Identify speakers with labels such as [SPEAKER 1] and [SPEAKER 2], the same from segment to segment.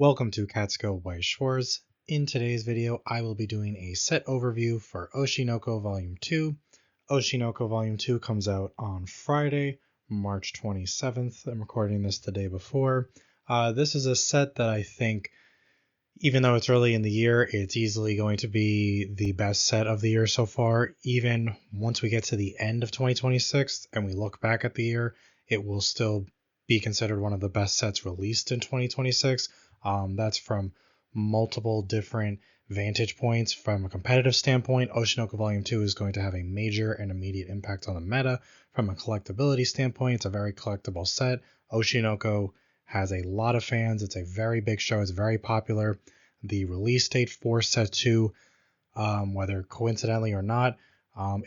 [SPEAKER 1] Welcome to Catskill Weiss Schwarz. In today's video, I will be doing a set overview for Oshi No Ko Volume 2. Oshi No Ko Volume 2 comes out on Friday, March 27th. I'm recording this the day before. This is a set that I think, even though it's early in the year, it's easily going to be the best set of the year so far. Even once we get to the end of 2026 and we look back at the year, it will still be considered one of the best sets released in 2026. That's from multiple different vantage points. From a competitive standpoint, Oshi No Ko Volume 2 is going to have a major and immediate impact on the meta. From a collectability standpoint, it's a very collectible set. Oshi No Ko has a lot of fans. It's a very big show. It's very popular. The release date for Set 2, whether coincidentally or not,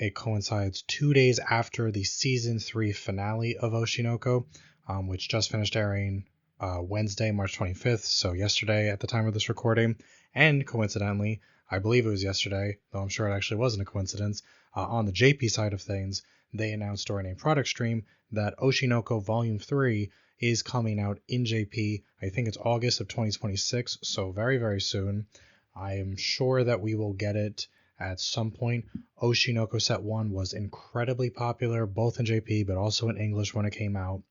[SPEAKER 1] it coincides 2 days after the Season 3 finale of Oshi No Ko, which just finished airing Wednesday, March 25th, so yesterday at the time of this recording. And coincidentally, I believe it was yesterday, though I'm sure it actually wasn't a coincidence, on the JP side of things, they announced during a product stream that Oshi No Ko Volume 3 is coming out in JP. I think it's August of 2026, so very, very soon. I am sure that we will get it at some point. Oshi No Ko Set 1 was incredibly popular, both in JP but also in English when it came out.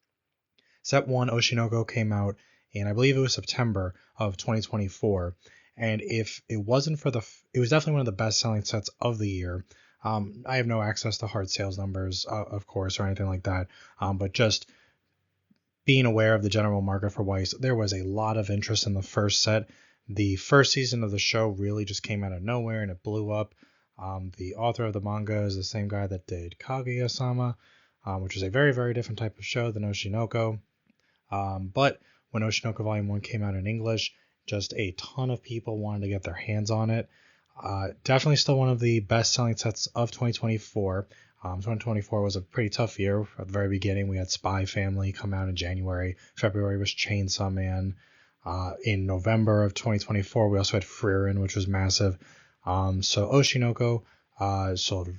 [SPEAKER 1] Set 1, Oshi No Ko, came out in, I believe it was September of 2024. And if it wasn't for it was definitely one of the best selling sets of the year. I have no access to hard sales numbers, of course, or anything like that. But just being aware of the general market for Weiss, there was a lot of interest in the first set. The first season of the show really just came out of nowhere and it blew up. The author of the manga is the same guy that did Kaguya-sama, which is a very, very different type of show than Oshi No Ko. But when Oshi No Ko Volume 1 came out in English, just a ton of people wanted to get their hands on it. Definitely still one of the best-selling sets of 2024. 2024 was a pretty tough year. At the very beginning, we had Spy Family come out in January. February was Chainsaw Man. In November of 2024, we also had Frieren, which was massive. So Oshi No Ko sold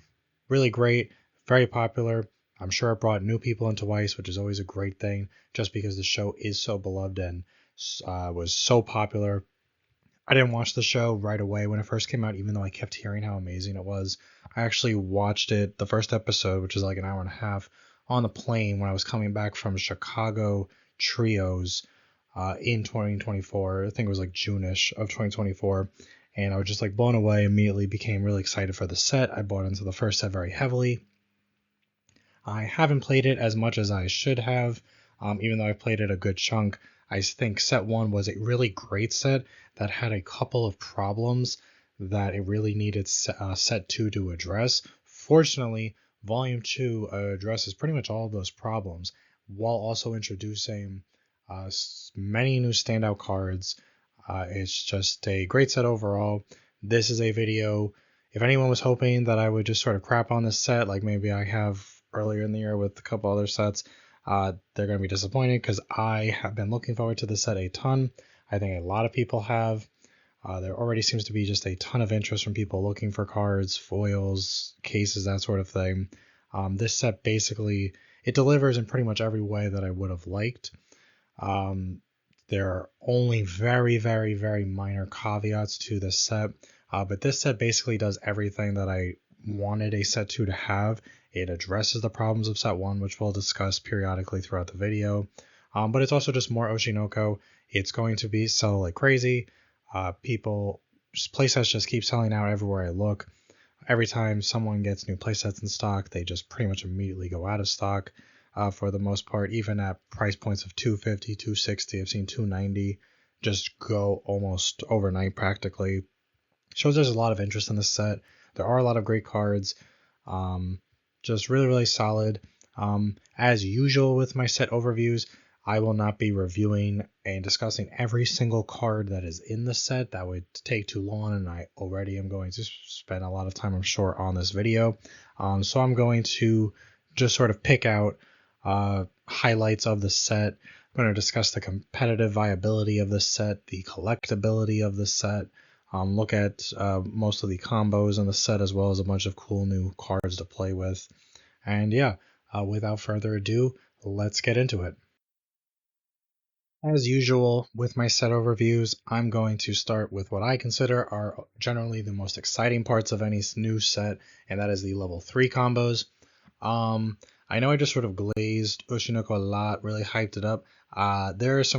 [SPEAKER 1] really great, very popular. I'm sure it brought new people into Weiss, which is always a great thing, just because the show is so beloved and was so popular. I didn't watch the show right away when it first came out, even though I kept hearing how amazing it was. I actually watched it, the first episode, which is like an hour and a half, on the plane when I was coming back from Chicago Trios in 2024. I think it was like June-ish of 2024. And I was just like blown away, immediately became really excited for the set. I bought into the first set very heavily. I haven't played it as much as I should have, even though I played it a good chunk. I think Set 1 was a really great set that had a couple of problems that it really needed Set 2 to address. Fortunately, Volume 2 addresses pretty much all of those problems, while also introducing many new standout cards. It's just a great set overall. This is a video. If anyone was hoping that I would just sort of crap on this set, like maybe I have earlier in the year with a couple other sets, they're going to be disappointed because I have been looking forward to this set a ton. I think a lot of people have. There already seems to be just a ton of interest from people looking for cards, foils, cases, that sort of thing. This set basically, it delivers in pretty much every way that I would have liked. There are only very, very, very minor caveats to this set, but this set basically does everything that I wanted a Set 2 to have. It addresses the problems of Set 1, which we'll discuss periodically throughout the video, but it's also just more Oshi No Ko. It's going to be sell like crazy. Playsets just keep selling out everywhere I look. Every time someone gets new playsets in stock, they just pretty much immediately go out of stock. For the most part, even at price points of $250, $260, I've seen $290 just go almost overnight practically. Shows there's a lot of interest in this set. There are a lot of great cards. Just really, really solid. As usual with my set overviews, I will not be reviewing and discussing every single card that is in the set. That would take too long, and I already am going to spend a lot of time, I'm sure, on this video. So I'm going to just sort of pick out highlights of the set. I'm going to discuss the competitive viability of the set, the collectability of the set, look at most of the combos in the set, as well as a bunch of cool new cards to play with. And yeah, without further ado, let's get into it. As usual with my set overviews, I'm going to start with what I consider are generally the most exciting parts of any new set, and that is the level 3 combos. I know I just sort of glazed Oshi No Ko a lot, really hyped it up. There's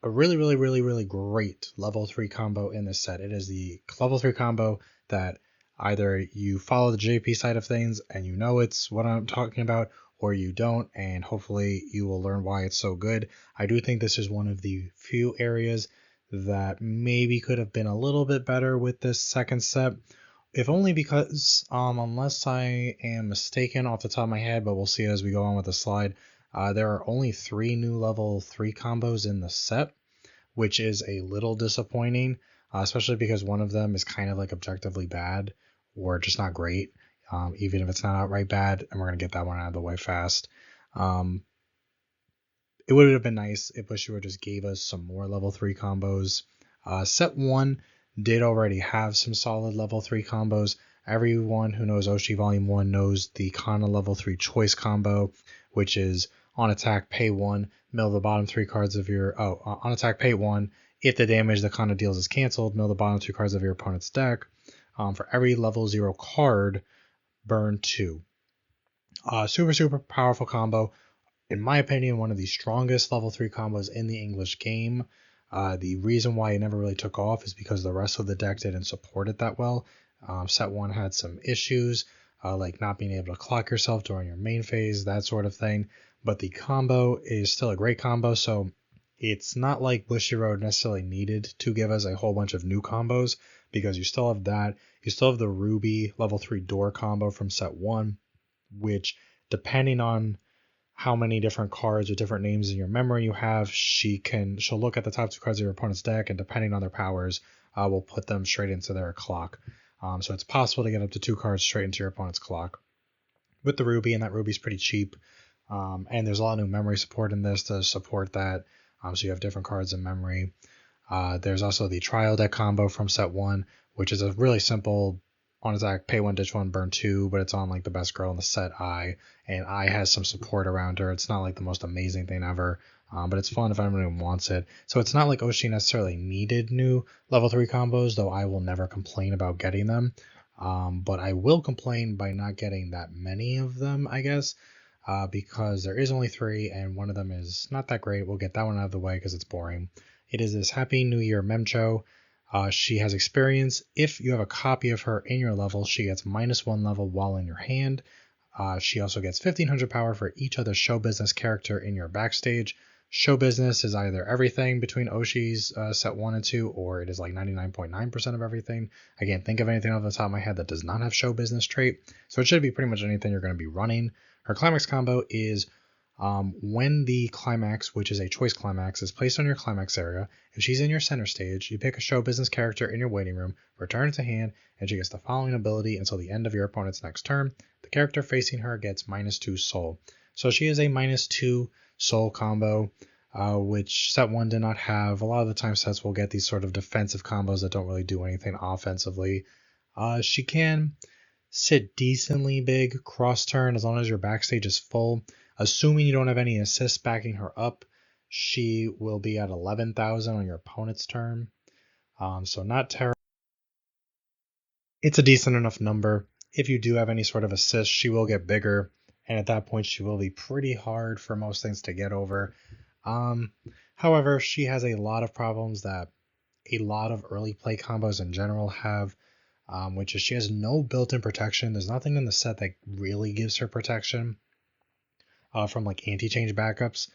[SPEAKER 1] a really great level 3 combo in this set. It is the level 3 combo that either you follow the JP side of things and you know it's what I'm talking about, or you don't, and hopefully you will learn why it's so good. I do think this is one of the few areas that maybe could have been a little bit better with this second set, if only because, unless I am mistaken off the top of my head, but we'll see as we go on with the slide, there are only 3 new level 3 combos in the set, which is a little disappointing, especially because one of them is kind of like objectively bad or just not great, even if it's not outright bad, and we're going to get that one out of the way fast. It would have been nice if Bushiroad just gave us some more level 3 combos. Set 1 did already have some solid level 3 combos. Everyone who knows Oshi Volume 1 knows the Kana level 3 choice combo, which is on attack, pay 1, mill the bottom 3 cards of your... on attack, pay 1. If the damage the Kana deals is cancelled, mill the bottom 2 cards of your opponent's deck. For every level 0 card, burn 2. Super powerful combo. In my opinion, one of the strongest level 3 combos in the English game. The reason why it never really took off is because the rest of the deck didn't support it that well. Set 1 had some issues, like not being able to clock yourself during your main phase, that sort of thing. But the combo is still a great combo, so it's not like Bushiroad necessarily needed to give us a whole bunch of new combos, because you still have that. You still have the Ruby level 3 door combo from set 1, which, depending on how many different cards with different names in your memory you have, she'll look at the top 2 cards of your opponent's deck, and depending on their powers, will put them straight into their clock. So it's possible to get up to 2 cards straight into your opponent's clock with the Ruby, and that Ruby's pretty cheap. And there's a lot of new memory support in this to support that. So you have different cards in memory. There's also the trial deck combo from set 1, which is a really simple on attack, pay 1, ditch 1, burn 2, but it's on like the best girl in the set, I, and I has some support around her. It's not like the most amazing thing ever, but it's fun if anyone wants it. So it's not like Oshi necessarily needed new level 3 combos, though I will never complain about getting them. But I will complain by not getting that many of them, I guess, because there is only 3, and one of them is not that great. We'll get that one out of the way because it's boring. It is this Happy New Year Memcho. She has experience. If you have a copy of her in your level, she gets -1 level while in your hand. She also gets 1500 power for each other show business character in your backstage. Show business is either everything between Oshi's set 1 and 2, or it is like 99.9% of everything. I can't think of anything off the top of my head that does not have show business trait, so it should be pretty much anything you're going to be running. Her climax combo is when the climax, which is a choice climax, is placed on your climax area, if she's in your center stage, you pick a show business character in your waiting room, return it to hand, and she gets the following ability until the end of your opponent's next turn. The character facing her gets -2 soul. So she is a -2 soul combo, which set 1 did not have. A lot of the time sets will get these sort of defensive combos that don't really do anything offensively. She can sit decently big cross turn as long as your backstage is full. Assuming you don't have any assists backing her up, she will be at 11,000 on your opponent's turn. So not terrible. It's a decent enough number. If you do have any sort of assist, she will get bigger, and at that point she will be pretty hard for most things to get over. However, she has a lot of problems that a lot of early play combos in general have, which is she has no built-in protection. There's nothing in the set that really gives her protection from like anti-change backups.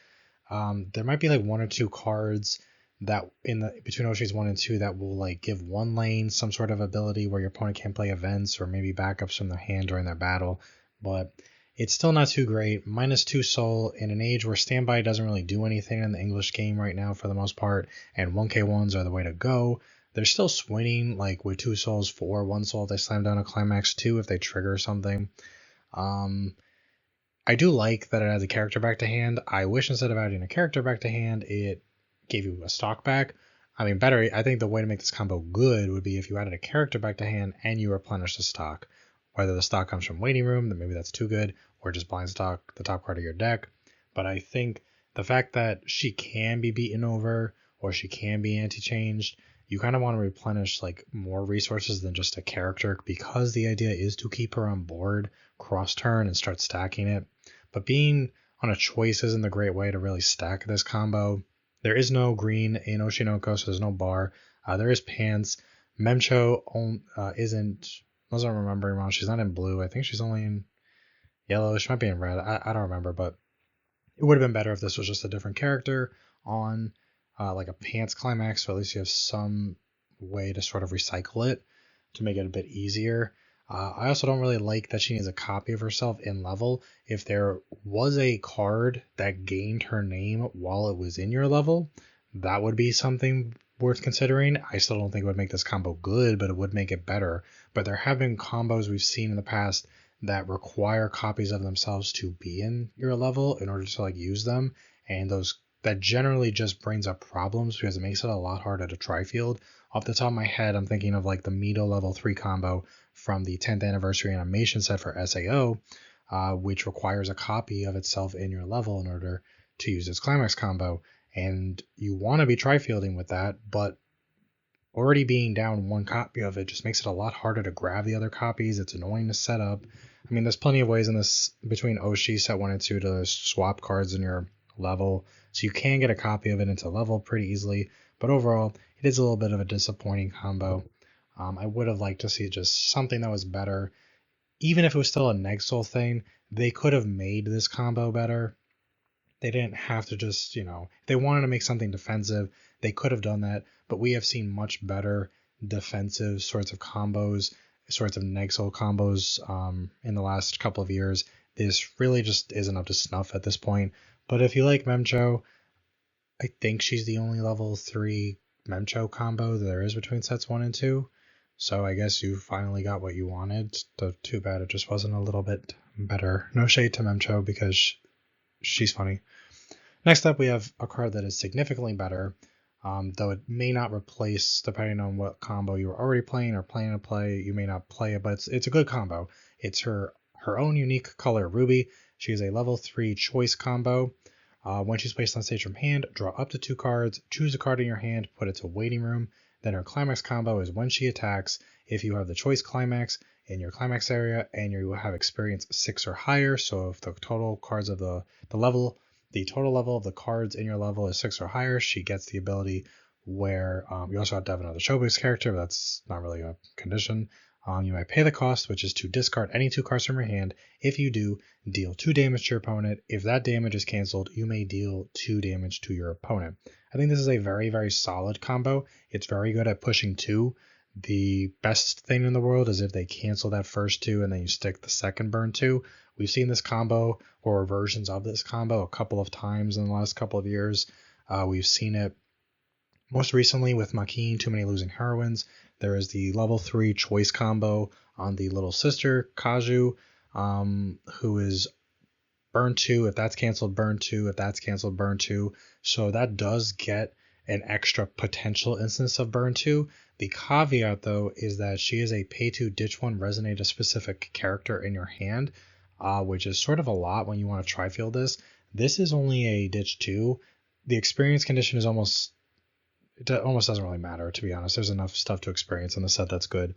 [SPEAKER 1] There might be like 1 or 2 cards that in the between Oshi's 1 and 2 that will like give one lane some sort of ability where your opponent can't play events or maybe backups from their hand during their battle, but it's still not too great. -2 soul in an age where standby doesn't really do anything in the English game right now for the most part, and 1k1s are the way to go. They're still swinging like with 2 souls for 1 soul if they slam down a climax 2 if they trigger something. I do like that it adds a character back to hand. I wish instead of adding a character back to hand, it gave you a stock back. I mean, better, I think the way to make this combo good would be if you added a character back to hand and you replenish the stock. Whether the stock comes from waiting room, then maybe that's too good, or just blind stock the top card of your deck. But I think The fact that she can be beaten over or she can be anti-changed, you kind of want to replenish like more resources than just a character, because the idea is to keep her on board, cross turn, and start stacking it. But being on a choice isn't the great way to really stack this combo. There is no green in Oshi No Ko, so there's no bar. There is pants. Memcho isn't, wasn't remembering wrong. She's not in blue. I think she's only in yellow. She might be in red. I don't remember, but it would have been better if this was just a different character on like a pants climax, so at least you have some way to sort of recycle it to make it a bit easier. I also don't really like that she needs a copy of herself in level. If there was a card that gained her name while it was in your level, that would be something worth considering. I still don't think it would make this combo good, but it would make it better. But there have been combos we've seen in the past that require copies of themselves to be in your level in order to like use them, and those that generally just brings up problems because it makes it a lot harder to try field. Off the top of my head, I'm thinking of like the Mito level 3 combo from the 10th anniversary animation set for SAO, which requires a copy of itself in your level in order to use its climax combo. And you want to be try fielding with that, but already being down one copy of it just makes it a lot harder to grab the other copies. It's annoying to set up. I mean, there's plenty of ways in this between Oshi set 1 and 2 to swap cards in your level, so you can get a copy of it into level pretty easily. But overall, it is a little bit of a disappointing combo. I would have liked to see just something that was better. Even if it was still a Nexal thing, they could have made this combo better. They didn't have to just, if they wanted to make something defensive, they could have done that. But we have seen much better defensive sorts of combos, sorts of Nexal combos in the last couple of years. This really just isn't up to snuff at this point. But if you like Memcho, I think she's the only level 3 Memcho combo there is between sets 1 and 2. So I guess you finally got what you wanted. Too bad it just wasn't a little bit better. No shade to Memcho because she's funny. Next up, we have a card that is significantly better, though it may not replace, depending on what combo you were already playing or planning to play, you may not play it, but it's a good combo. It's her own unique color, Ruby. She is a level 3 choice combo. When she's placed on stage from hand, draw up to 2 cards, choose a card in your hand, put it to waiting room. Then her climax combo is when she attacks, if you have the choice climax in your climax area and you have experience 6 or higher, so if the total cards of the total level of the cards in your level is 6 or higher, she gets the ability where you also have to have another showcase character, but that's not really a condition. You might pay the cost, which is to discard any 2 cards from your hand. If you do, deal 2 damage to your opponent. If that damage is canceled, you may deal 2 damage to your opponent. I think this is a very, very solid combo. It's very good at pushing 2. The best thing in the world is if they cancel that first 2 and then you stick the second burn 2. We've seen this combo or versions of this combo a couple of times in the last couple of years. We've seen it most recently with Makin, Too Many Losing Heroines. There is the level 3 choice combo on the little sister, Kaju, who is burn 2. If that's canceled, burn 2. If that's canceled, burn 2. So that does get an extra potential instance of burn 2. The caveat, though, is that she is a pay 2 ditch 1 resonate a specific character in your hand, which is sort of a lot when you want to try field this. This is only a ditch 2. The experience condition is almost doesn't really matter, to be honest. There's enough stuff to experience in the set that's good.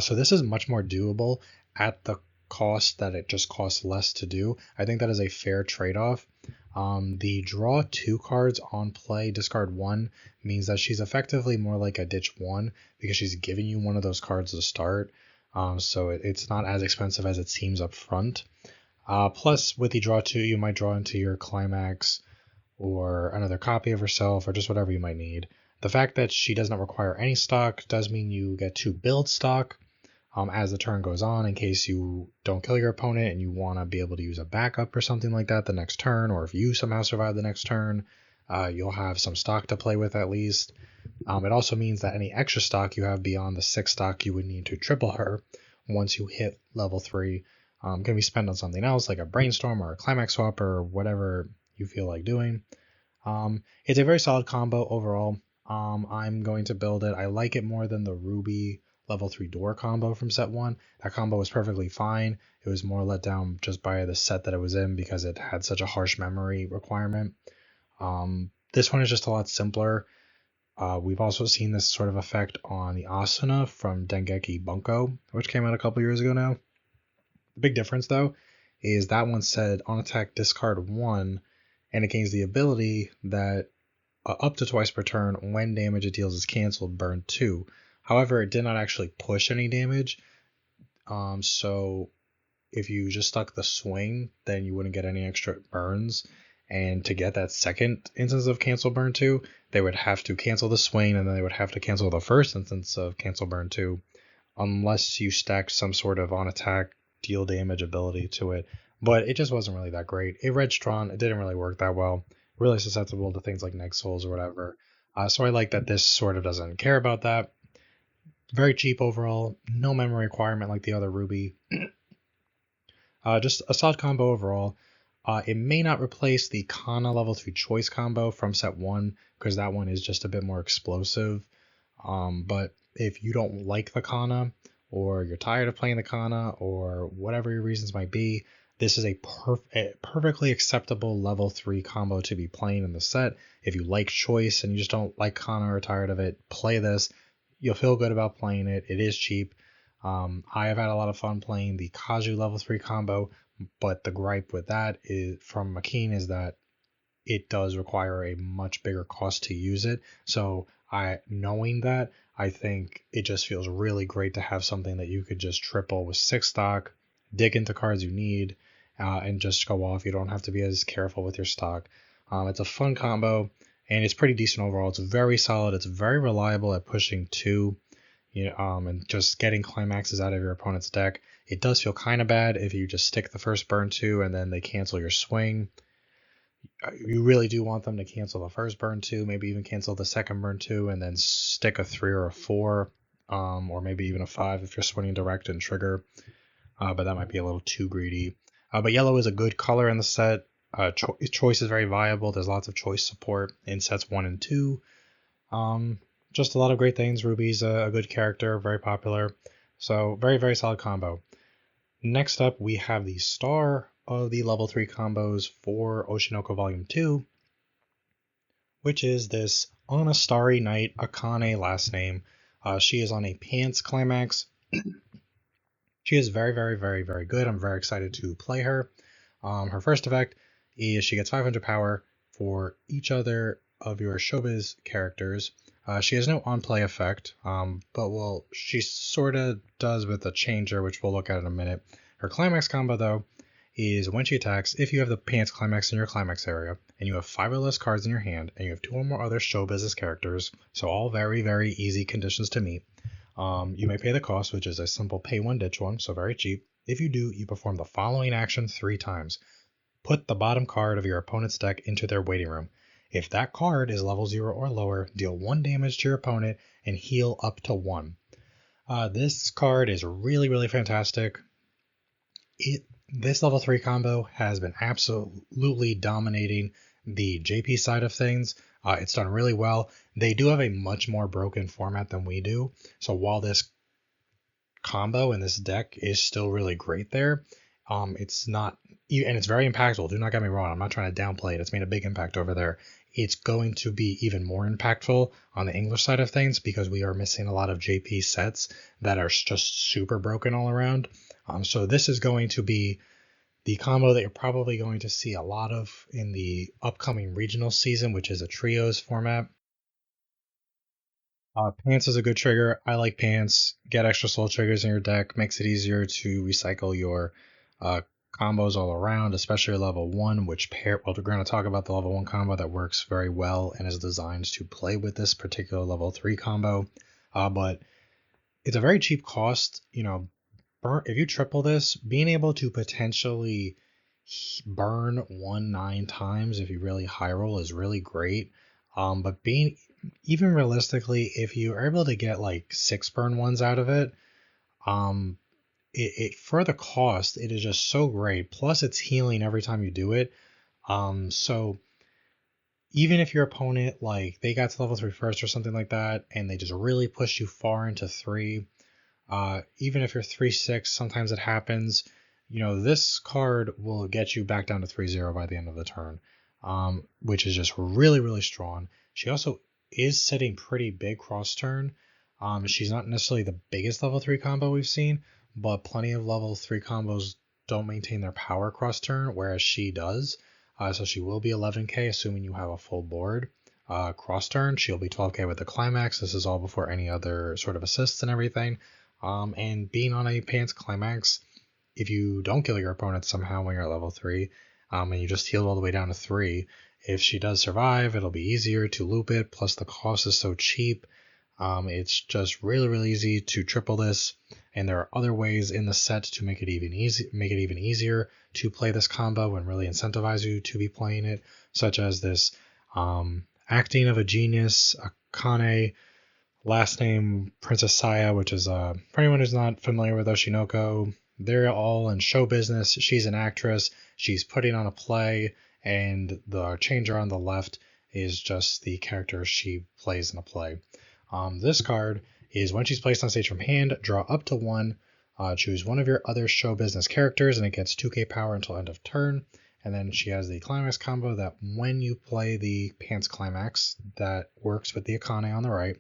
[SPEAKER 1] So this is much more doable at the cost that it just costs less to do. I think that is a fair trade-off. The draw 2 cards on play, discard 1, means that she's effectively more like a ditch 1 because she's giving you one of those cards to start. So it's not as expensive as it seems up front. Plus, with the draw 2, you might draw into your climax or another copy of herself or just whatever you might need. The fact that she does not require any stock does mean you get to build stock as the turn goes on in case you don't kill your opponent and you want to be able to use a backup or something like that the next turn, or if you somehow survive the next turn, you'll have some stock to play with at least. It also means that any extra stock you have beyond the 6 stock you would need to triple her once you hit level 3 can be spent on something else like a brainstorm or a climax swap or whatever you feel like doing. It's a very solid combo overall. I'm going to build it. I like it more than the Ruby level 3 door combo from set 1. That combo was perfectly fine. It was more let down just by the set that it was in because it had such a harsh memory requirement. This one is just a lot simpler. We've also seen this sort of effect on the Asuna from Dengeki Bunko, which came out a couple years ago now. The big difference, though, is that one said on attack discard 1, and it gains the ability that up to twice per turn when damage it deals is cancelled, burn 2. However, it did not actually push any damage. So if you just stuck the swing, then you wouldn't get any extra burns. And to get that second instance of cancel burn 2, they would have to cancel the swing, and then they would have to cancel the first instance of cancel burn 2, unless you stacked some sort of on attack deal damage ability to it. But it just wasn't really that great. It read strong. It didn't really work that well. Really susceptible to things like neg souls or whatever. So I like that this sort of doesn't care about that. Very cheap overall. No memory requirement like the other Ruby. Just a solid combo overall. It may not replace the Kana level 3 choice combo from set 1 because that one is just a bit more explosive. But if you don't like the Kana, or you're tired of playing the Kana, or whatever your reasons might be, this is a perfectly acceptable level 3 combo to be playing in the set. If you like choice and you just don't like Kana or tired of it, play this. You'll feel good about playing it. It is cheap. I have had a lot of fun playing the Kaju level 3 combo, but the gripe with that is from Makeen is that it does require a much bigger cost to use it. So knowing that, I think it just feels really great to have something that you could just triple with 6 stock, dig into cards you need, and just go off. You don't have to be as careful with your stock. It's a fun combo, and it's pretty decent overall. It's very solid. It's very reliable at pushing 2. And just getting climaxes out of your opponent's deck. It does feel kind of bad if you just stick the first burn 2 and then they cancel your swing. You really do want them to cancel the first burn 2, maybe even cancel the second burn 2, and then stick a 3 or a 4, or maybe even a 5 if you're swinging direct and trigger. But that might be a little too greedy. But yellow is a good color in the set. Choice is very viable. There's lots of choice support in sets 1 and 2. Just a lot of great things. Ruby's a good character, very popular. So very, very solid combo. Next up, we have the star of the level 3 combos for Oshi No Ko Volume 2, which is this On a Starry Night Akane last name. She is on a pants climax. She is very, very, very, very good. I'm very excited to play her. Her first effect is she gets 500 power for each other of your Showbiz characters. She has no on-play effect, but she sort of does with the changer, which we'll look at in a minute. Her climax combo, though, is when she attacks, if you have the pants climax in your climax area, and you have 5 or less cards in your hand, and you have 2 or more other show business characters, so all very, very easy conditions to meet, you may pay the cost, which is a simple pay 1, ditch 1, so very cheap. If you do, you perform the following action 3 times. Put the bottom card of your opponent's deck into their waiting room. If that card is level 0 or lower, deal 1 damage to your opponent and heal up to 1. This card is really, really fantastic. This level 3 combo has been absolutely dominating the JP side of things. It's done really well. They do have a much more broken format than we do. So while this combo in this deck is still really great there, it's not, and it's very impactful. Do not get me wrong. I'm not trying to downplay it. It's made a big impact over there. It's going to be even more impactful on the English side of things because we are missing a lot of JP sets that are just super broken all around. So this is going to be the combo that you're probably going to see a lot of in the upcoming regional season, which is a trios format. Pants is a good trigger. I like Pants. Get extra soul triggers in your deck. Makes it easier to recycle your combos all around, especially level 1, which we're going to talk about the level 1 combo that works very well and is designed to play with this particular level 3 combo. But it's a very cheap cost. If you triple this, being able to potentially burn 1/9 times if you really high roll is really great. But even realistically, if you are able to get like 6 burn 1s out of it, it for the cost, it is just so great. Plus, it's healing every time you do it. So even if your opponent, like, they got to level 3 first or something like that, and they just really push you far into 3, Even if you're 3-6, sometimes it happens. This card will get you back down to 3-0 by the end of the turn, which is just really, really strong. She also is sitting pretty big cross turn. She's not necessarily the biggest level 3 combo we've seen, but plenty of level 3 combos don't maintain their power cross turn, whereas she does. So she will be 11k, assuming you have a full board. Cross turn, she'll be 12k with the climax. This is all before any other sort of assists and everything. And being on a pants climax, if you don't kill your opponent somehow when you're at level 3, and you just heal all the way down to 3, if she does survive, it'll be easier to loop it, plus the cost is so cheap. It's just really, really easy to triple this, and there are other ways in the set to make it even easier to play this combo and really incentivize you to be playing it, such as this acting of a genius, Akane, last name Princess Saya, which is for anyone who's not familiar with Oshi No Ko, they're all in show business. She's an actress. She's putting on a play, and the changer on the left is just the character she plays in a play. This card is when she's placed on stage from hand, draw up to 1, choose one of your other show business characters, and it gets 2k power until end of turn. And then she has the climax combo that when you play the pants climax, that works with the Akane on the right.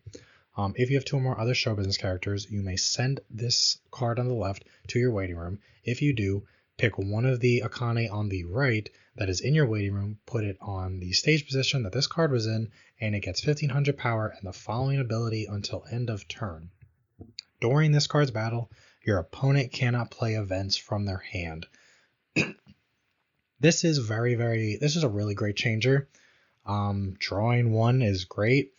[SPEAKER 1] If you have 2 or more other show business characters, you may send this card on the left to your waiting room. If you do, pick one of the Akane on the right that is in your waiting room, put it on the stage position that this card was in, and it gets 1500 power and the following ability until end of turn. During this card's battle, your opponent cannot play events from their hand. This is this is a really great changer. Drawing 1 is great.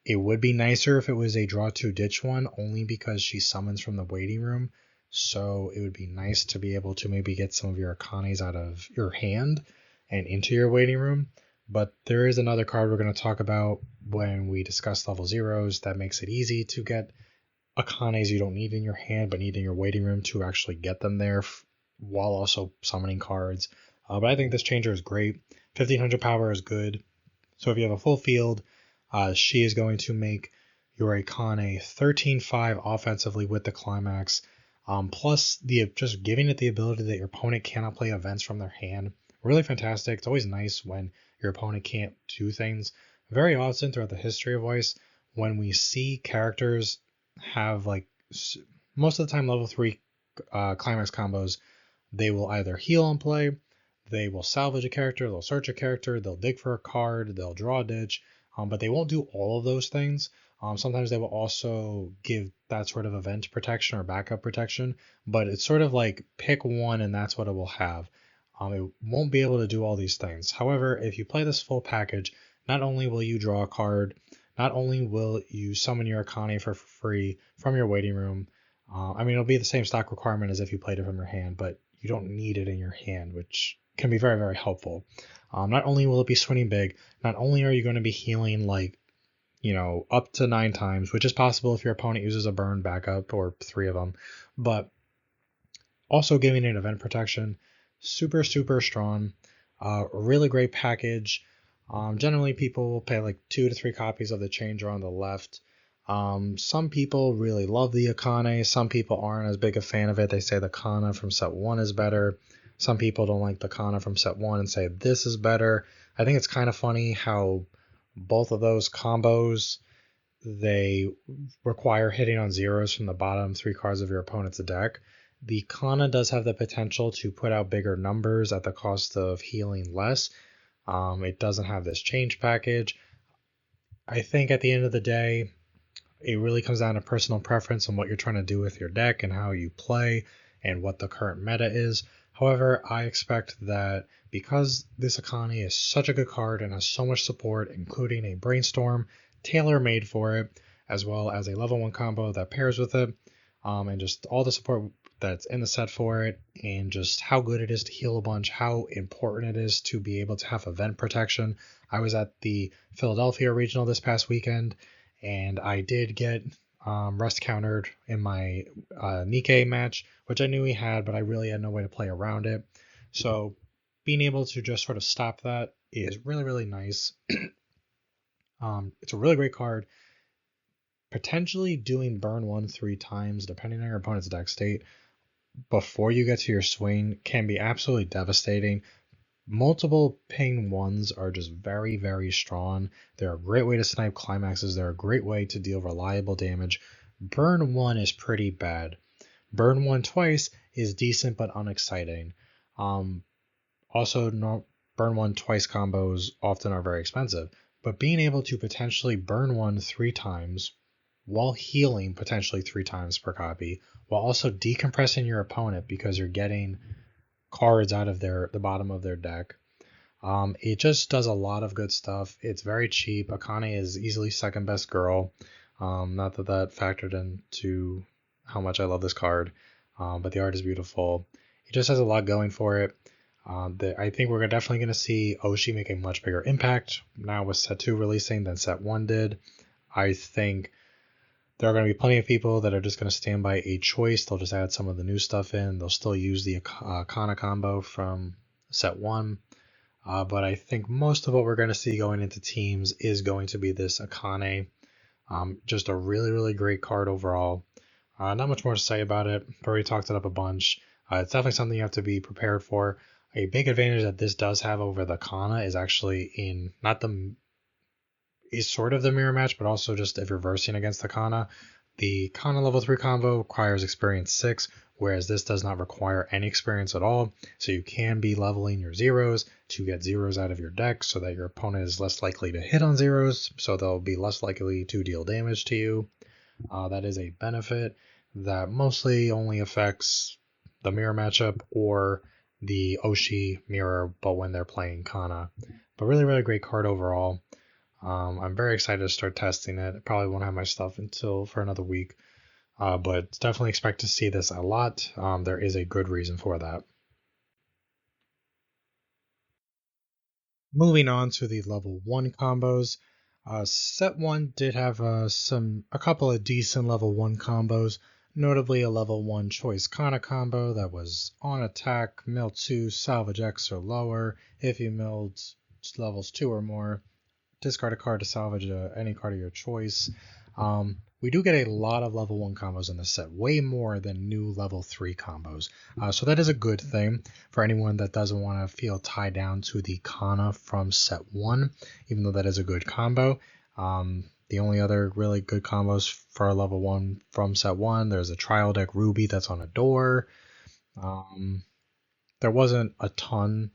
[SPEAKER 1] It would be nicer if it was a draw 2 ditch 1, only because she summons from the waiting room. So it would be nice to be able to maybe get some of your Akanes out of your hand and into your waiting room. But there is another card we're going to talk about when we discuss level 0s that makes it easy to get Akanes you don't need in your hand but need in your waiting room to actually get them there while also summoning cards. But I think this changer is great. 1500 power is good. So if you have a full field, she is going to make your Akane 13-5 offensively with the climax. Plus, just giving it the ability that your opponent cannot play events from their hand. Really fantastic. It's always nice when your opponent can't do things. Very often throughout the history of Weiss, when we see characters have, like, most of the time level 3 climax combos, they will either heal on play, they will salvage a character, they'll search a character, they'll dig for a card, they'll draw a ditch, but they won't do all of those things. Sometimes they will also give that sort of event protection or backup protection, but it's sort of like pick one and that's what it will have. It won't be able to do all these things. However, if you play this full package, not only will you draw a card, not only will you summon your Akane for free from your waiting room. It'll be the same stock requirement as if you played it from your hand, but you don't need it in your hand, which can be very, very helpful. Not only will it be swinging big, not only are you going to be healing up to 9 times, which is possible if your opponent uses a burn backup or 3 of them, but also giving it event protection. Super, super strong. Really great package. Generally, people will pay like 2 to 3 copies of the changer on the left. Some people really love the Akane. Some people aren't as big a fan of it. They say the Kana from set 1 is better. Some people don't like the Kana from set 1 and say this is better. I think it's kind of funny how both of those combos, they require hitting on zeros from the bottom 3 cards of your opponent's deck. The Kana does have the potential to put out bigger numbers at the cost of healing less. It doesn't have this change package. I think at the end of the day, it really comes down to personal preference and what you're trying to do with your deck and how you play and what the current meta is. However, I expect that because this Akane is such a good card and has so much support, including a brainstorm tailor-made for it, as well as a level 1 combo that pairs with it, and just all the support that's in the set for it, and just how good it is to heal a bunch, how important it is to be able to have event protection. I was at the Philadelphia Regional this past weekend, and I did get rest countered in my Nikkei match, which I knew he had, but I really had no way to play around it. So being able to just sort of stop that is really, really nice. It's a really great card. potentially doing burn 1 3 times, depending on your opponent's deck state, before you get to your swing can be absolutely devastating. Multiple ping 1s are just very, very strong. They're a great way to snipe climaxes. They're a great way to deal reliable damage. Burn 1 is pretty bad. Burn 1 twice is decent but unexciting. Also, burn 1 twice combos often are very expensive, but being able to potentially burn 1 3 times while healing potentially 3 times per copy, while also decompressing your opponent because you're getting cards out of the bottom of their deck. It just does a lot of good stuff. It's very cheap. Akane is easily second best girl. Not that factored into how much I love this card, but the art is beautiful. It just has a lot going for it. I think we're definitely going to see Oshi make a much bigger impact now with set 2 releasing than set 1 did. I think there are going to be plenty of people that are just going to stand by a choice. They'll just add some of the new stuff in. They'll still use the Kana combo from set 1. But I think most of what we're going to see going into teams is going to be this Akane. Just a really, really great card overall. Not much more to say about it. I've already talked it up a bunch. It's definitely something you have to be prepared for. A big advantage that this does have over the Kana is actually in is sort of the mirror match, but also just if you're versing against the Kana. The Kana level 3 combo requires experience 6, whereas this does not require any experience at all. So you can be leveling your zeros to get zeros out of your deck so that your opponent is less likely to hit on zeros, so they'll be less likely to deal damage to you. That is a benefit that mostly only affects the mirror matchup or the Oshi mirror, but when they're playing Kana. But really, really great card overall. I'm very excited to start testing it. I probably won't have my stuff until for another week, but definitely expect to see this a lot. There is a good reason for that. Moving on to the level 1 combos. Set 1 did have a couple of decent level 1 combos, notably a level 1 choice Kana combo that was on attack, mill 2, salvage X or lower. If you milled levels 2 or more, discard a card to salvage any card of your choice. We do get a lot of level 1 combos in this set, way more than new level 3 combos. So that is a good thing for anyone that doesn't want to feel tied down to the Kana from set 1, even though that is a good combo. The only other really good combos for level 1 from set 1, there's a trial deck Ruby that's on a door. There wasn't a ton.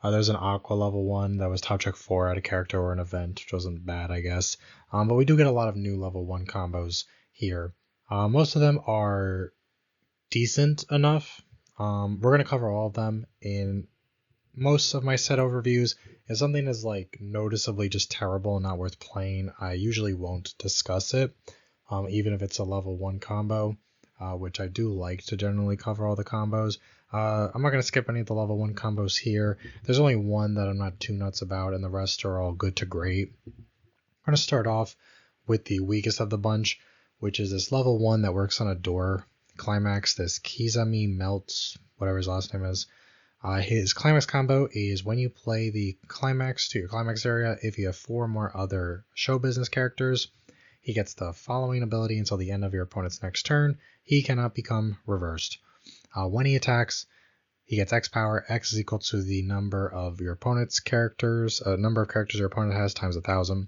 [SPEAKER 1] There's an Aqua level 1 that was top check 4 at a character or an event, which wasn't bad, I guess. But we do get a lot of new level 1 combos here. Most of them are decent enough. We're going to cover all of them in most of my set overviews. If something is like noticeably just terrible and not worth playing, I usually won't discuss it, even if it's a level 1 combo, which I do like to generally cover all the combos. I'm not going to skip any of the level 1 combos here. There's only one that I'm not too nuts about, and the rest are all good to great. I'm going to start off with the weakest of the bunch, which is this level 1 that works on a door. Climax, this Kizami Melts, whatever his last name is. His climax combo is when you play the climax to your climax area, if you have 4 more other show business characters, he gets the following ability until the end of your opponent's next turn. He cannot become reversed. When he attacks, he gets X power. X is equal to the number of your opponent's characters, number of characters your opponent has times 1,000.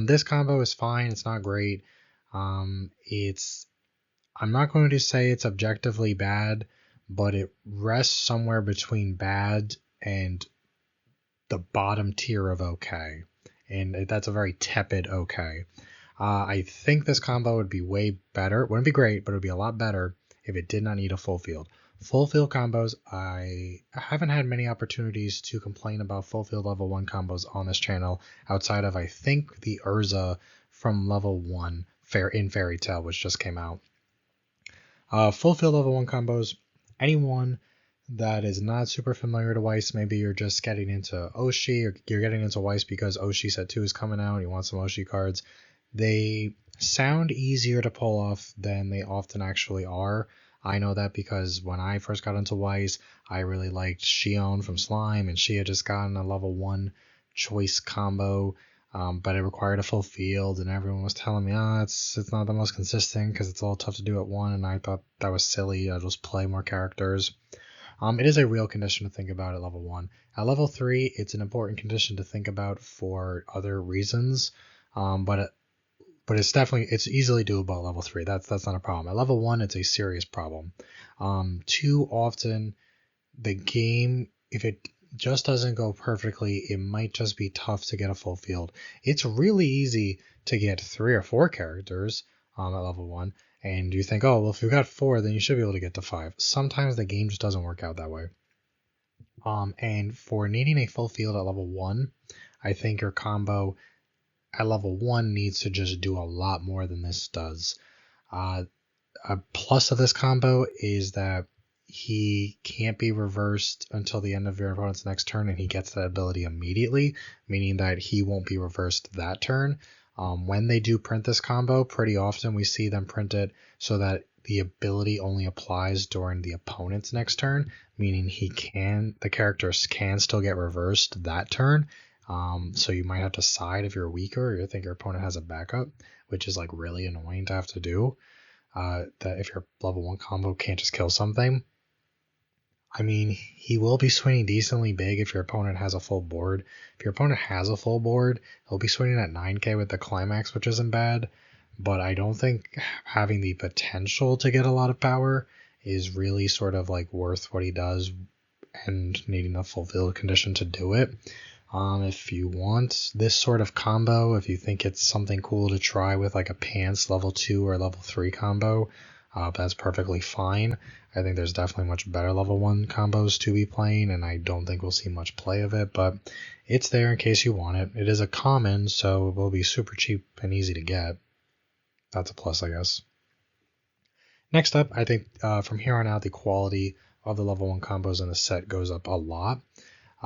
[SPEAKER 1] This combo is fine. It's not great. I'm not going to say it's objectively bad, but it rests somewhere between bad and the bottom tier of okay. And that's a very tepid okay. I think this combo would be way better. It wouldn't be great, but it would be a lot better if it did not need a full field. Full field combos, I haven't had many opportunities to complain about full field level 1 combos on this channel outside of, I think, the Urza from level 1 in Fairy Tail, which just came out. Full field level 1 combos, anyone that is not super familiar to Weiss, maybe you're just getting into Oshi, or you're getting into Weiss because Oshi set 2 is coming out and you want some Oshi cards, they sound easier to pull off than they often actually are. I know that because when I first got into Weiss, I really liked Shion from Slime, and she had just gotten a level 1 choice combo. but it required a full field, and everyone was telling me, it's not the most consistent because it's a little tough to do at 1, and I thought that was silly. I'll just play more characters. It is a real condition to think about at level 1. At level 3, it's an important condition to think about for other reasons, but it's easily doable at level 3. That's not a problem. At level 1, it's a serious problem. Too often, the game, if it just doesn't go perfectly, it might just be tough to get a full field. It's really easy to get 3 or 4 characters at level 1, and you think, oh, well, if you got 4, then you should be able to get to 5. Sometimes the game just doesn't work out that way. And for needing a full field at level 1, I think your combo at level 1 needs to just do a lot more than this does. A plus of this combo is that he can't be reversed until the end of your opponent's next turn, and he gets that ability immediately, meaning that he won't be reversed that turn. When they do print this combo, pretty often we see them print it so that the ability only applies during the opponent's next turn, meaning the characters can still get reversed that turn. So you might have to side if you're weaker or you think your opponent has a backup, which is like really annoying to have to do. That if your level 1 combo can't just kill something. I mean, he will be swinging decently big if your opponent has a full board. If your opponent has a full board, he'll be swinging at 9k with the climax, which isn't bad. But I don't think having the potential to get a lot of power is really sort of like worth what he does and needing a full field condition to do it. If you want this sort of combo, if you think it's something cool to try with like a pants level 2 or level 3 combo, that's perfectly fine. I think there's definitely much better level 1 combos to be playing, and I don't think we'll see much play of it, but it's there in case you want it. It is a common, so it will be super cheap and easy to get. That's a plus, I guess. Next up, I think from here on out, the quality of the level 1 combos in the set goes up a lot.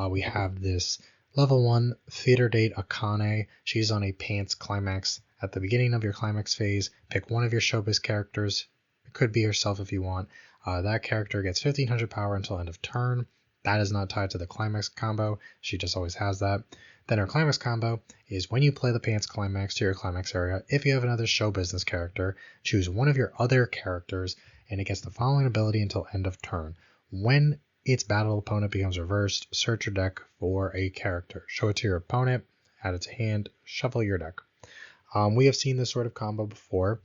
[SPEAKER 1] We have this level 1 theater date Akane. She's on a pants climax. At the beginning of your climax phase, pick one of your showbiz characters. It could be yourself if you want. That character gets 1500 power until end of turn. That is not tied to the climax combo. She just always has that. Then her climax combo is when you play the pants climax to your climax area, if you have another show business character, choose one of your other characters and it gets the following ability until end of turn. When its battle opponent becomes reversed, search your deck for a character. Show it to your opponent, add it to hand, shuffle your deck. We have seen this sort of combo before.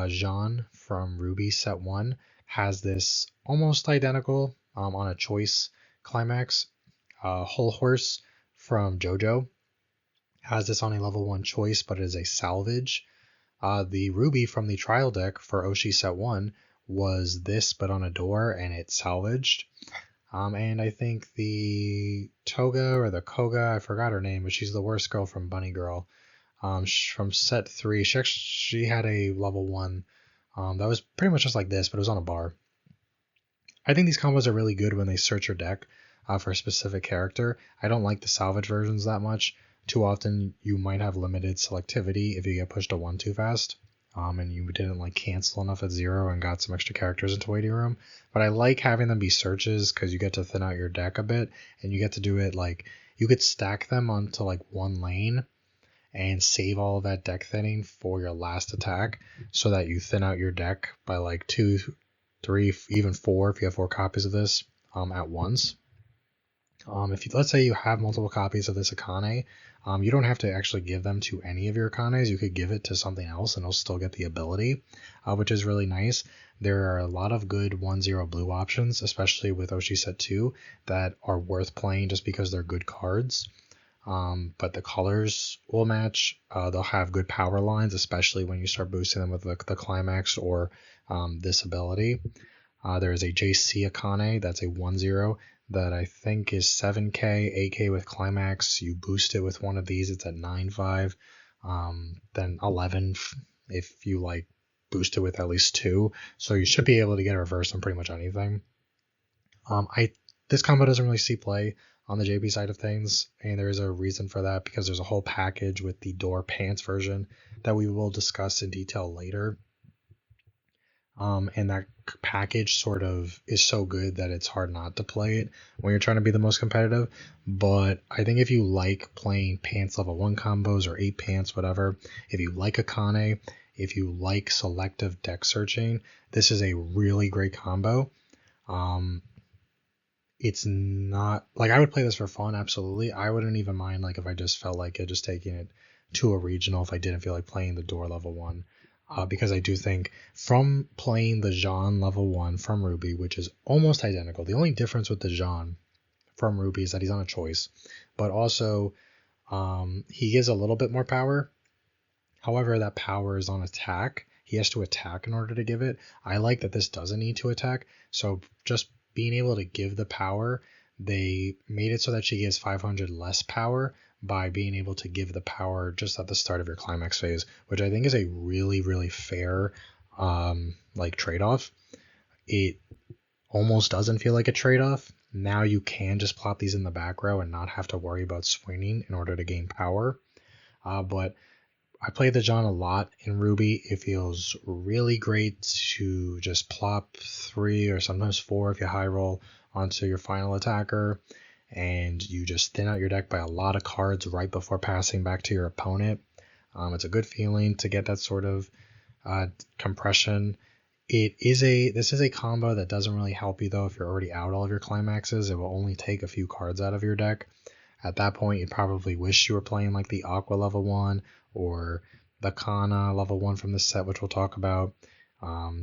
[SPEAKER 1] Jean from Ruby set 1 has this almost identical on a choice climax. Whole Horse from JoJo has this on a level 1 choice, but it is a salvage. The Ruby from the trial deck for Oshi set 1 was this, but on a door, and it's salvaged. And I think the Toga or the Koga, I forgot her name, but she's the worst girl from Bunny Girl. From set 3, she had a level 1 that was pretty much just like this, but it was on a bar. I think these combos are really good when they search your deck for a specific character. I don't like the salvage versions that much. Too often you might have limited selectivity if you get pushed to 1 too fast, and you didn't like cancel enough at 0 and got some extra characters into waiting room. But I like having them be searches because you get to thin out your deck a bit, and you get to do it like you could stack them onto like one lane and save all of that deck thinning for your last attack so that you thin out your deck by like 2, 3, even 4 if you have 4 copies of this at once. If you, let's say you have multiple copies of this Akane, you don't have to actually give them to any of your Akanes. You could give it to something else and it'll still get the ability, which is really nice. There are a lot of good 1-0 blue options, especially with Oshi set 2, that are worth playing just because they're good cards. But the colors will match. They'll have good power lines, especially when you start boosting them with the climax or this ability. There is a JC Akane that's a 1-0 that I think is 7k, 8k with climax. You boost it with one of these, it's at 9.5. Then 11 if you like boost it with at least 2. So you should be able to get a reverse on pretty much anything. This combo doesn't really see play on the JB side of things, and there is a reason for that because there's a whole package with the door pants version that we will discuss in detail later. And that package sort of is so good that it's hard not to play it when you're trying to be the most competitive. But I think if you like playing pants level 1 combos or 8 pants, whatever, if you like Akane, if you like selective deck searching, this is a really great combo. Um, it's not like I would play this for fun, absolutely. I wouldn't even mind like if I just felt like it, just taking it to a regional if I didn't feel like playing the door level 1. Because I do think from playing the Jean level 1 from Ruby, which is almost identical, the only difference with the Jean from Ruby is that he's on a choice, but also he gives a little bit more power. However, that power is on attack. He has to attack in order to give it. I like that this doesn't need to attack. So just being able to give the power, they made it so that she gives 500 less power by being able to give the power just at the start of your climax phase, which I think is a really, really fair like trade-off. It almost doesn't feel like a trade-off. Now you can just plop these in the back row and not have to worry about swinging in order to gain power. But I play the John a lot in Ruby. It feels really great to just plop 3 or sometimes 4 if you high roll onto your final attacker, and you just thin out your deck by a lot of cards right before passing back to your opponent. It's a good feeling to get that sort of compression. This is a combo that doesn't really help you though if you're already out all of your climaxes. It will only take a few cards out of your deck. At that point, you'd probably wish you were playing like the Aqua level 1 or the Kana level 1 from this set, which we'll talk about.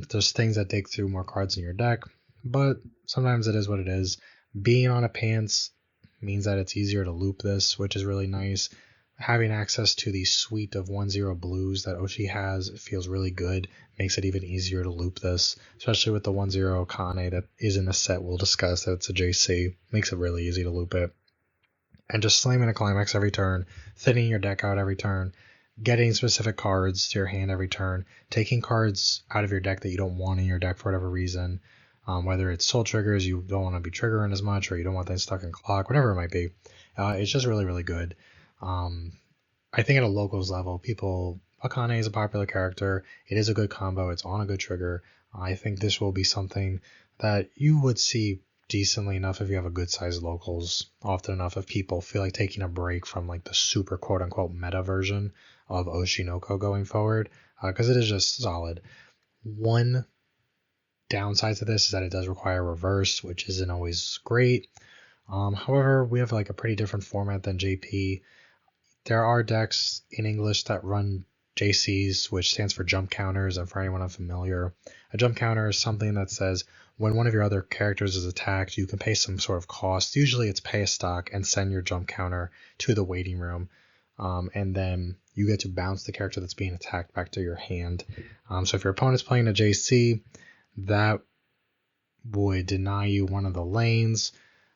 [SPEAKER 1] There's things that dig through more cards in your deck, but sometimes it is what it is. Being on a pants means that it's easier to loop this, which is really nice. Having access to the suite of 1-0 blues that Oshi has feels really good, makes it even easier to loop this, especially with the 1-0 Kane that is in the set we'll discuss that it's a JC, makes it really easy to loop it. And just slamming a climax every turn, thinning your deck out every turn, getting specific cards to your hand every turn, taking cards out of your deck that you don't want in your deck for whatever reason, whether it's soul triggers, you don't want to be triggering as much, or you don't want things stuck in clock, whatever it might be. It's just really, really good. I think at a locals level, Akane is a popular character. It is a good combo. It's on a good trigger. I think this will be something that you would see decently enough if you have a good sized locals, often enough if people feel like taking a break from like the super quote unquote meta version of Oshi No Ko going forward, because it is just solid. One downside to this is that it does require reverse, which isn't always great. However, we have like a pretty different format than JP. There are decks in English that run JCs, which stands for jump counters, and for anyone unfamiliar, a jump counter is something that says when one of your other characters is attacked, you can pay some sort of cost. Usually it's pay a stock and send your jump counter to the waiting room, and then you get to bounce the character that's being attacked back to your hand. So if your opponent's playing a JC, that would deny you one of the lanes.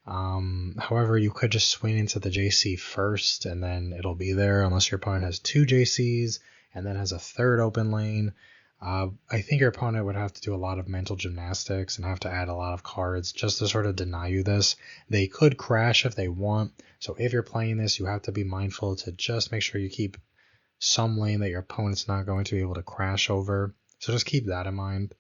[SPEAKER 1] However, you could just swing into the JC first and then it'll be there unless your opponent has 2 JCs and then has a third open lane. I think your opponent would have to do a lot of mental gymnastics and have to add a lot of cards just to sort of deny you this. They could crash if they want, so if you're playing this, you have to be mindful to just make sure you keep some lane that your opponent's not going to be able to crash over. So just keep that in mind.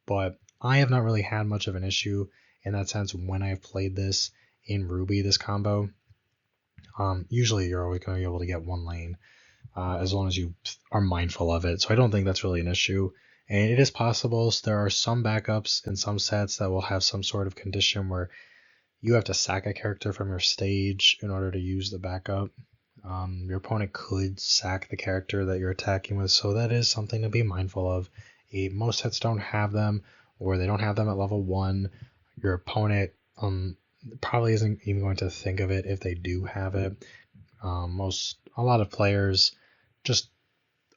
[SPEAKER 1] But I have not really had much of an issue in that sense when I've played this in Ruby, this combo. Usually you're always going to be able to get one lane as long as you are mindful of it. So I don't think that's really an issue. And it is possible. So there are some backups in some sets that will have some sort of condition where you have to sack a character from your stage in order to use the backup. Your opponent could sack the character that you're attacking with, so that is something to be mindful of. Most sets don't have them, or they don't have them at level 1. Your opponent probably isn't even going to think of it if they do have it. A lot of players just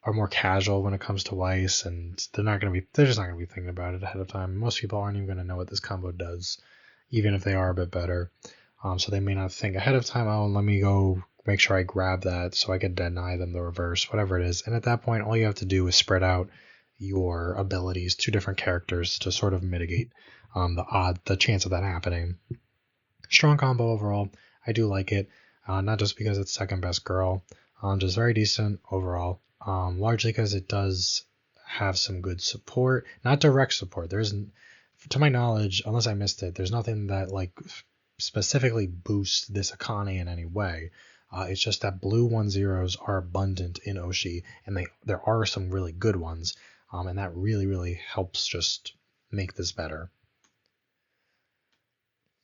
[SPEAKER 1] are more casual when it comes to Weiss, and they're just not gonna be thinking about it ahead of time. Most people aren't even gonna know what this combo does, even if they are a bit better. So they may not think ahead of time, oh, let me go make sure I grab that so I can deny them the reverse, whatever it is. And at that point, all you have to do is spread out your abilities to different characters to sort of mitigate the chance of that happening. Strong combo overall. I do like it, not just because it's second best girl, just very decent overall. Largely because it does have some good support, not direct support. There's, to my knowledge, unless I missed it, there's nothing that like specifically boosts this Akane in any way. It's just that blue 1/0s are abundant in Oshi, and there are some really good ones, and that really helps just make this better.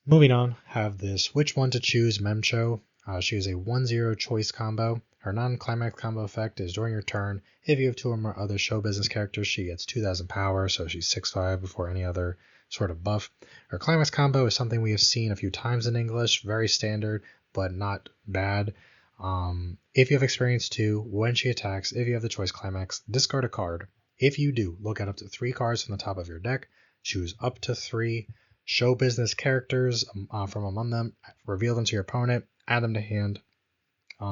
[SPEAKER 1] Moving on, have this Which One to Choose Memcho. She is a 1/0 choice combo. Her non-climax combo effect is during your turn, if you have 2 or more other show business characters, she gets 2000 power, so she's 6/5 before any other sort of buff. Her climax combo is something we have seen a few times in English, very standard, but not bad. If you have experience 2, when she attacks, if you have the choice climax, discard a card. If you do, look at up to 3 cards from the top of your deck, choose up to 3 show business characters from among them, reveal them to your opponent, add them to hand,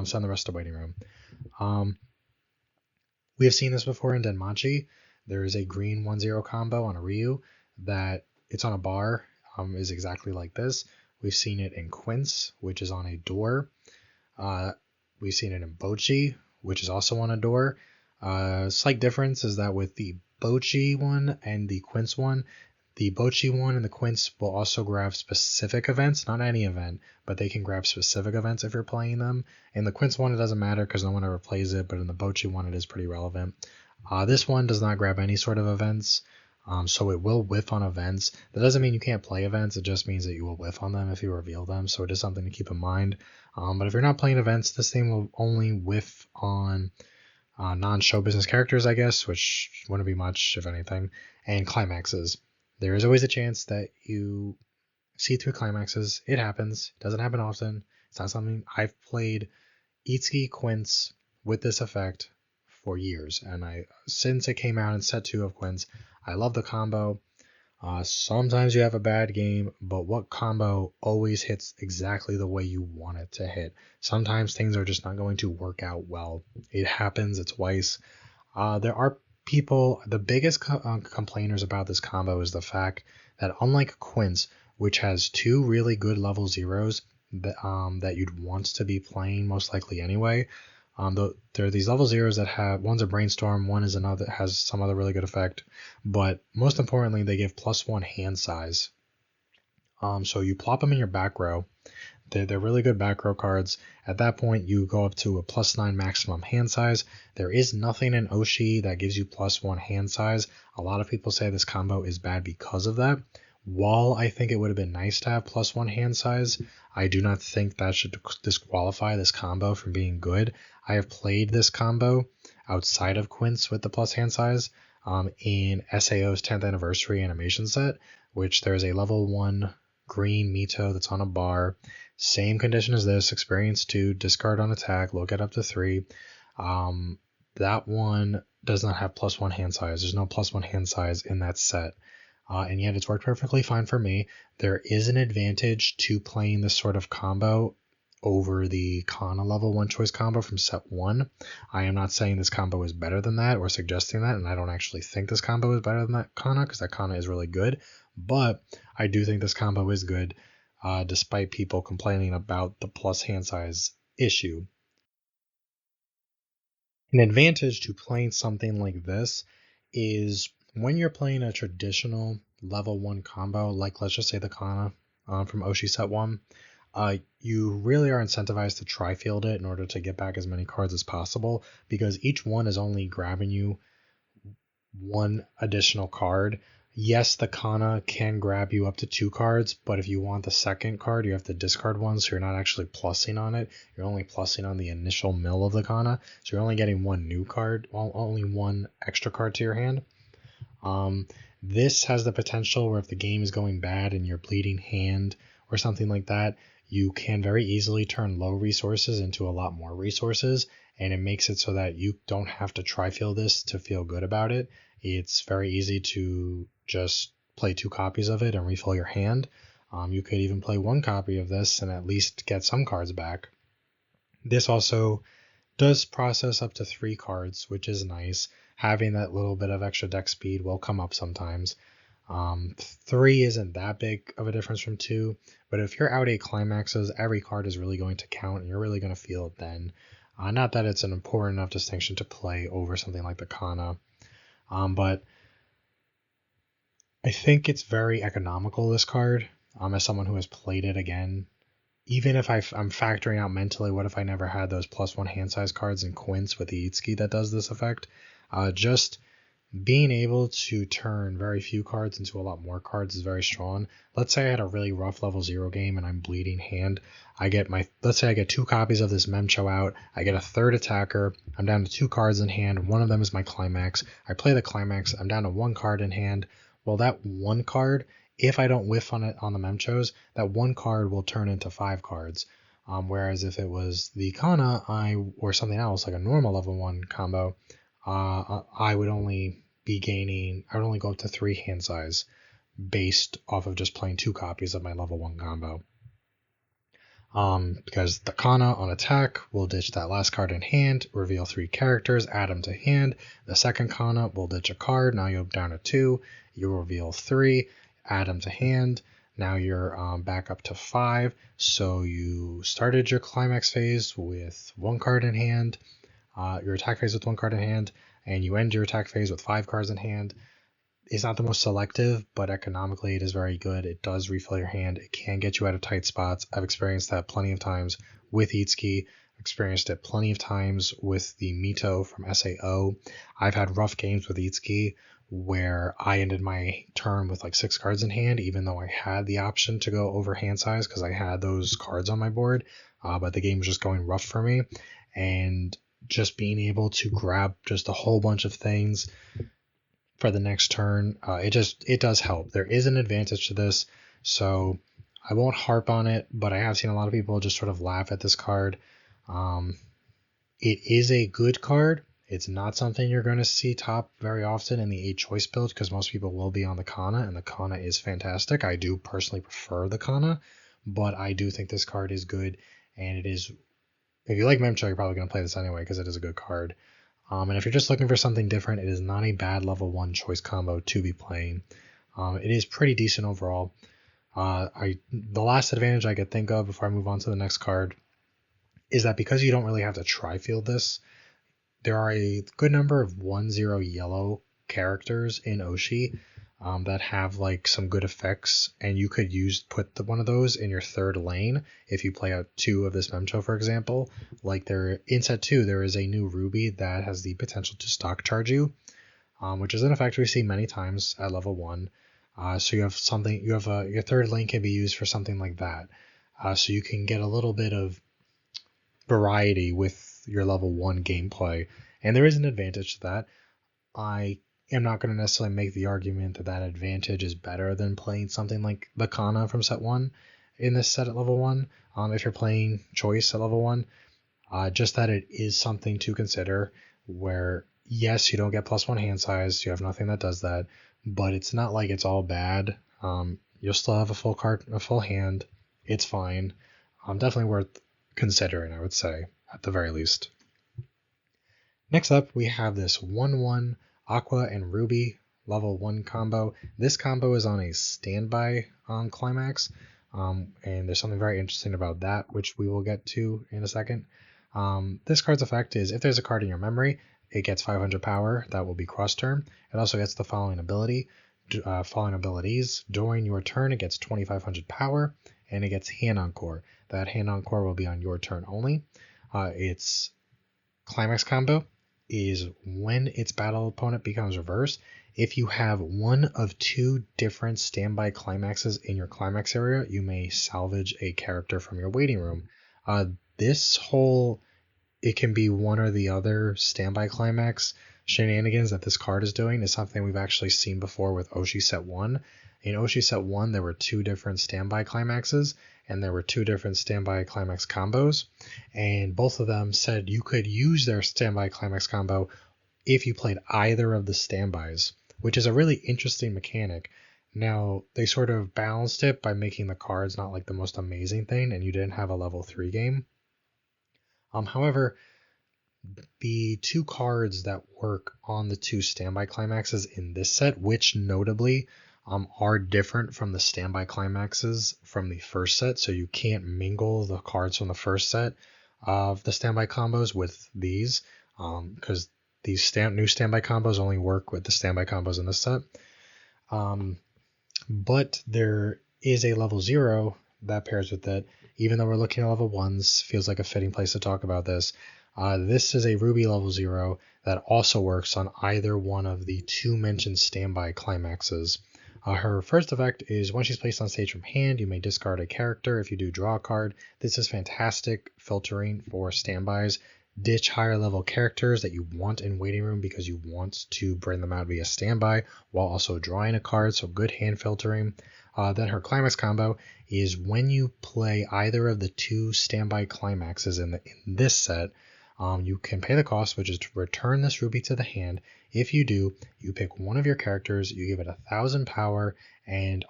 [SPEAKER 1] send the rest to waiting room. We have seen this before in Denmachi. There is a green 1/0 combo on a Ryu that it's on a bar, is exactly like this. We've seen it in Quince, which is on a door. We've seen it in Bochi, which is also on a door. Slight difference is that with the Bochi one and the Quince one, the Bochi one and the Quince will also grab specific events, not any event, but they can grab specific events if you're playing them. In the Quince one, it doesn't matter because no one ever plays it, but in the Bochi one, it is pretty relevant. This one does not grab any sort of events, so it will whiff on events. That doesn't mean you can't play events, it just means that you will whiff on them if you reveal them, so it is something to keep in mind. But if you're not playing events, this thing will only whiff on non-show business characters, I guess, which wouldn't be much, if anything, and climaxes. There is always a chance that you see through climaxes. It happens. It doesn't happen often. It's not something I've played Itsuki Quince with this effect for years, and since it came out in set 2 of Quince, I love the combo. Sometimes you have a bad game, but what combo always hits exactly the way you want it to hit? Sometimes things are just not going to work out well. It happens. It's Weiss. There are people, the biggest complainers about this combo is the fact that unlike Quince, which has 2 really good level 0s that you'd want to be playing most likely anyway, there are these level 0s that have, one's a brainstorm, one is another that has some other really good effect, but most importantly they give +1 hand size. So you plop them in your back row. They're really good back row cards. At that point, you go up to a +9 maximum hand size. There is nothing in Oshi that gives you +1 hand size. A lot of people say this combo is bad because of that. While I think it would have been nice to have +1 hand size, I do not think that should disqualify this combo from being good. I have played this combo outside of Quince with the plus hand size in SAO's 10th anniversary animation set, which there's a level 1 green Mito that's on a bar. Same condition as this, experience 2, discard on attack, look at up to 3. That one does not have +1 hand size. There's no +1 hand size in that set. And yet it's worked perfectly fine for me. There is an advantage to playing this sort of combo over the Kana level 1 choice combo from set 1. I am not saying this combo is better than that or suggesting that, and I don't actually think this combo is better than that Kana, because that Kana is really good. But I do think this combo is good, despite people complaining about the plus hand size issue. An advantage to playing something like this is when you're playing a traditional level 1 combo, like let's just say the Kana from Oshi set 1, you really are incentivized to try field it in order to get back as many cards as possible, because each one is only grabbing you 1 additional card. Yes, the Kana can grab you up to 2 cards, but if you want the second card, you have to discard 1, so you're not actually plussing on it. You're only plussing on the initial mill of the Kana, so you're only getting 1 new card, only 1 extra card to your hand. This has the potential where if the game is going bad and you're bleeding hand or something like that, you can very easily turn low resources into a lot more resources, and it makes it so that you don't have to try field this to feel good about it. It's very easy to just play 2 copies of it and refill your hand. You could even play 1 copy of this and at least get some cards back. This also does process up to 3 cards, which is nice. Having that little bit of extra deck speed will come up sometimes. 3 isn't that big of a difference from 2, but if you're out 8 climaxes, every card is really going to count and you're really going to feel it then. Not that it's an important enough distinction to play over something like the Kana. But I think it's very economical, this card, as someone who has played it again. Even if I'm factoring out mentally, what if I never had those +1 hand size cards in Quince with the Itsuki that does this effect? Just being able to turn very few cards into a lot more cards is very strong. Let's say I had a really rough level 0 game and I'm bleeding hand. Let's say I get 2 copies of this Memcho out. I get a third attacker. I'm down to 2 cards in hand. One of them is my climax. I play the climax. I'm down to 1 card in hand. Well, that 1 card, if I don't whiff on it on the Memchos, that 1 card will turn into 5 cards. Whereas if it was the Kana or something else like a normal level 1 combo, I would only go up to 3 hand size based off of just playing 2 copies of my level 1 combo. Because the Kana on attack will ditch that last card in hand, reveal 3 characters, add them to hand. The second Kana will ditch a card, now you're down to 2, you reveal 3, add them to hand. Now you're back up to 5, so you started your climax phase with 1 card in hand, your attack phase with 1 card in hand, and you end your attack phase with 5 cards in hand. It's not the most selective, but economically it is very good. It does refill your hand. It can get you out of tight spots. I've experienced that plenty of times with Itsuki. Experienced it plenty of times with the Mito from SAO. I've had rough games with Itsuki where I ended my turn with like 6 cards in hand, even though I had the option to go over hand size because I had those cards on my board, but the game was just going rough for me. And just being able to grab just a whole bunch of things for the next turn, it does help. There is an advantage to this, so I won't harp on it, but I have seen a lot of people just sort of laugh at this card. It is a good card. It's not something you're going to see top very often in the 8 choice build because most people will be on the Kana, and the Kana is fantastic. I do personally prefer the Kana, but I do think this card is good, and it is. If you like Memcho, you're probably going to play this anyway because it is a good card. And if you're just looking for something different, it is not a bad level 1 choice combo to be playing. It is pretty decent overall. The last advantage I could think of before I move on to the next card is that because you don't really have to tri-field this, there are a good number of 1/0 yellow characters in Oshi that have like some good effects, and you could put one of those in your third lane if you play out 2 of this Memcho, for example. Like in set 2, there is a new Ruby that has the potential to stock charge you, which is an effect we see many times at level 1. So your third lane can be used for something like that. So you can get a little bit of variety with your level 1 gameplay, and there is an advantage to that. I am not going to necessarily make the argument that advantage is better than playing something like the Kana from set 1 in this set at level 1. If you're playing choice at level 1, just that it is something to consider where, yes, you don't get +1 hand size, you have nothing that does that, but it's not like it's all bad. You'll still have a full hand. It's fine. Definitely worth considering, I would say, at the very least. Next up, we have this 1/1 Aqua and Ruby level 1 combo. This combo is on a standby climax, and there's something very interesting about that, which we will get to in a second. This card's effect is if there's a card in your memory, it gets 500 power. That will be cross turn. It also gets the following abilities. During your turn, it gets 2500 power, and it gets Hand Encore. That Hand Encore will be on your turn only. Its climax combo is when its battle opponent becomes reversed, if you have one of 2 different standby climaxes in your climax area, you may salvage a character from your waiting room. It can be one or the other standby climax shenanigans that this card is doing is something we've actually seen before with Oshi set 1. In Oshi set 1, there were 2 different standby climaxes, and there were 2 different standby climax combos, and both of them said you could use their standby climax combo if you played either of the standbys, which is a really interesting mechanic. Now, they sort of balanced it by making the cards not like the most amazing thing, and you didn't have a level 3 game. However, the 2 cards that work on the 2 standby climaxes in this set, which notably are different from the standby climaxes from the first set, so you can't mingle the cards from the first set of the standby combos with these, because these new standby combos only work with the standby combos in this set. But there is a level 0 that pairs with it. Even though we're looking at level 1s, feels like a fitting place to talk about this. This is a Ruby level 0 that also works on either one of the two mentioned standby climaxes. Her first effect is when she's placed on stage from hand, you may discard a character. If you do, draw a card. This is fantastic filtering for standbys. Ditch higher level characters that you want in waiting room because you want to bring them out via standby while also drawing a card, so good hand filtering. Then her climax combo is when you play either of the two standby climaxes in this set, you can pay the cost, which is to return this ruby to the hand. If you do, you pick one of your characters, you give it 1,000 power and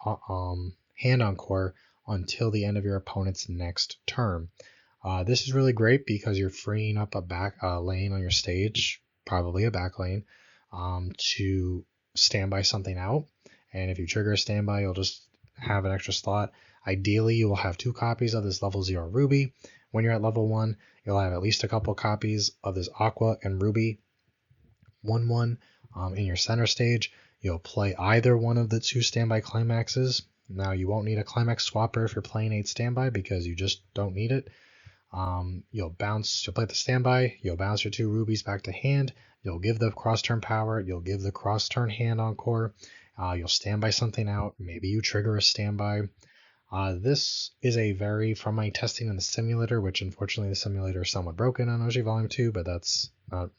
[SPEAKER 1] hand encore until the end of your opponent's next turn. This is really great because you're freeing up a back lane on your stage, probably a back lane, to standby something out. And if you trigger a standby, you'll just have an extra slot. Ideally, you will have 2 copies of this level 0 ruby. When you're at level 1, you'll have at least a couple copies of this aqua and ruby 1/1 in your center stage. You'll play either one of the 2 standby climaxes. Now, you won't need a climax swapper if you're playing 8 standby because you just don't need it. You'll play the standby, you'll bounce your 2 rubies back to hand, you'll give the cross turn power, you'll give the cross turn hand encore, you'll standby something out, maybe you trigger a standby. This is from my testing in the simulator, which unfortunately the simulator is somewhat broken on Oshi Volume 2, but that's not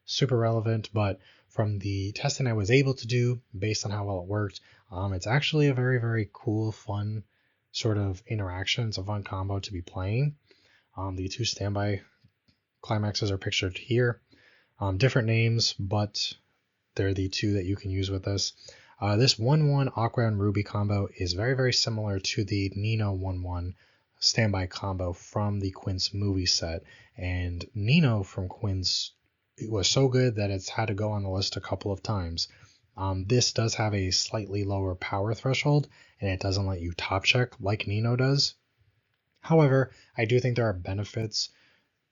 [SPEAKER 1] super relevant. But from the testing I was able to do, based on how well it worked, it's actually a very, very cool, fun sort of interaction. It's a fun combo to be playing. The 2 standby climaxes are pictured here. Different names, but they're the 2 that you can use with this. This 1/1 Aqua and Ruby combo is very, very similar to the Nino 1/1 standby combo from the Quince movie set. And Nino from Quince was so good that it's had to go on the list a couple of times. This does have a slightly lower power threshold, and it doesn't let you top check like Nino does. However, I do think there are benefits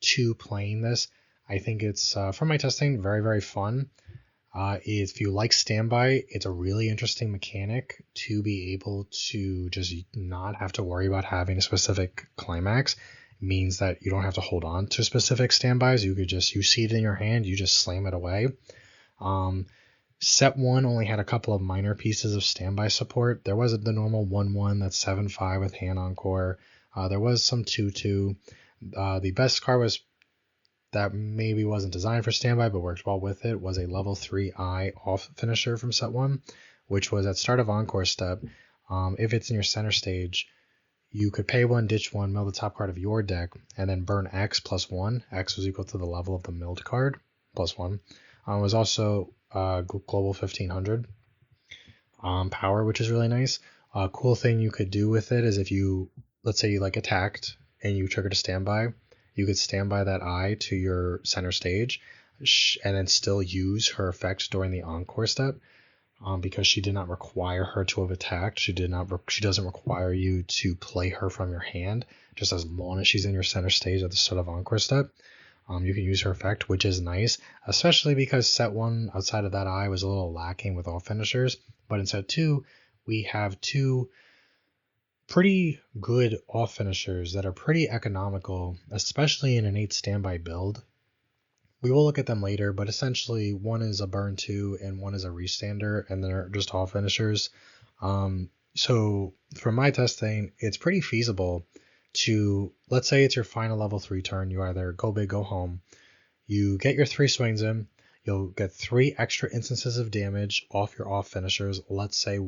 [SPEAKER 1] to playing this. I think it's, from my testing, very, very fun. If you like standby, it's a really interesting mechanic to be able to just not have to worry about having a specific climax. It means that you don't have to hold on to specific standbys. You see it in your hand, you just slam it away. Set 1 only had a couple of minor pieces of standby support. There was the normal 1/1 that's 7/5 with hand encore. There was some 2/2. The best card that maybe wasn't designed for standby but worked well with it was a level 3 eye off finisher from set 1, which was at start of encore step. If it's in your center stage, you could pay 1, ditch 1, mill the top card of your deck, and then burn X plus 1. X was equal to the level of the milled card, plus 1. It was also global 1500 power, which is really nice. A cool thing you could do with it is if you, let's say you attacked and you triggered a standby, you could standby that eye to your center stage and then still use her effect during the encore step, because she did not require her to have attacked. She doesn't require you to play her from your hand, just as long as she's in your center stage at the start of encore step. You can use her effect, which is nice, especially because set 1 outside of that eye was a little lacking with all finishers. But in set 2, we have 2 pretty good off finishers that are pretty economical, especially in an 8 standby build. We will look at them later, but essentially one is a burn 2 and one is a restander, and they're just off finishers. So from my testing, it's pretty feasible to, let's say it's your final level 3 turn, you either go big, go home, you get your 3 swings in, you'll get 3 extra instances of damage off your off finishers. Let's say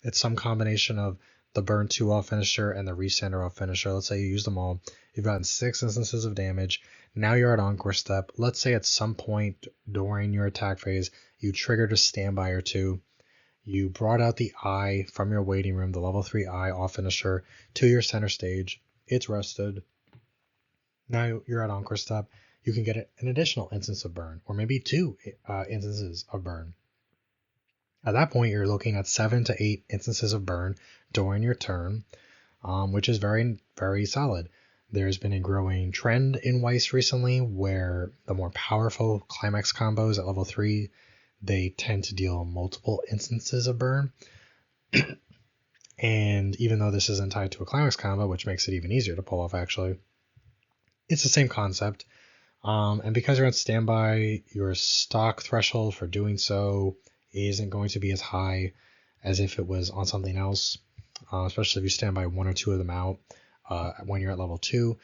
[SPEAKER 1] it's some combination of the burn 2 off finisher and the restander off finisher. Let's say you use them all. You've gotten 6 instances of damage. Now you're at encore step. Let's say at some point during your attack phase, you triggered a standby or 2. You brought out the eye from your waiting room, the level 3 eye off finisher, to your center stage. It's rested. Now you're at encore step. You can get an additional instance of burn, or maybe 2 instances of burn. At that point, you're looking at 7 to 8 instances of burn during your turn, which is very, very solid. There's been a growing trend in Weiss recently where the more powerful climax combos at level 3, they tend to deal multiple instances of burn. And even though this isn't tied to a climax combo, which makes it even easier to pull off actually, it's the same concept. And because you're on standby, your stock threshold for doing so isn't going to be as high as if it was on something else, especially if you stand by one or two of them out when you're at level 2.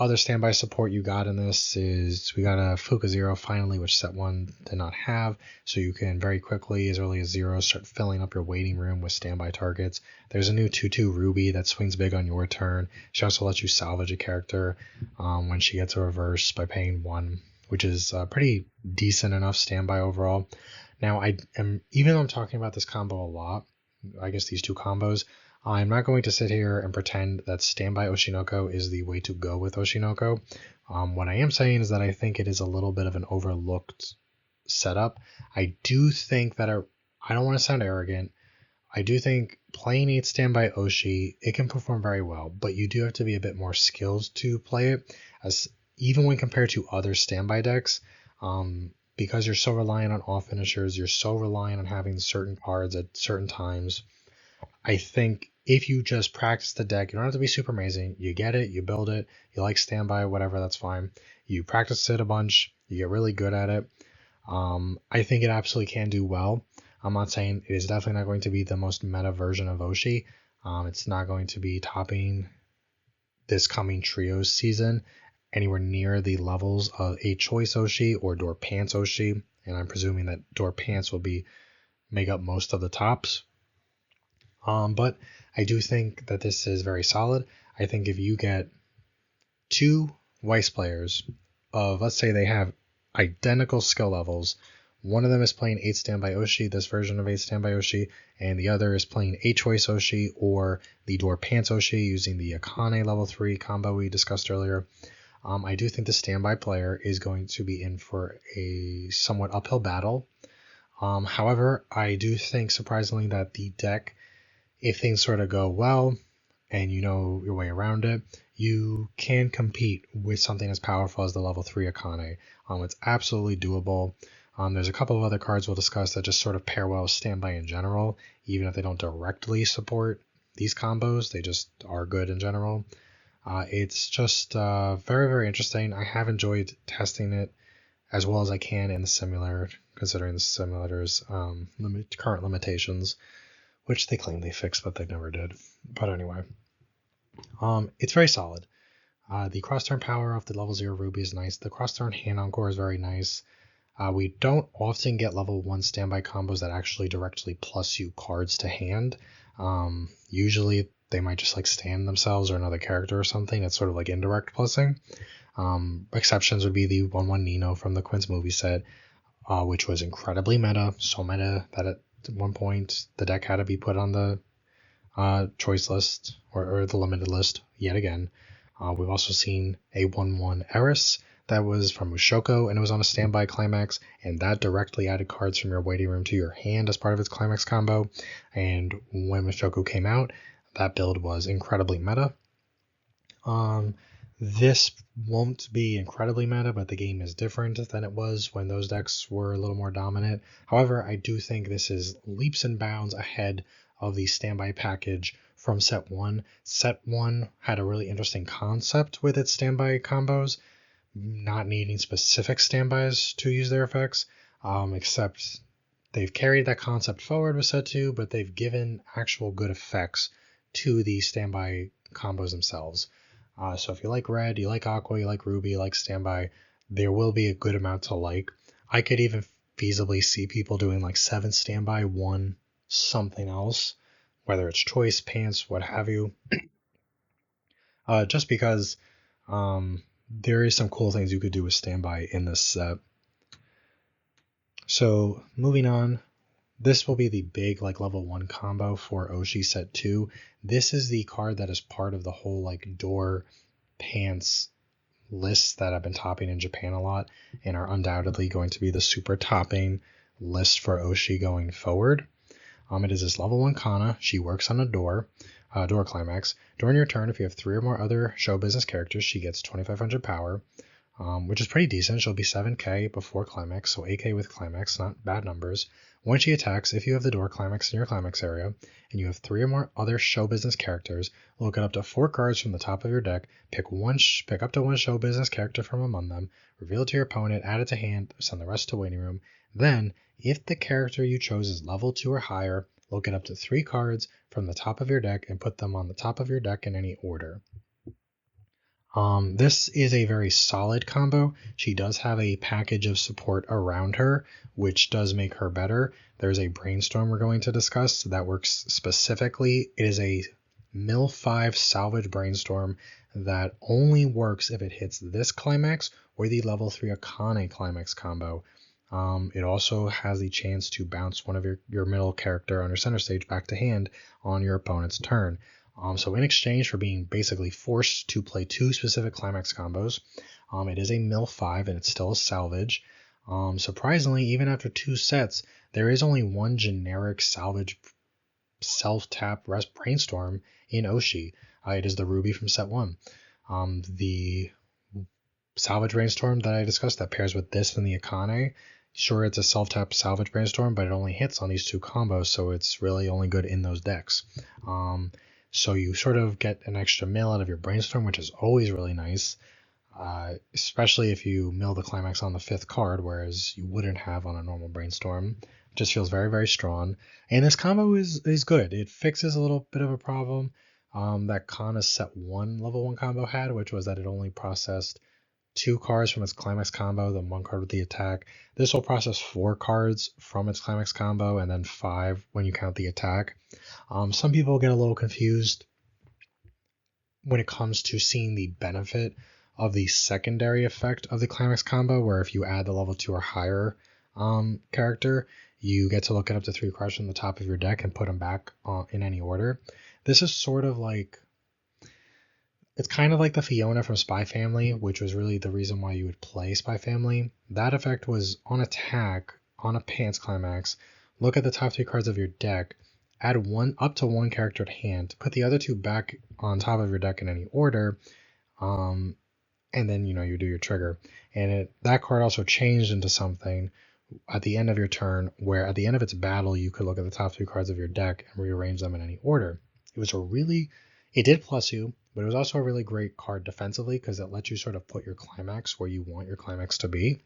[SPEAKER 1] Other standby support you got in this is we got a Fuka 0 finally, which set 1 did not have, so you can very quickly, as early as 0, start filling up your waiting room with standby targets. There's a new 2/2 Ruby that swings big on your turn. She also lets you salvage a character when she gets a reverse by paying 1, which is pretty decent enough standby overall. Now, even though I'm talking about this combo a lot, I guess these two combos, I'm not going to sit here and pretend that standby Oshi No Ko is the way to go with Oshi No Ko. What I am saying is that I think it is a little bit of an overlooked setup. I do think that I don't want to sound arrogant. I do think playing 8 standby Oshi, it can perform very well, but you do have to be a bit more skilled to play it, as even when compared to other standby decks. Because you're so reliant on off finishers, you're so reliant on having certain cards at certain times. I think if you just practice the deck, you don't have to be super amazing. You get it, you build it, you like standby, whatever, that's fine. You practice it a bunch, you get really good at it. I think it absolutely can do well. I'm not saying it is definitely not going to be the most meta version of Oshi. It's not going to be topping this coming trios season anywhere near the levels of a choice Oshi or Door Pants Oshi, and I'm presuming that Door Pants will make up most of the tops. But I do think that this is very solid. I think if you get 2 Weiss players of, let's say they have identical skill levels, one of them is playing 8 standby Oshi, this version of 8 standby Oshi, and the other is playing 8 choice Oshi or the Door Pants Oshi using the Akane level 3 combo we discussed earlier. I do think the standby player is going to be in for a somewhat uphill battle. However, I do think surprisingly that the deck, if things sort of go well and you know your way around it, you can compete with something as powerful as the level 3 Akane. It's absolutely doable. There's a couple of other cards we'll discuss that just sort of pair well with standby in general, even if they don't directly support these combos, they just are good in general. It's just very, very interesting. I have enjoyed testing it as well as I can in the simulator, considering the simulator's current limitations, which they claim they fixed, but they never did. But anyway, it's very solid. The cross-turn power off the level 0 Ruby is nice. The cross-turn hand encore is very nice. We don't often get level 1 standby combos that actually directly plus you cards to hand. Usually they might just like stand themselves or another character or something. It's sort of like indirect plussing. Exceptions would be the 1/1 Nino from the Quince movie set, which was incredibly meta. So meta that at one point the deck had to be put on the choice list or the limited list yet again. We've also seen a 1/1 Eris that was from Mushoku, and it was on a standby climax, and that directly added cards from your waiting room to your hand as part of its climax combo. And when Mushoku came out, that build was incredibly meta. This won't be incredibly meta, but the game is different than it was when those decks were a little more dominant. However, I do think this is leaps and bounds ahead of the standby package from set 1. Set 1 had a really interesting concept with its standby combos, not needing specific standbys to use their effects, except they've carried that concept forward with set 2, but they've given actual good effects to the standby combos themselves. So if you like red, you like aqua, you like ruby, you like standby, there will be a good amount to like. I could even feasibly see people doing like 7 standby, 1 something else, whether it's choice, pants, what have you. Just because there is some cool things you could do with standby in this set. So moving on, this will be the big like level 1 combo for Oshi set 2. This is the card that is part of the whole like Door Pants lists that I've been topping in Japan a lot and are undoubtedly going to be the super topping list for Oshi going forward. It is this level 1 Kana. She works on a door. door climax. During your turn, if you have 3 or more other show business characters, she gets 2500 power, which is pretty decent. She'll be 7k before climax, so 8k with climax, not bad numbers. When she attacks, if you have the door climax in your climax area, and you have 3 or more other show business characters, look at up to 4 cards from the top of your deck, pick up to 1 show business character from among them, reveal it to your opponent, add it to hand, send the rest to waiting room. Then, if the character you chose is level 2 or higher, look at up to 3 cards from the top of your deck and put them on the top of your deck in any order. This is a very solid combo. She does have a package of support around her, which does make her better. There's a brainstorm we're going to discuss that works specifically. It is a mill 5 salvage brainstorm that only works if it hits this climax or the level 3 Akane climax combo. It also has the chance to bounce one of your middle character on your center stage back to hand on your opponent's turn. So in exchange for being basically forced to play 2 specific climax combos, it is a mill 5 and it's still a salvage. Surprisingly, even after 2 sets, there is only 1 generic salvage self-tap rest brainstorm in Oshi. It is the Ruby from set 1. The salvage brainstorm that I discussed that pairs with this and the Akane, sure, it's a self-tap salvage brainstorm, but it only hits on these 2 combos, so it's really only good in those decks. So you sort of get an extra mill out of your brainstorm, which is always really nice, especially if you mill the climax on the 5th card, whereas you wouldn't have on a normal brainstorm. It just feels very, very strong. And this combo is good. It fixes a little bit of a problem that Kana's set 1 level 1 combo had, which was that it only processed 2 cards from its climax combo, then 1 card with the attack. This will process 4 cards from its climax combo and then 5 when you count the attack. Some people get a little confused when it comes to seeing the benefit of the secondary effect of the climax combo, where if you add the level 2 or higher character, you get to look at up to 3 cards from the top of your deck and put them back in any order. This is sort of like, it's kind of like the Fiona from Spy Family, which was really the reason why you would play Spy Family. That effect was on attack, on a pants climax, look at the top 3 cards of your deck, add up to 1 character to hand, put the other 2 back on top of your deck in any order, and then you do your trigger. And that card also changed into something at the end of your turn, where at the end of its battle you could look at the top 3 cards of your deck and rearrange them in any order. It did plus you, but it was also a really great card defensively because it lets you sort of put your climax where you want your climax to be.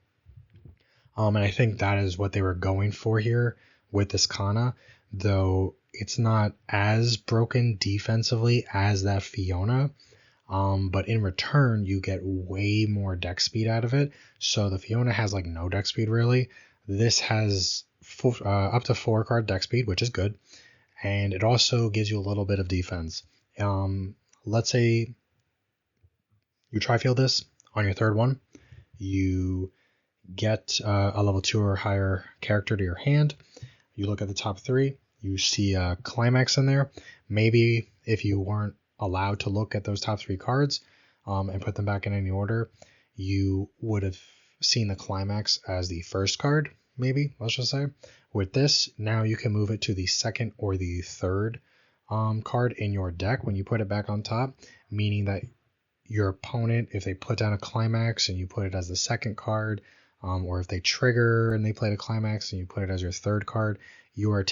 [SPEAKER 1] And I think that is what they were going for here with this Kana, though it's not as broken defensively as that Fiona. But in return, you get way more deck speed out of it. So the Fiona has like no deck speed really. This has up to 4 card deck speed, which is good. And it also gives you a little bit of defense. Let's say you tri-field this on your 3rd one. You get a level 2 or higher character to your hand. You look at the top 3. You see a climax in there. Maybe if you weren't allowed to look at those top 3 cards and put them back in any order, you would have seen the climax as the 1st card, maybe, let's just say. With this, now you can move it to the 2nd or the 3rd card in your deck when you put it back on top, meaning that your opponent, if they put down a climax and you put it as the 2nd card, or if they trigger and they played a climax and you put it as your 3rd card, you are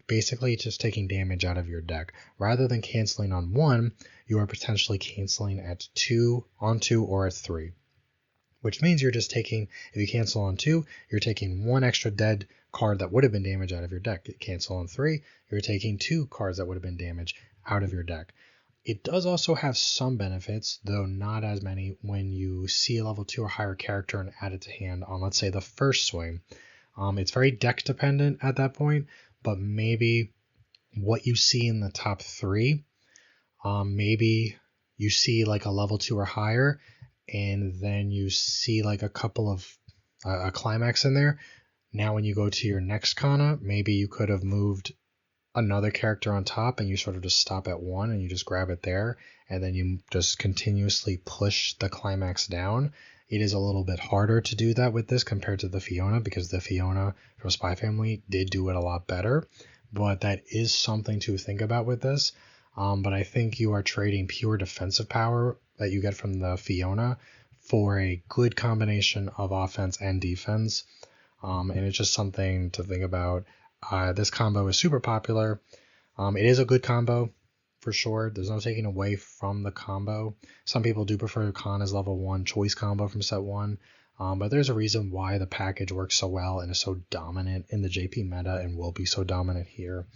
[SPEAKER 1] basically just taking damage out of your deck. Rather than canceling on 1, you are potentially canceling at 2, on 2, or at 3. Which means you're just taking, if you cancel on 2, you're taking 1 extra dead card that would have been damage out of your deck. Cancel on 3, you're taking 2 cards that would have been damage out of your deck. It does also have some benefits, though not as many, when you see a level 2 or higher character and add it to hand on, let's say, the 1st swing. It's very deck dependent at that point, but maybe what you see in the top 3, maybe you see like a level 2 or higher, and then you see like a couple of a climax in there. Now when you go to your next Kana, maybe you could have moved another character on top and you sort of just stop at 1 and you just grab it there, and then you just continuously push the climax down. It is a little bit harder to do that with this compared to the Fiona, because the Fiona from Spy Family did do it a lot better, but that is something to think about with this. but I think you are trading pure defensive power that you get from the Fiona for a good combination of offense and defense. And it's just something to think about. This combo is super popular. It is a good combo for sure. There's no taking away from the combo. Some people do prefer Kana's level 1 choice combo from set 1. But there's a reason why the package works so well and is so dominant in the JP meta and will be so dominant here.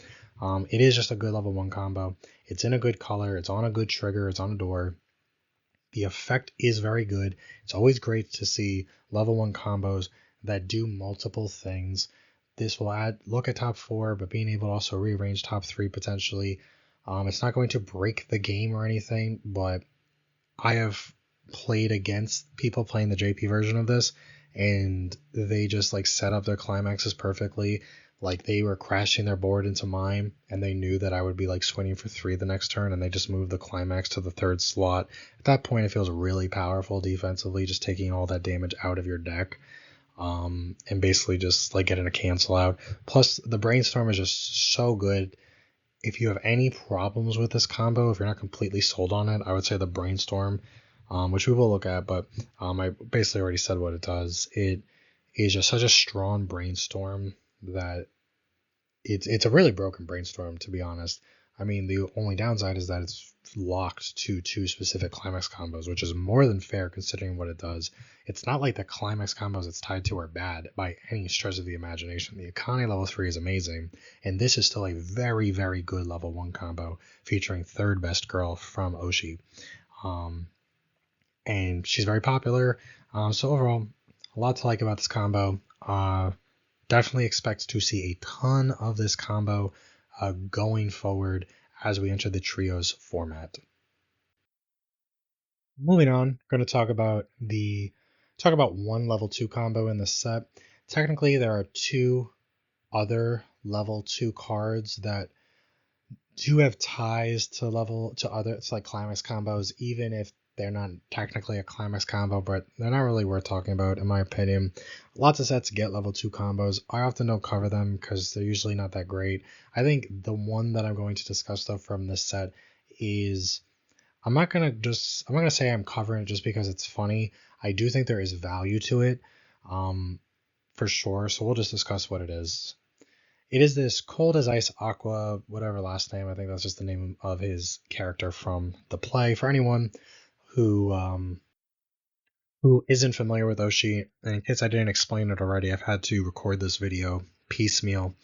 [SPEAKER 1] It is just a good level 1 combo. It's in a good color. It's on a good trigger. It's on a door. The effect is very good. It's always great to see level 1 combos that do multiple things. This will add look at top 4, but being able to also rearrange top 3 potentially. It's not going to break the game or anything, but I have played against people playing the JP version of this, and they just like set up their climaxes perfectly. Like they were crashing their board into mine, and they knew that I would be like swinging for 3 the next turn, and they just moved the climax to the 3rd slot. At that point, it feels really powerful defensively, just taking all that damage out of your deck. And basically just like getting a cancel out. Plus, the brainstorm is just so good. If you have any problems with this combo, if you're not completely sold on it, I would say the brainstorm, which we will look at, but I basically already said what it does. It is just such a strong brainstorm that it's a really broken brainstorm, to be honest. I mean, the only downside is that it's locked to 2 specific climax combos, which is more than fair considering what it does. It's not like the climax combos it's tied to are bad by any stretch of the imagination. The Akane level 3 is amazing, and this is still a very, very good level 1 combo featuring 3rd best girl from Oshi. And she's very popular. So overall, a lot to like about this combo. Definitely expect to see a ton of this combo going forward as we enter the trios format. Moving on, going to talk about one level 2 combo in the set. Technically, there are 2 other level 2 cards that do have ties to it's like climax combos, even if they're not technically a climax combo, but they're not really worth talking about in my opinion. Lots of sets get level 2 combos. I often don't cover them because they're usually not that great. I think the one that I'm going to discuss though from this set is I'm not gonna say I'm covering it just because it's funny. I do think there is value to it, for sure. So we'll just discuss what it is. It is this Cold as Ice Aqua, whatever last name. I think that's just the name of his character from the play. For anyone who isn't familiar with Oshi, and in case I didn't explain it already, I've had to record this video piecemeal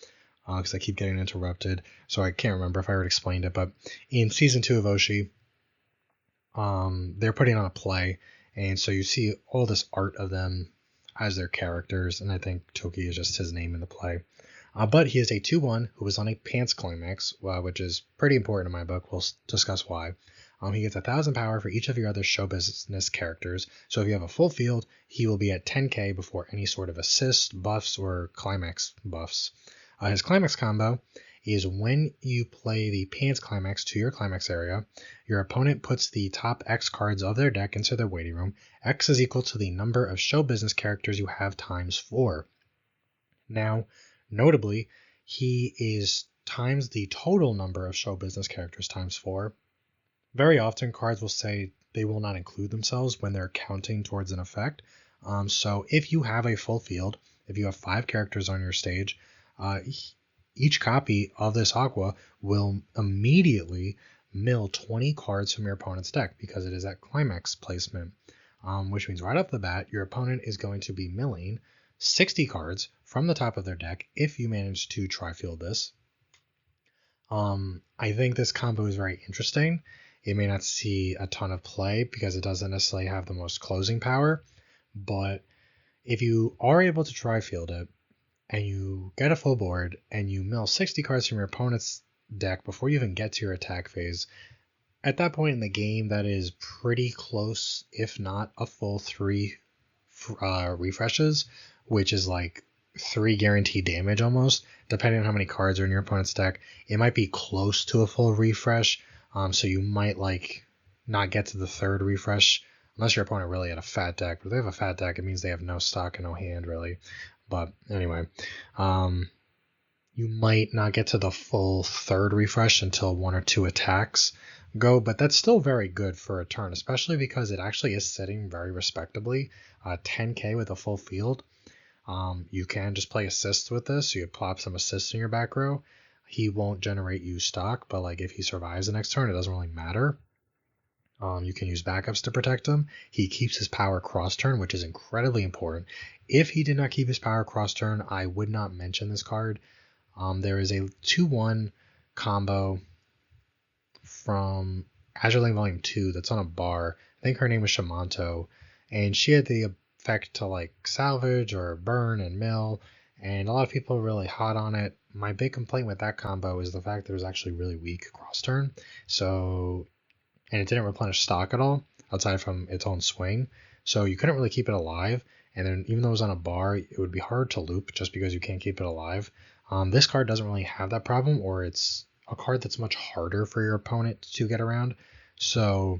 [SPEAKER 1] because I keep getting interrupted, so I can't remember if I already explained it. But in season 2 of Oshi, they're putting on a play, and so you see all this art of them as their characters, and I think Toki is just his name in the play. But he is a 2/1 who is on a pants climax, which is pretty important in my book. We'll discuss why. He gets 1,000 power for each of your other show business characters. So if you have a full field, he will be at 10k before any sort of assist, buffs, or climax buffs. His climax combo is when you play the pants climax to your climax area, your opponent puts the top X cards of their deck into their waiting room. X is equal to the number of show business characters you have times 4. Now, notably, he is times the total number of show business characters times 4. Very often, cards will say they will not include themselves when they're counting towards an effect. So if you have a full field, if you have 5 characters on your stage, each copy of this Aqua will immediately mill 20 cards from your opponent's deck because it is at climax placement, which means right off the bat, your opponent is going to be milling 60 cards from the top of their deck if you manage to tri-field this. I think this combo is very interesting. It may not see a ton of play because it doesn't necessarily have the most closing power, but if you are able to tri-field it and you get a full board and you mill 60 cards from your opponent's deck before you even get to your attack phase, at that point in the game, that is pretty close, if not a full 3 refreshes, which is like 3 guaranteed damage almost, depending on how many cards are in your opponent's deck. It might be close to a full refresh, so you might like not get to the 3rd refresh unless your opponent really had a fat deck. But if they have a fat deck, it means they have no stock and no hand really. But anyway, You might not get to the full third refresh until 1 or 2 attacks go, but that's still very good for a turn, especially because it actually is sitting very respectably. 10k with a full field. You can just play assists with this, so you plop some assists in your back row. He won't generate you stock, but like if he survives the next turn, it doesn't really matter. You can use backups to protect him. He keeps his power cross turn, which is incredibly important. If he did not keep his power cross turn, I would not mention this card. There is a 2-1 combo from Azure Lane Volume 2 that's on a bar. I think her name was Shamanto, and she had the effect to like salvage or burn and mill, and a lot of people are really hot on it. My big complaint with that combo is the fact that it was actually really weak cross turn. And it didn't replenish stock at all outside from its own swing, so you couldn't really keep it alive. And then even though it was on a bar, it would be hard to loop just because you can't keep it alive. This card doesn't really have that problem, or it's a card that's much harder for your opponent to get around. So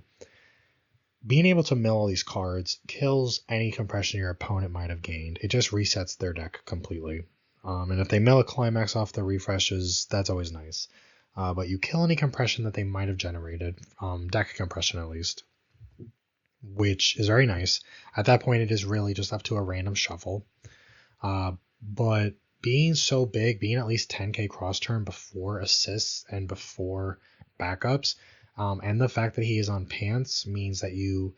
[SPEAKER 1] being able to mill all these cards kills any compression your opponent might have gained. It just resets their deck completely. And if they mill a climax off the refreshes, that's always nice. But you kill any compression that they might have generated, deck compression at least, which is very nice. At that point, it is really just up to a random shuffle. But being so big, being at least 10k cross turn before assists and before backups, and the fact that he is on pants means that you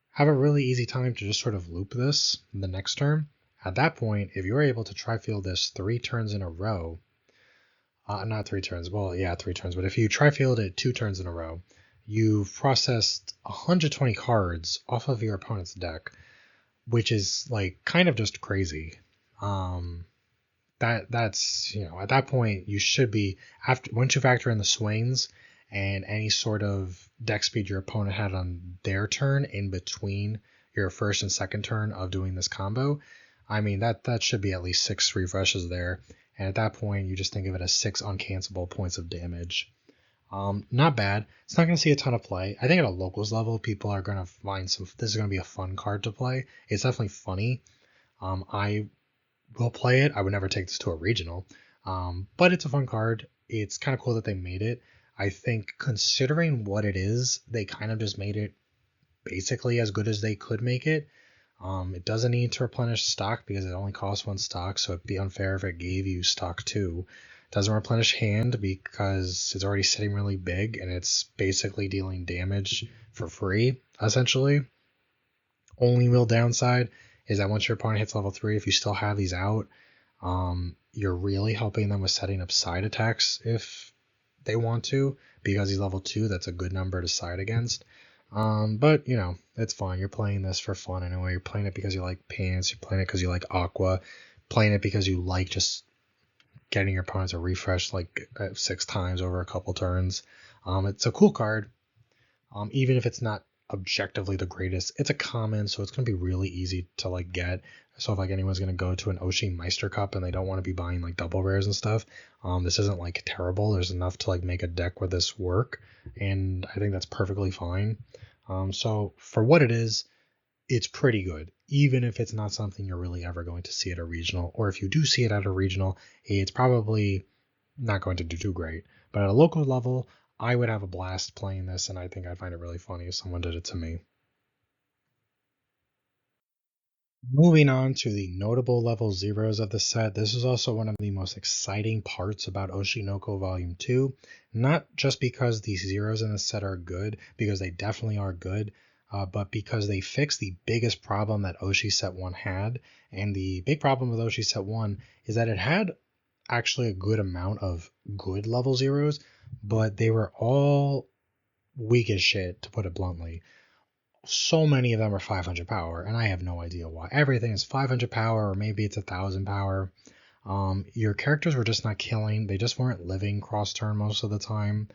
[SPEAKER 1] have a really easy time to just sort of loop this the next turn. At that point, if you're able to tri-field this 3 turns in a row, not 3 turns, well, yeah, 3 turns, but if you tri-field it 2 turns in a row, you've processed 120 cards off of your opponent's deck, which is like kind of just crazy. That's at that point you should be, after once you factor in the swings and any sort of deck speed your opponent had on their turn in between your first and second turn of doing this combo, I mean that should be at least 6 refreshes there. And at that point, you just think of it as 6 uncancelable points of damage. Not bad. It's not going to see a ton of play. I think at a locals level, people are going to find this is going to be a fun card to play. It's definitely funny. I will play it. I would never take this to a regional. But it's a fun card. It's kind of cool that they made it. I think considering what it is, they kind of just made it basically as good as they could make it. It doesn't need to replenish stock because it only costs 1 stock, so it'd be unfair if it gave you stock 2. It doesn't replenish hand because it's already sitting really big and it's basically dealing damage for free, essentially. Only real downside is that once your opponent hits level 3, if you still have these out, you're really helping them with setting up side attacks if they want to, because he's level 2, that's a good number to side against. But it's fine. You're playing this for fun anyway. You're playing it because you like pants. You're playing it because you like aqua. Playing it because you like just getting your opponents a refresh like 6 times over a couple turns. It's a cool card. Even if it's not objectively the greatest, it's a common, so it's gonna be really easy to like get. So if like anyone's gonna go to an Oshi Meister Cup and they don't want to be buying like double rares and stuff, this isn't like terrible. There's enough to like make a deck with this work, and I think that's perfectly fine. So for what it is, it's pretty good, even if it's not something you're really ever going to see at a regional, or if you do see it at a regional, it's probably not going to do too great. But at a local level, I would have a blast playing this, and I think I'd find it really funny if someone did it to me. Moving on to the notable level zeros of the set, this is also one of the most exciting parts about Oshi No Ko Volume 2. Not just because the zeros in the set are good, because they definitely are good, but because they fix the biggest problem that Oshi Set 1 had. And the big problem with Oshi Set 1 is that it had actually a good amount of good level zeros, but they were all weak as shit, to put it bluntly. So many of them are 500 power, and I have no idea why. Everything is 500 power, or maybe it's 1,000 power. Your characters were just not killing. They just weren't living cross turn most of the time.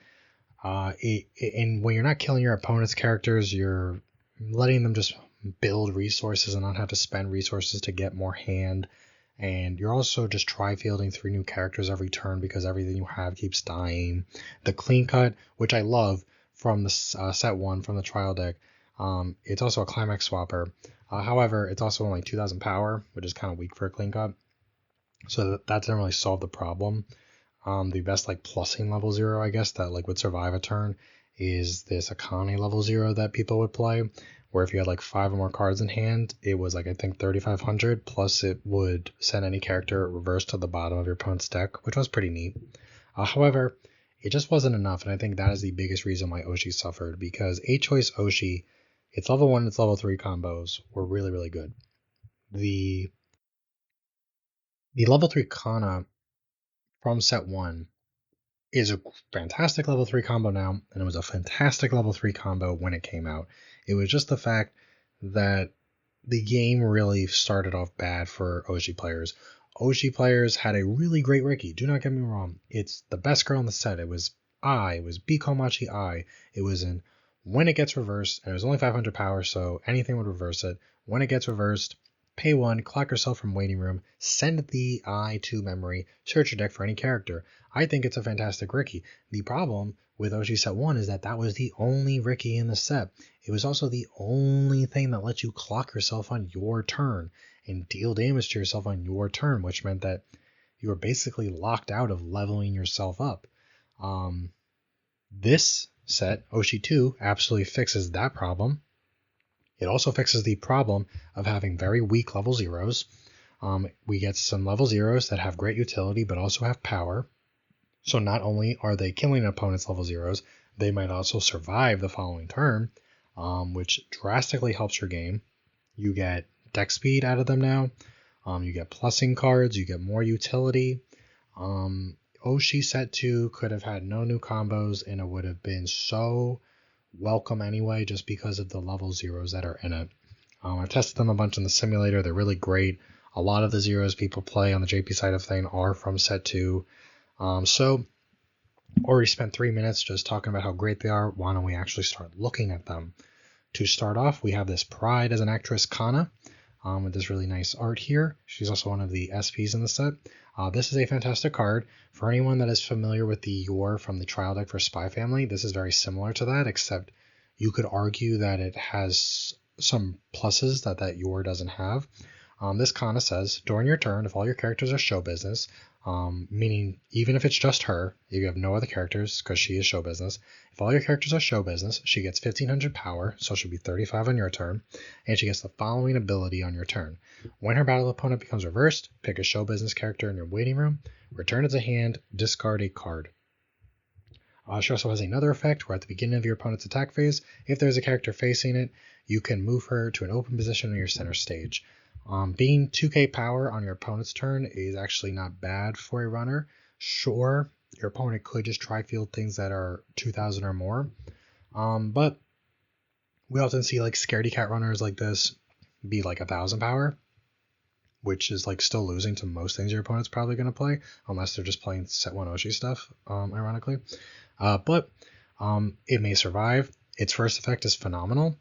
[SPEAKER 1] And when you're not killing your opponent's characters, you're letting them just build resources and not have to spend resources to get more hand. And you're also just tri-fielding 3 new characters every turn because everything you have keeps dying. The clean cut, which I love from the set 1 from the trial deck, it's also a climax swapper. However, it's also only 2,000 power, which is kind of weak for a clean cut. So that doesn't really solve the problem. The best like plussing level 0, I guess, that like would survive a turn is this Akane level 0 that people would play, where if you had like 5 or more cards in hand, it was like I think 3,500, plus it would send any character reverse to the bottom of your opponent's deck, which was pretty neat. However, it just wasn't enough, and I think that is the biggest reason why Oshi suffered, because 8-choice Oshi, its level 1 and its level 3 combos were really, really good. The level 3 Kana from set 1 is a fantastic level 3 combo now, and it was a fantastic level 3 combo when it came out. It was just the fact that the game really started off bad for Oshi players. Oshi players had a really great Riki, do not get me wrong. It's the best girl in the set. It was Bikomachi I. It was in when it gets reversed, and it was only 500 power, so anything would reverse it. When it gets reversed, pay 1, clock yourself from waiting room, send the I to memory, search your deck for any character. I think it's a fantastic Riki. The problem with Oshi Set 1 is that that was the only Riki in the set. It was also the only thing that lets you clock yourself on your turn and deal damage to yourself on your turn, which meant that you were basically locked out of leveling yourself up. This set, Oshi 2, absolutely fixes that problem. It also fixes the problem of having very weak level 0s. We get some level 0s that have great utility but also have power. So not only are they killing an opponent's level 0s, they might also survive the following turn, which drastically helps your game. You get deck speed out of them now. You get plussing cards. You get more utility. Oshi Set 2 could have had no new combos, and it would have been so welcome anyway, just because of the level 0s that are in it. I've tested them a bunch in the simulator. They're really great. A lot of the 0s people play on the JP side of thing are from Set 2. So already spent 3 minutes just talking about how great they are. Why don't we actually start looking at them? To start off, we have this Pride as an actress, Kana, with this really nice art here. She's also one of the SPs in the set. This is a fantastic card. For anyone that is familiar with the Yor from the trial deck for Spy Family, this is very similar to that, except you could argue that it has some pluses that Yor doesn't have. This Kana says, during your turn, if all your characters are show business, meaning even if it's just her, you have no other characters because she is show business. If all your characters are show business, she gets 1500 power, so she'll be 35 on your turn, and she gets the following ability on your turn. When her battle opponent becomes reversed, pick a show business character in your waiting room, return it to hand, discard a card. She also has another effect where at the beginning of your opponent's attack phase, if there's a character facing it, you can move her to an open position on your center stage. Being 2k power on your opponent's turn is actually not bad for a runner. Sure, your opponent could just try field things that are 2000 or more, but we often see like scaredy cat runners like this be like 1000 power, which is like still losing to most things your opponent's probably going to play, unless they're just playing set 1 Oshi stuff, ironically. But it may survive. Its first effect is phenomenal.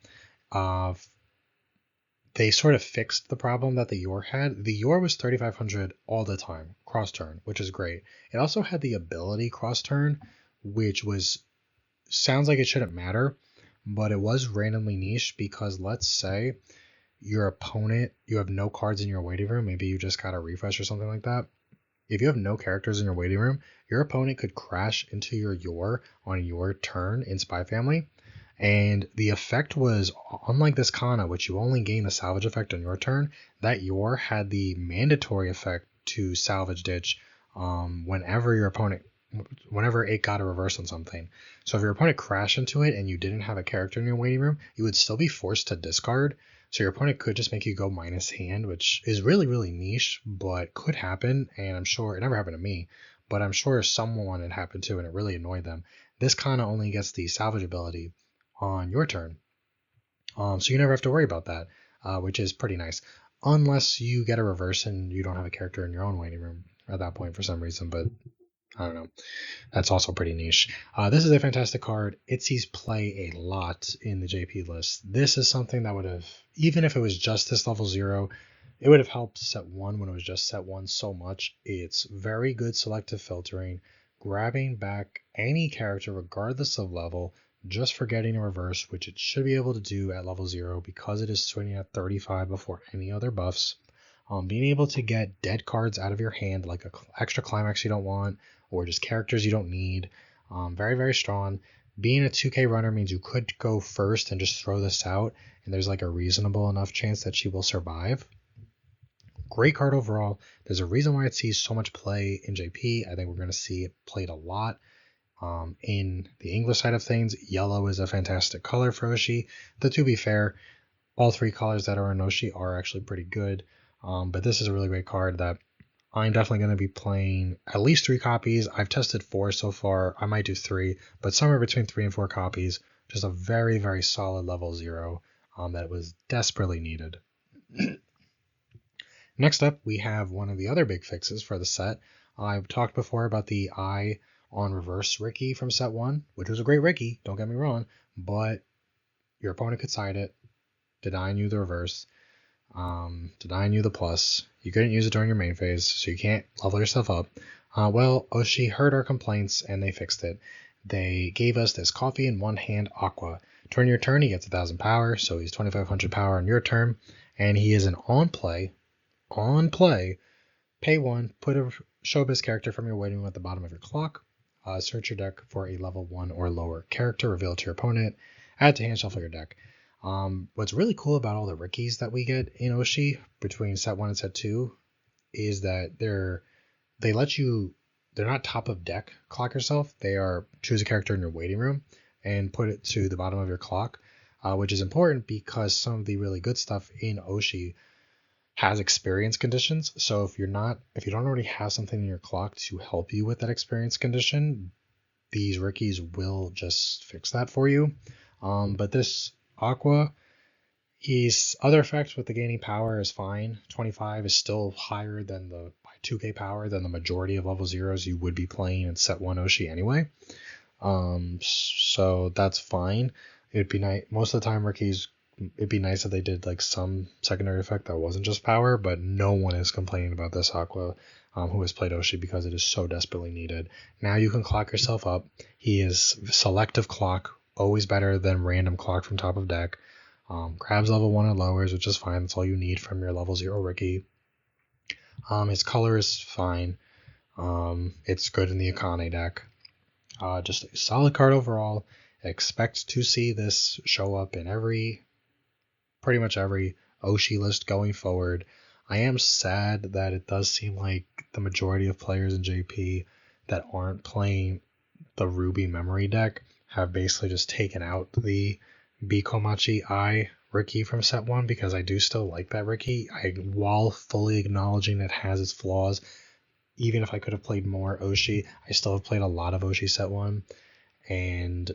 [SPEAKER 1] They sort of fixed the problem that the Yor had. The Yor was 3500 all the time, cross turn, which is great. It also had the ability cross turn, which sounds like it shouldn't matter, but it was randomly niche because let's say your opponent, you have no cards in your waiting room, maybe you just got a refresh or something like that. If you have no characters in your waiting room, your opponent could crash into your Yor on your turn in Spy Family. And the effect was, unlike this Kana, which you only gain the salvage effect on your turn, that Yor had the mandatory effect to salvage ditch whenever it got a reverse on something. So if your opponent crashed into it and you didn't have a character in your waiting room, you would still be forced to discard. So your opponent could just make you go minus hand, which is really, really niche, but could happen. And I'm sure it never happened to me, but I'm sure someone it happened to and it really annoyed them. This Kana only gets the salvage ability on your turn, so you never have to worry about that, which is pretty nice, unless you get a reverse and you don't have a character in your own waiting room at that point for some reason, but I don't know. That's also pretty niche. This is a fantastic card. It sees play a lot in the JP list. This is something that would have, even if it was just this level 0, it would have helped set 1 when it was just set 1 so much. It's very good selective filtering, grabbing back any character regardless of level, just for getting a reverse, which it should be able to do at level 0 because it is swinging at 35 before any other buffs. Being able to get dead cards out of your hand, like an extra climax you don't want, or just characters you don't need. Very, very strong. Being a 2K runner means you could go first and just throw this out, and there's like a reasonable enough chance that she will survive. Great card overall. There's a reason why it sees so much play in JP. I think we're going to see it played a lot. In the English side of things, yellow is a fantastic color for Oshi. But to be fair, all three colors that are in Oshi are actually pretty good. But this is a really great card that I'm definitely going to be playing at least 3 copies. I've tested 4 so far. I might do 3, but somewhere between 3 and 4 copies. Just a very, very solid level 0 that was desperately needed. Next up, we have one of the other big fixes for the set. I've talked before about the eye on reverse Ricky from set 1, which was a great Ricky, don't get me wrong, but your opponent could side it, denying you the reverse, denying you the plus. You couldn't use it during your main phase, so you can't level yourself up. Well, Oshi heard our complaints and they fixed it. They gave us this coffee in one hand Aqua. During your turn, he gets 1,000 power, so he's 2,500 power on your turn, and he is an on play, pay 1, put a showbiz character from your waiting room at the bottom of your clock, search your deck for a level 1 or lower character, reveal it to your opponent, add to hand shuffle your deck. What's really cool about all the Rickies that we get in Oshi between set 1 and set 2 is that they're not top of deck clock yourself. They are choose a character in your waiting room and put it to the bottom of your clock, which is important because some of the really good stuff in Oshi has experience conditions. So if you don't already have something in your clock to help you with that experience condition, these Rickies will just fix that for you. But this Aqua, his other effect with the gaining power is fine. 25 is still higher than by 2k power than the majority of level 0s you would be playing in set 1 Oshi anyway. So that's fine. It'd be nice most of the time Rickies. It'd be nice if they did like some secondary effect that wasn't just power, but no one is complaining about this Aqua who has played Oshi because it is so desperately needed. Now you can clock yourself up. He is selective clock, always better than random clock from top of deck. Grabs level 1 and lowers, which is fine. That's all you need from your level 0 Ricky. His color is fine. It's good in the Akane deck. Just a solid card overall. Expect to see this show up in pretty much every Oshi list going forward. I am sad that it does seem like the majority of players in JP that aren't playing the Ruby memory deck have basically just taken out the Bikomachi Eye Ricky from set 1 because I do still like that Ricky. While fully acknowledging it has its flaws, even if I could have played more Oshi, I still have played a lot of Oshi set 1, and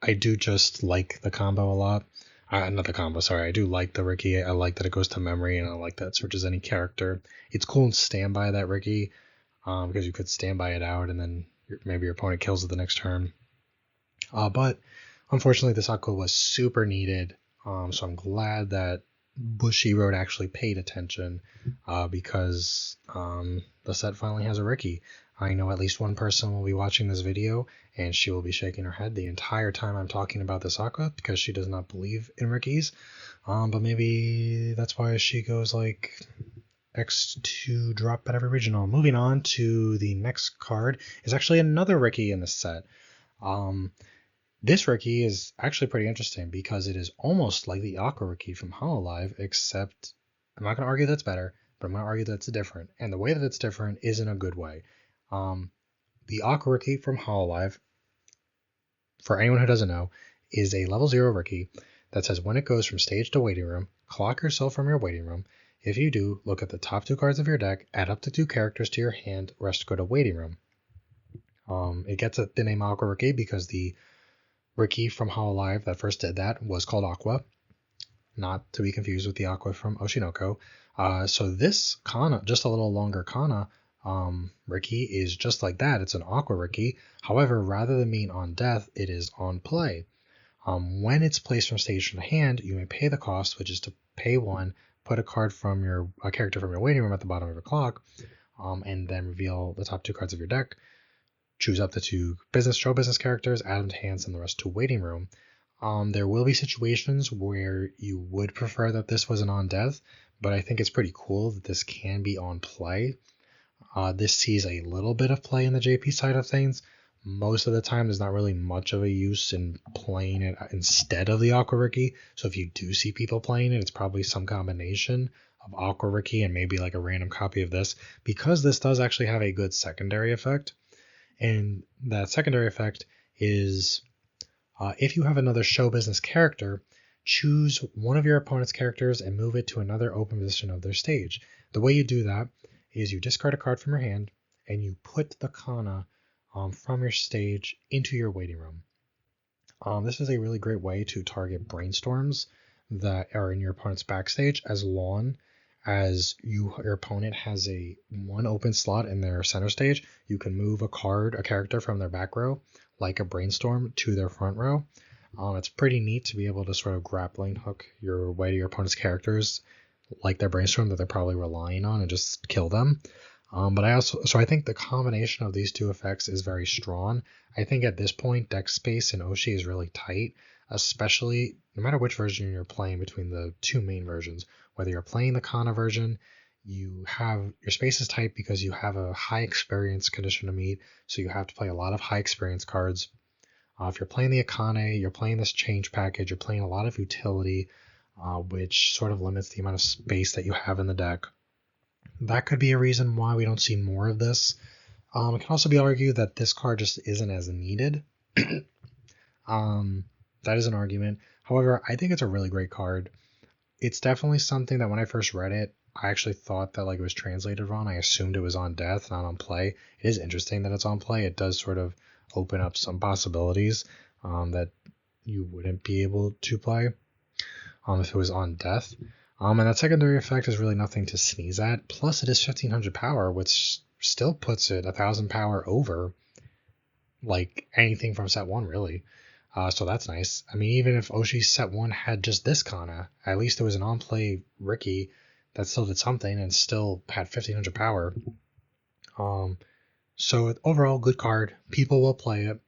[SPEAKER 1] I do just like the combo a lot. Not the combo, sorry. I do like the Ricky. I like that it goes to memory, and I like that it searches any character. It's cool to stand by that Ricky, because you could stand by it out, and then maybe your opponent kills it the next turn. But unfortunately, this Aqua was super needed, so I'm glad that Bushiroad actually paid attention, because the set finally has a Ricky. I know at least one person will be watching this video, and she will be shaking her head the entire time I'm talking about this Aqua because she does not believe in Rickies. But maybe that's why she goes like X2 drop at every regional. Moving on to the next card is actually another Ricky in the set. This Ricky is actually pretty interesting because it is almost like the Aqua Ricky from Hololive, except I'm not going to argue that's better, but I'm going to argue that it's different. And the way that it's different is in a good way. The Aqua Ricky from Hololive, for anyone who doesn't know, is a level 0 Ricky that says when it goes from stage to waiting room, clock yourself from your waiting room. If you do, look at the top 2 cards of your deck, add up to 2 characters to your hand, rest go to waiting room. It gets the name Aqua Ricky because the Ricky from Hololive that first did that was called Aqua, not to be confused with the Aqua from Oshi No Ko. So this Kana, just a little longer Kana, Ricky is just like that. It's an Aqua Ricky. However, rather than being on death, it is on play. When it's placed from stage to hand, you may pay the cost, which is to pay 1, put a character from your waiting room at the bottom of your clock, and then reveal the top 2 cards of your deck. Choose up to 2 show business characters, add them to hands, and the rest to waiting room. There will be situations where you would prefer that this was an on death, but I think it's pretty cool that this can be on play. This sees a little bit of play in the JP side of things. Most of the time, there's not really much of a use in playing it instead of the Aqua Ricky. So if you do see people playing it, it's probably some combination of Aqua Ricky and maybe like a random copy of this, because this does actually have a good secondary effect. And that secondary effect is if you have another show business character, choose one of your opponent's characters and move it to another open position of their stage. The way you do that is you discard a card from your hand and you put the Kana from your stage into your waiting room. This is a really great way to target brainstorms that are in your opponent's backstage, as long as your opponent has a one open slot in their center stage. You can move a character from their back row, like a brainstorm, to their front row. It's pretty neat to be able to sort of grappling hook your way to your opponent's characters, like their brainstorm that they're probably relying on, and just kill them. But I think the combination of these two effects is very strong. I think at this point, deck space in Oshi is really tight, especially no matter which version you're playing between the two main versions. Whether you're playing the Kana version, your space is tight because you have a high experience condition to meet, so you have to play a lot of high experience cards. If you're playing the Akane, you're playing this change package, you're playing a lot of utility, which sort of limits the amount of space that you have in the deck. That could be a reason why we don't see more of this. It can also be argued that this card just isn't as needed. That is an argument. However, I think it's a really great card. It's definitely something that when I first read it, I actually thought that like it was translated wrong. I assumed it was on death, not on play. It is interesting that it's on play. It does sort of open up some possibilities that you wouldn't be able to play if it was on death. And that secondary effect is really nothing to sneeze at. Plus, it is 1500 power, which still puts it 1000 power over like anything from set 1, really. So that's nice. I mean, even if Oshi set 1 had just this Kana, at least it was an on-play Ricky that still did something and still had 1500 power. So overall, good card. People will play it.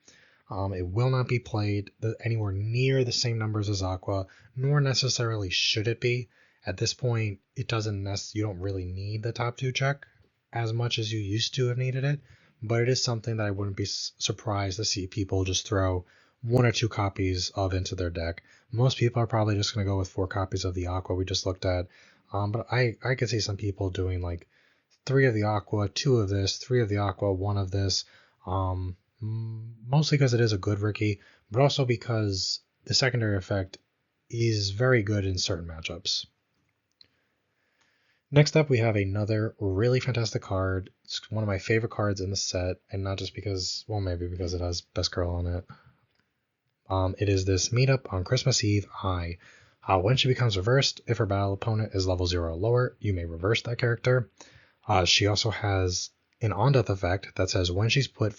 [SPEAKER 1] It will not be played anywhere near the same numbers as Aqua, nor necessarily should it be. At this point, you don't really need the top 2 check as much as you used to have needed it, but it is something that I wouldn't be surprised to see people just throw 1 or 2 copies of into their deck. Most people are probably just going to go with 4 copies of the Aqua we just looked at, but I could see some people doing like 3 of the Aqua, 2 of this, 3 of the Aqua, 1 of this, mostly because it is a good Ricky, but also because the secondary effect is very good in certain matchups. Next up, we have another really fantastic card. It's one of my favorite cards in the set, and not just because, well, maybe because it has Best Girl on it. It is this Meetup on Christmas Eve I. When she becomes reversed, if her battle opponent is level 0 or lower, you may reverse that character. She also has an on-death effect that says when she's put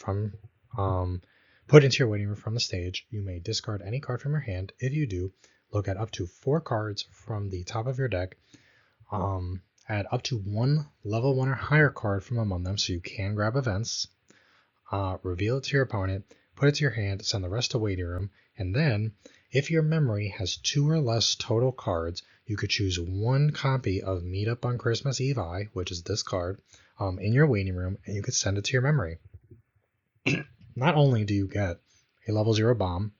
[SPEAKER 1] into your waiting room from the stage, you may discard any card from your hand. If you do, look at up to 4 cards from the top of your deck. Add up to 1 level 1 or higher card from among them so you can grab events. Reveal it to your opponent, put it to your hand, send the rest to waiting room, and then, if your memory has 2 or less total cards, you could choose 1 copy of Meetup on Christmas Eve I, which is this card, in your waiting room, and you could send it to your memory. Not only do you get a level 0 bomb,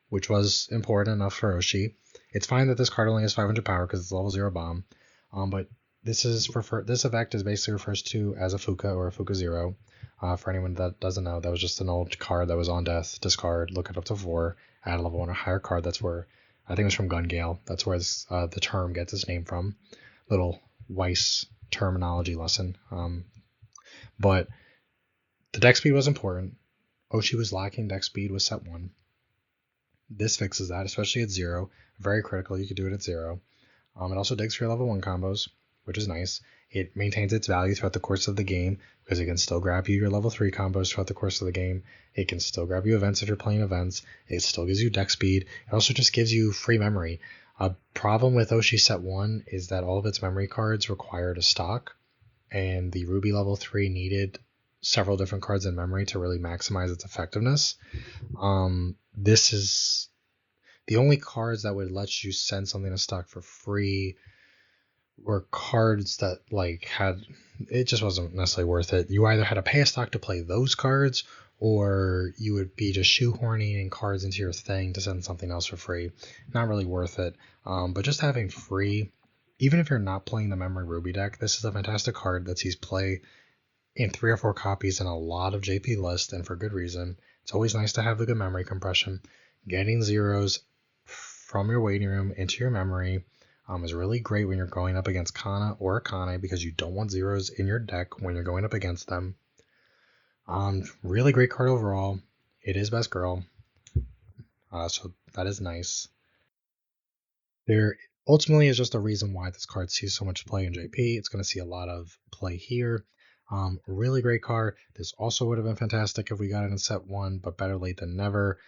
[SPEAKER 1] which was important enough for Oshi. It's fine that this card only has 500 power because it's a level 0 bomb, but this effect is basically refers to as a Fuka or a Fuka 0. For anyone that doesn't know, that was just an old card that was on death. Discard, look it up to 4, add a level 1 or higher card. That's where, I think it was from Gun Gale. That's where the term gets its name from. Little Weiss terminology lesson. But the deck speed was important. Oshi was lacking deck speed with set 1. This fixes that, especially at 0. Very critical, you could do it at 0. It also digs for your level 1 combos, which is nice. It maintains its value throughout the course of the game because it can still grab you your level 3 combos throughout the course of the game. It can still grab you events if you're playing events. It still gives you deck speed. It also just gives you free memory. A problem with Oshi set 1 is that all of its memory cards required a stock, and the Ruby level 3 needed several different cards in memory to really maximize its effectiveness. This is the only cards that would let you send something to stock for free were cards that like had, it just wasn't necessarily worth it. You either had to pay a stock to play those cards, or you would be just shoehorning in cards into your thing to send something else for free. Not really worth it. But just having free, even if you're not playing the Memory Ruby deck, this is a fantastic card that sees play in 3 or 4 copies in a lot of JP lists, and for good reason. It's always nice to have the good memory compression. Getting zeros from your waiting room into your memory is really great when you're going up against Kana or Akane, because you don't want zeros in your deck when you're going up against them. Really great card overall. It is best girl, so that is nice. There ultimately is just a reason why this card sees so much play in JP. It's going to see a lot of play here. Really great card. This also would have been fantastic if we got it in set 1, but better late than never.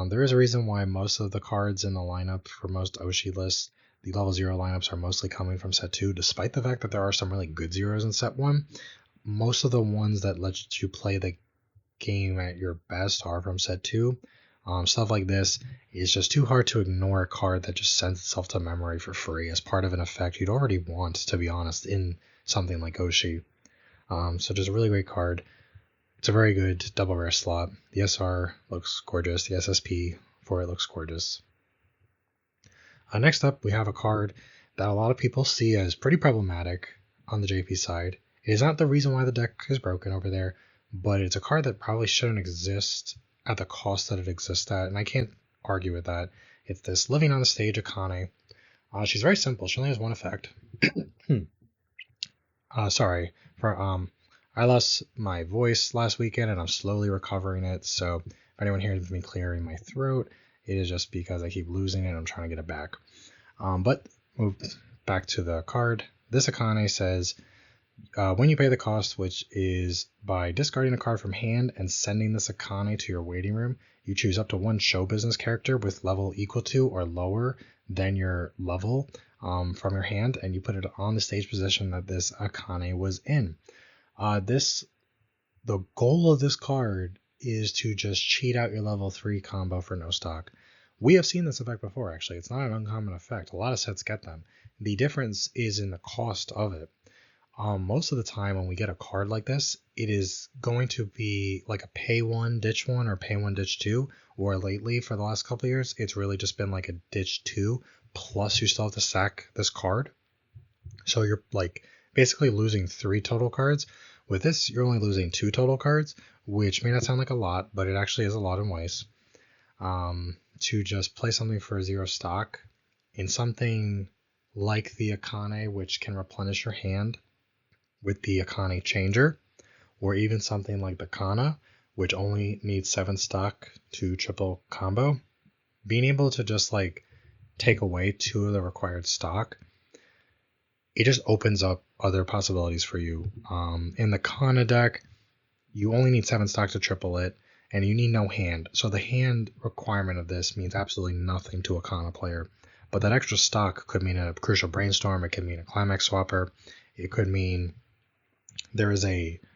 [SPEAKER 1] There is a reason why most of the cards in the lineup for most Oshi lists, the level 0 lineups, are mostly coming from set 2, despite the fact that there are some really good zeros in set 1. Most of the ones that let you play the game at your best are from set 2. Stuff like this is just too hard to ignore a card that just sends itself to memory for free as part of an effect you'd already want, to be honest, in something like Oshi. So just a really great card. It's a very good double rare slot. The SR looks gorgeous. The SSP for it looks gorgeous. Next up, we have a card that a lot of people see as pretty problematic on the JP side. It is not the reason why the deck is broken over there, but it's a card that probably shouldn't exist at the cost that it exists at, and I can't argue with that. It's this Living on the Stage Akane. She's very simple. She only has one effect. Sorry for I lost my voice last weekend and I'm slowly recovering it, so if anyone hears me clearing my throat, it is just because I keep losing it and I'm trying to get it back. But move back to the card. This Akane says, when you pay the cost, which is by discarding a card from hand and sending this Akane to your waiting room, you choose up to one show business character with level equal to or lower than your level from your hand, and you put it on the stage position that this Akane was in. The goal of this card is to just cheat out your level 3 combo for no stock. We have seen this effect before, actually. It's not an uncommon effect. A lot of sets get them. The difference is in the cost of it. Most of the time when we get a card like this, it is going to be like a pay 1, ditch 1, or pay 1, ditch 2, or lately for the last couple of years, it's really just been like a ditch 2, plus you still have to sack this card. So you're like basically losing 3 total cards. With this, you're only losing 2 total cards, which may not sound like a lot, but it actually is a lot in Weiss. To just play something for 0 stock in something like the Akane, which can replenish your hand with the Akane Changer, or even something like the Kana, which only needs 7 stock to triple combo, being able to just like take away 2 of the required stock, it just opens up other possibilities for you. In the Kana deck, you only need 7 stock to triple it, and you need no hand. So the hand requirement of this means absolutely nothing to a Kana player. But that extra stock could mean a crucial brainstorm, it could mean a climax swapper, it could mean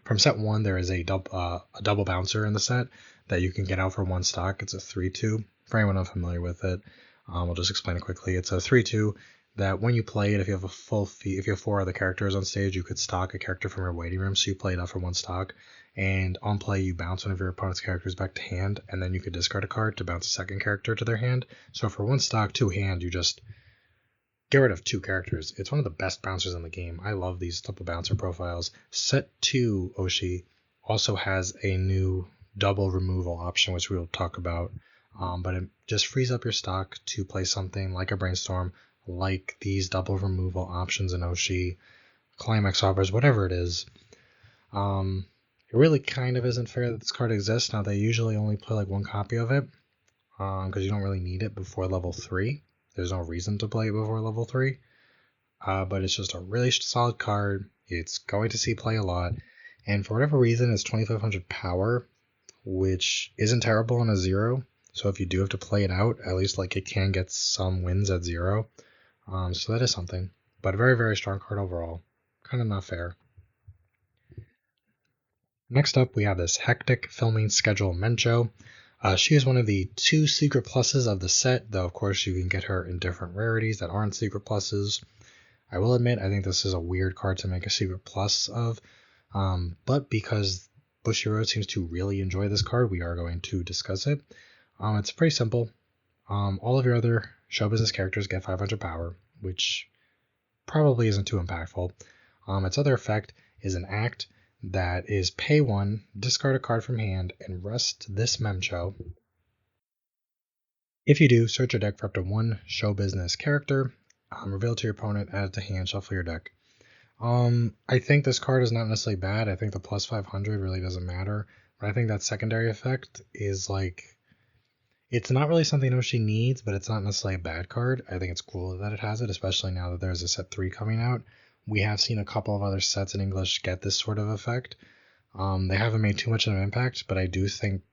[SPEAKER 1] from set 1, there is a double bouncer in the set that you can get out for 1 stock. It's a 3-2. For anyone unfamiliar with it, I'll just explain it quickly. It's a 3-2 that when you play it, if you have if you have 4 other characters on stage, you could stock a character from your waiting room, so you play it out for 1 stock. And on play, you bounce one of your opponent's characters back to hand, and then you could discard a card to bounce a second character to their hand. So for 1 stock, 2 hand, you just get rid of 2 characters. It's one of the best bouncers in the game. I love these double bouncer profiles. Set 2 Oshi also has a new double removal option, which we will talk about. But it just frees up your stock to play something like a brainstorm, like these double removal options in Oshi, climax offers, whatever it is. It really kind of isn't fair that this card exists. Now, they usually only play like 1 copy of it, because you don't really need it before level 3. There's no reason to play it before level 3, but it's just a really solid card. It's going to see play a lot, and for whatever reason, it's 2500 power, which isn't terrible on a 0. So if you do have to play it out, at least like it can get some wins at 0. So that is something, but a very, very strong card overall. Kind of not fair. Next up, we have this Hectic Filming Schedule Mencho. She is one of the 2 secret pluses of the set, though of course you can get her in different rarities that aren't secret pluses. I will admit, I think this is a weird card to make a secret plus of, but because Bushiroad seems to really enjoy this card, we are going to discuss it. It's pretty simple. All of your other show business characters get 500 power, which probably isn't too impactful. Its other effect is an act that is pay 1, discard a card from hand, and rest this Memcho. If you do, search your deck for up to 1 show business character, reveal to your opponent, add it to hand, shuffle your deck. I think this card is not necessarily bad. I think the plus 500 really doesn't matter, but I think that secondary effect is like, it's not really something Oshi needs, but it's not necessarily a bad card. I think it's cool that it has it, especially now that there's a set 3 coming out. We have seen a couple of other sets in English get this sort of effect. They haven't made too much of an impact, but I do think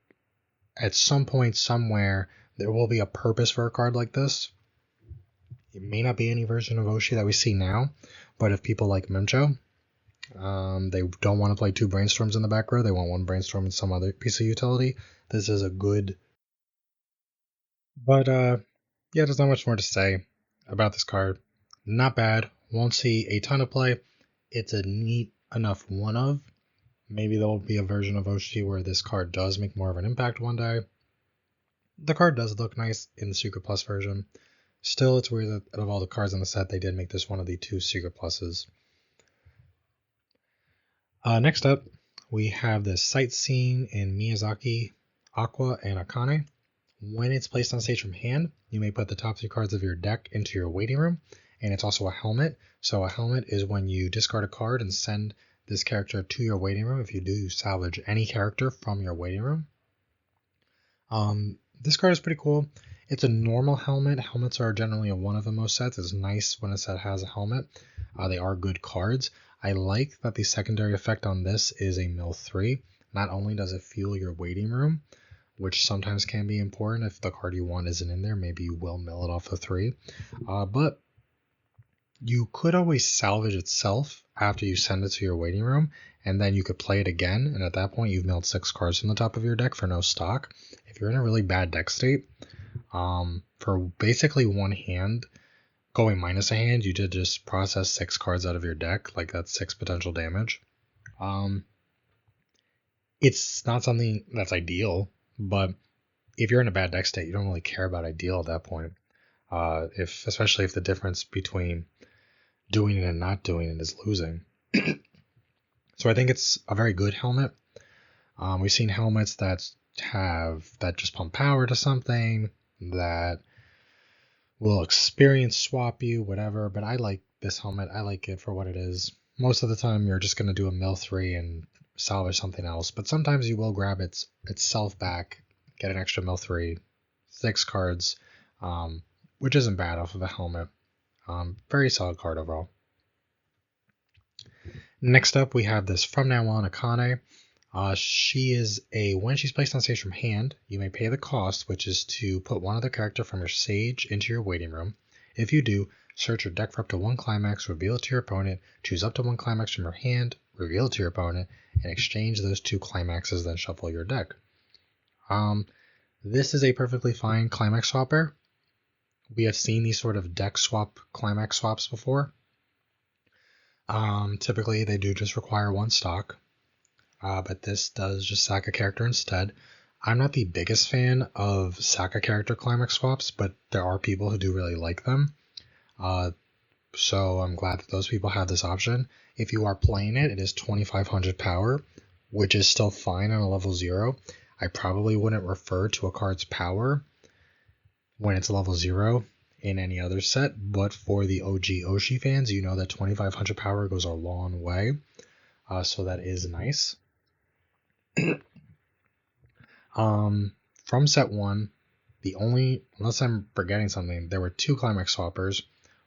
[SPEAKER 1] at some point, somewhere, there will be a purpose for a card like this. It may not be any version of Oshi that we see now, but if people like Memcho, they don't want to play 2 brainstorms in the back row, they want 1 brainstorm and some other piece of utility, this is a good. But yeah, there's not much more to say about this card. Not bad, won't see a ton of play. It's a neat enough one of. Maybe there will be a version of Oshi where this card does make more of an impact one day. The card does look nice in the Secret Plus version. Still, it's weird that out of all the cards in the set, they did make this one of the 2 Secret Pluses. Next up, we have the Sightseeing in Miyazaki, Aqua, and Akane. When it's placed on stage from hand, you may put the top 3 cards of your deck into your waiting room, and it's also a helmet. So a helmet is when you discard a card and send this character to your waiting room. If you do, you salvage any character from your waiting room. This card is pretty cool. It's a normal helmet. Helmets are generally a 1 of in most sets. It's nice when a set has a helmet. They are good cards. I like that the secondary effect on this is a mill 3. Not only does it fuel your waiting room, which sometimes can be important if the card you want isn't in there, maybe you will mill it off of 3. But you could always salvage itself after you send it to your waiting room, and then you could play it again, and at that point you've milled 6 cards from the top of your deck for no stock. If you're in a really bad deck state, for basically 1 hand, going minus a hand, you did just process 6 cards out of your deck, like that's 6 potential damage. It's not something that's ideal, but if you're in a bad deck state, you don't really care about ideal at that point. Especially if the difference between doing it and not doing it is losing. So I think it's a very good helmet. We've seen helmets that just pump power to something, that will experience swap you, whatever, but I like this helmet. I like it for what it is. Most of the time you're just going to do a mill 3 and salvage something else, but sometimes you will grab itself back, get an extra mill 3, 6 cards, which isn't bad off of a helmet. Very solid card overall. Next up, we have this From Now On Akane. She is when she's placed on stage from hand, you may pay the cost, which is to put 1 other character from your stage into your waiting room. If you do, search your deck for up to 1 climax, reveal it to your opponent, choose up to 1 climax from your hand, reveal it to your opponent, and exchange those 2 climaxes, then shuffle your deck. This is a perfectly fine climax swapper. We have seen these sort of deck swap climax swaps before. Typically, they do just require 1 stock, but this does just sack a character instead. I'm not the biggest fan of sack a character climax swaps, but there are people who do really like them. So I'm glad that those people have this option. If you are playing it, it is 2500 power, which is still fine on a level 0. I probably wouldn't refer to a card's power when it's level 0 in any other set, but for the OG Oshi fans, you know that 2500 power goes a long way, so that is nice. From set 1, unless I'm forgetting something, there were 2 climax swappers.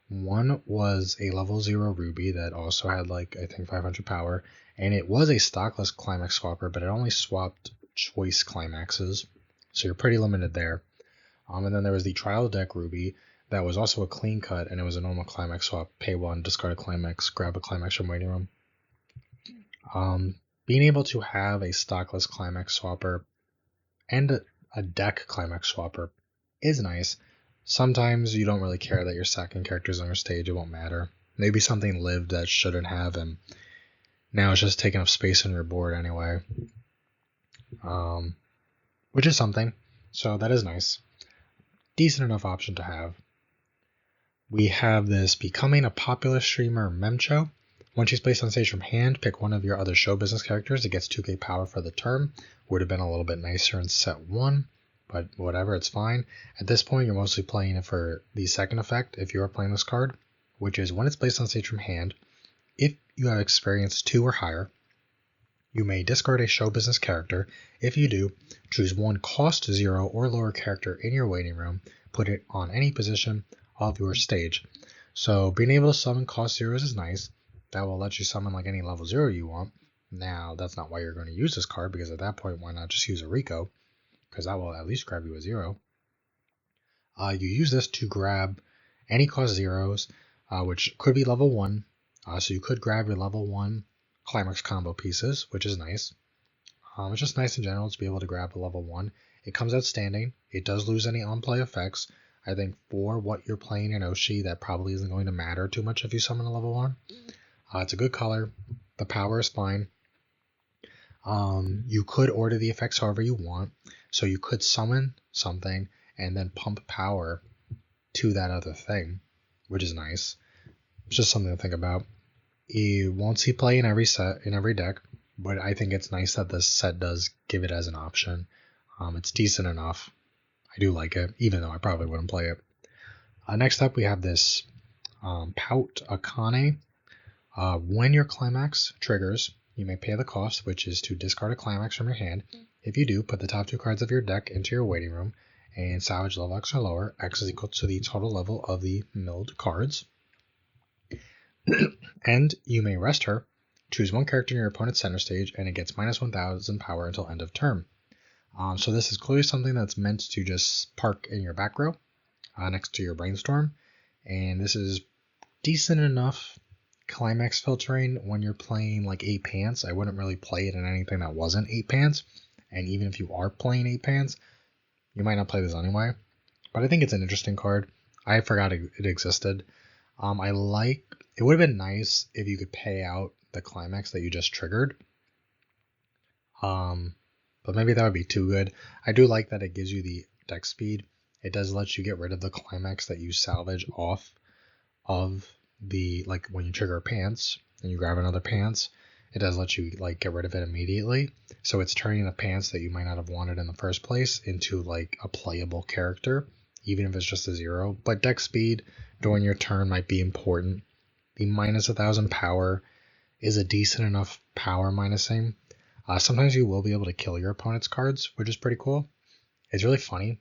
[SPEAKER 1] One was a level 0 ruby that also had I think 500 power, and it was a stockless climax swapper, but it only swapped choice climaxes, so you're pretty limited there. And then there was the trial deck ruby that was also a clean cut, and it was a normal climax swap. Pay 1, discard a climax, grab a climax from waiting room. Being able to have a stockless climax swapper and a deck climax swapper is nice. Sometimes you don't really care that you're sacking characters on your stage, it won't matter. Maybe something lived that shouldn't have, and now it's just taking up space on your board anyway. Which is something. So that is nice. Decent enough option to have. We have this becoming a popular streamer Memcho. Once she's placed on stage from hand, pick one of your other show business characters. It gets 2k power for the turn. Would have been a little bit nicer in set 1, but whatever, it's fine. At this point, you're mostly playing it for the second effect if you are playing this card, which is when it's placed on stage from hand, if you have experience 2 or higher, you may discard a show business character. If you do, choose one cost 0 or lower character in your waiting room, put it on any position of your stage. So being able to summon cost 0s is nice. That will let you summon like any level 0 you want. Now, that's not why you're going to use this card, because at that point, why not just use a Rico? Because that will at least grab you a 0. You use this to grab any cost 0s, which could be level 1. So you could grab your level 1 climax combo pieces, which is nice. It's just nice in general to be able to grab a level 1. It comes out standing. It does lose any on-play effects. I think for what you're playing in Oshi, that probably isn't going to matter too much if you summon a level 1. It's a good color. The power is fine. You could order the effects however you want. So you could summon something and then pump power to that other thing, which is nice. It's just something to think about. You won't see play in every set, in every deck, but I think it's nice that this set does give it as an option. It's decent enough. I do like it, even though I probably wouldn't play it. Next up, we have this Pout Akane. When your climax triggers, you may pay the cost, which is to discard a climax from your hand. If you do, put the top 2 cards of your deck into your waiting room and salvage level X or lower. X is equal to the total level of the milled cards. And you may rest her. Choose one character in your opponent's center stage, and it gets minus 1,000 power until end of turn. So this is clearly something that's meant to just park in your back row next to your brainstorm. And this is decent enough climax filtering when you're playing like 8 pants. I wouldn't really play it in anything that wasn't 8 pants. And even if you are playing 8 pants, you might not play this anyway. But I think it's an interesting card. I forgot it existed. It would have been nice if you could pay out the climax that you just triggered. But maybe that would be too good. I do like that it gives you the deck speed. It does let you get rid of the climax that you salvage off of the, like when you trigger pants and you grab another pants, it does let you like get rid of it immediately. So it's turning the pants that you might not have wanted in the first place into like a playable character, even if it's just a 0. But deck speed during your turn might be important. The minus 1,000 power is a decent enough power minusing. Sometimes you will be able to kill your opponent's cards, which is pretty cool. It's really funny.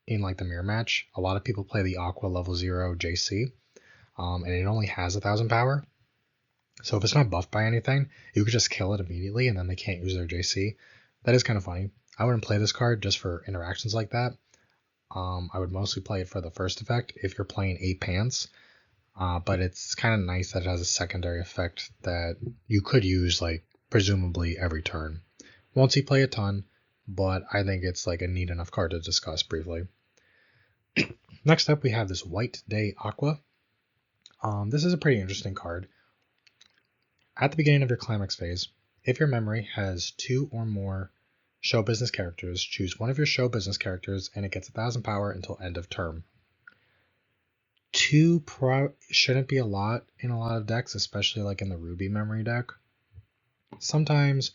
[SPEAKER 1] In like the mirror match, a lot of people play the Aqua level 0 JC, and it only has 1,000 power. So if it's not buffed by anything, you could just kill it immediately, and then they can't use their JC. That is kind of funny. I wouldn't play this card just for interactions like that. I would mostly play it for the first effect if you're playing 8 pants. But it's kind of nice that it has a secondary effect that you could use like presumably every turn. Won't see play a ton, but I think it's like a neat enough card to discuss briefly. Next up, we have this White Day Aqua. This is a pretty interesting card. At the beginning of your climax phase, if your memory has 2 or more show business characters, choose one of your show business characters and it gets 1,000 power until end of turn. 2 shouldn't be a lot in a lot of decks, especially like in the Ruby memory deck. Sometimes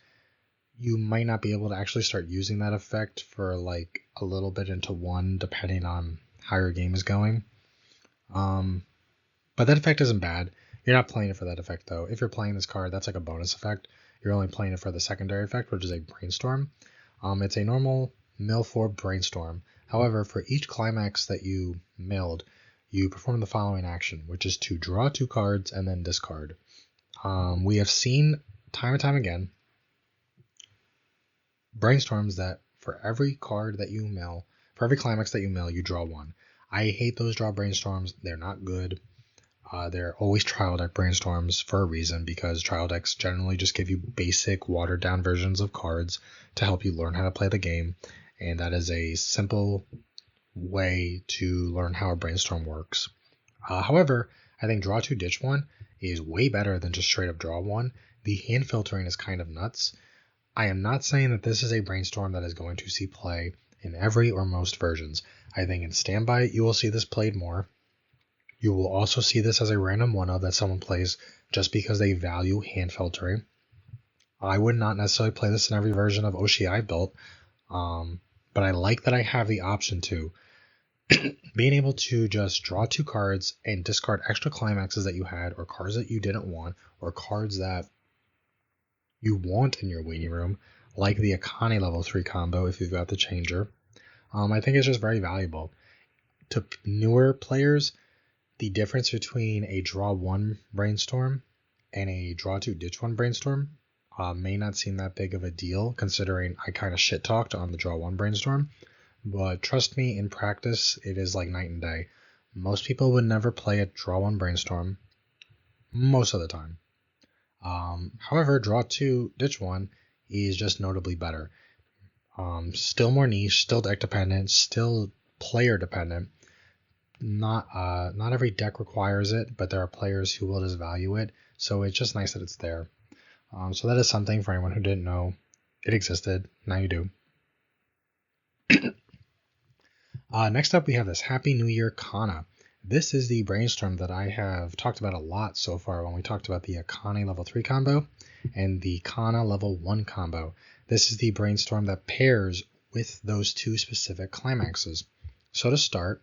[SPEAKER 1] you might not be able to actually start using that effect for like a little bit into 1, depending on how your game is going. But that effect isn't bad. You're not playing it for that effect though. If you're playing this card, that's like a bonus effect. You're only playing it for the secondary effect, which is a brainstorm. It's a normal mill 4 brainstorm. However, for each climax that you milled, you perform the following action, which is to draw 2 cards and then discard. We have seen time and time again brainstorms that for every card that you mill, for every climax that you mill, you draw 1. I hate those draw brainstorms. They're not good. They're always trial deck brainstorms for a reason, because trial decks generally just give you basic watered down versions of cards to help you learn how to play the game, and that is a simple way to learn how a brainstorm works. However, I think draw 2, ditch 1 is way better than just straight up draw 1. The hand filtering is kind of nuts. I am not saying that this is a brainstorm that is going to see play in every or most versions. I think in standby you will see this played more. You will also see this as a random one-of that someone plays just because they value hand filtering. I would not necessarily play this in every version of Oshi I built, but I like that I have the option to being able to just draw 2 cards and discard extra climaxes that you had, or cards that you didn't want, or cards that you want in your waiting room, like the Akane level 3 combo if you've got the changer. I think it's just very valuable. To newer players, the difference between a draw 1 brainstorm and a draw 2 ditch 1 brainstorm may not seem that big of a deal, considering I kind of shit talked on the draw 1 brainstorm. But trust me, in practice, it is like night and day. Most people would never play a draw 1 brainstorm, most of the time. However, draw 2 ditch 1 is just notably better. Still more niche, still deck dependent, still player dependent. Not every deck requires it, but there are players who will just value it, so it's just nice that it's there. So that is something for anyone who didn't know it existed. Now you do. Next up, we have this Happy New Year Kana. This is the brainstorm that I have talked about a lot so far when we talked about the Akane level 3 combo and the Kana level 1 combo. This is the brainstorm that pairs with those 2 specific climaxes. So to start,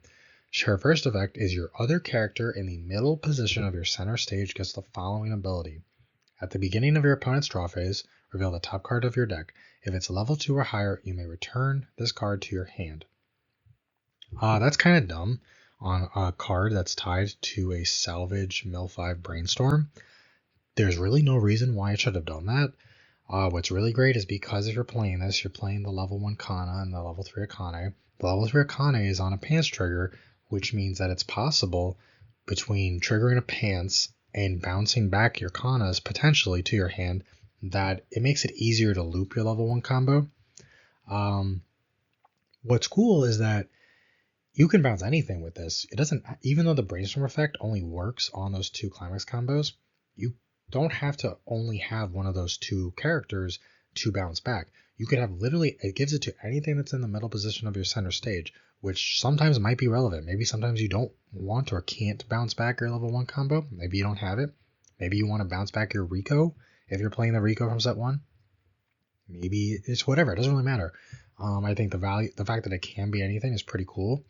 [SPEAKER 1] her first effect is your other character in the middle position of your center stage gets the following ability. At the beginning of your opponent's draw phase, reveal the top card of your deck. If it's level 2 or higher, you may return this card to your hand. That's kind of dumb on a card that's tied to a salvage mill 5 brainstorm. There's really no reason why it should have done that. What's really great is because if you're playing this, you're playing the level 1 Kana and the level 3 Akane. The level 3 Akane is on a pants trigger, which means that it's possible between triggering a pants and bouncing back your Kanas potentially to your hand that it makes it easier to loop your level 1 combo. What's cool is that you can bounce anything with this. It doesn't, even though the brainstorm effect only works on those 2 climax combos, you don't have to only have one of those 2 characters to bounce back. You could have literally, it gives it to anything that's in the middle position of your center stage, which sometimes might be relevant. Maybe sometimes you don't want or can't bounce back your level 1 combo. Maybe you don't have it. Maybe you want to bounce back your Rico if you're playing the Rico from set 1. Maybe it's whatever. It doesn't really matter. I think the fact that it can be anything is pretty cool.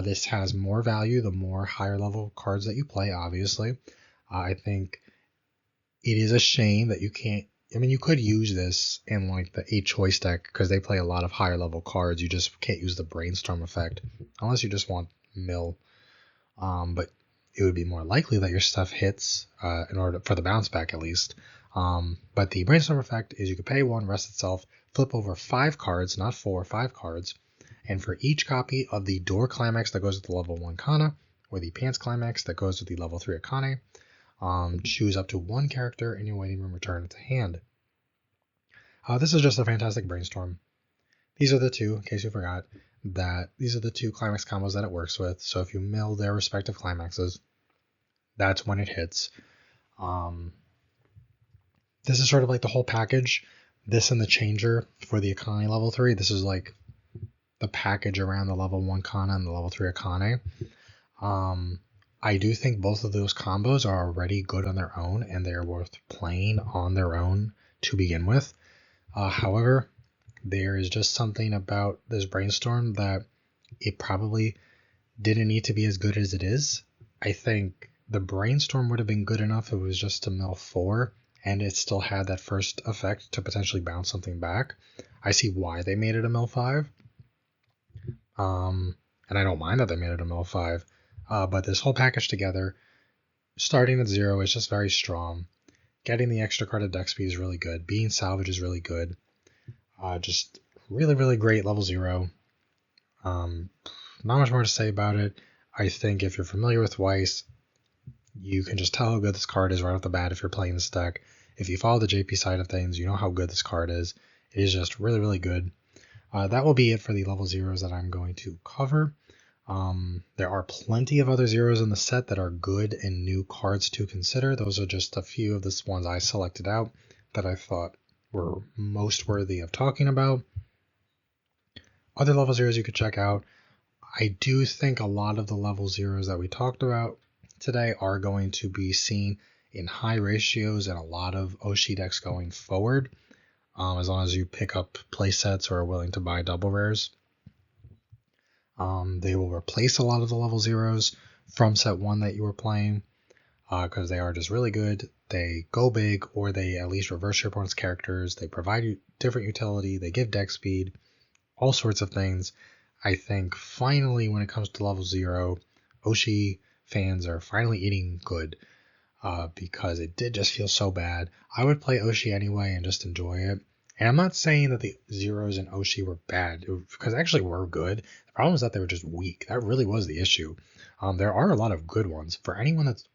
[SPEAKER 1] This has more value the more higher level cards that you play, obviously. I think it is a shame that you can't, I mean, you could use this in like the 8 choice deck because they play a lot of higher level cards. You just can't use the brainstorm effect unless you just want mill. But it would be more likely that your stuff hits in order for the bounce back at least. But the brainstorm effect is you could pay 1, rest itself, flip over 5 cards, not 4, 5 cards. And for each copy of the door climax that goes with the level 1 Kana, or the pants climax that goes with the level 3 Akane, choose up to 1 character in your waiting room, return it to hand. This is just a fantastic brainstorm. These are the 2, in case you forgot, that these are the 2 climax combos that it works with. So if you mill their respective climaxes, that's when it hits. This is sort of like the whole package. This and the changer for the Akane level 3. This is like the package around the level 1 Kana and the level 3 Akane. I do think both of those combos are already good on their own and they're worth playing on their own to begin with. However, there is just something about this brainstorm that it probably didn't need to be as good as it is. I think the brainstorm would have been good enough if it was just to mill 4 and it still had that first effect to potentially bounce something back. I see why they made it a mill 5. And I don't mind that they made it a mill 5. But this whole package together, starting at 0 is just very strong. Getting the extra card of deck speed is really good. Being salvage is really good. Just really, really great level 0. Not much more to say about it. I think if you're familiar with Weiss, you can just tell how good this card is right off the bat if you're playing this deck. If you follow the JP side of things, you know how good this card is. It is just really, really good. That will be it for the level 0s that I'm going to cover. There are plenty of other zeros in the set that are good and new cards to consider. Those are just a few of the ones I selected out that I thought were most worthy of talking about. Other level zeros you could check out. I do think a lot of the level zeros that we talked about today are going to be seen in high ratios and a lot of Oshi decks going forward, as long as you pick up playsets or are willing to buy double rares. They will replace a lot of the level zeros from set 1 that you were playing, because they are just really good. They go big, or they at least reverse your opponent's characters. They provide you different utility. They give deck speed, all sorts of things. I think finally, when it comes to level 0, Oshi fans are finally eating good, because it did just feel so bad. I would play Oshi anyway and just enjoy it. And I'm not saying that the zeros in Oshi were bad, because they actually were good. The problem is that they were just weak. That really was the issue. There are a lot of good ones. For anyone that's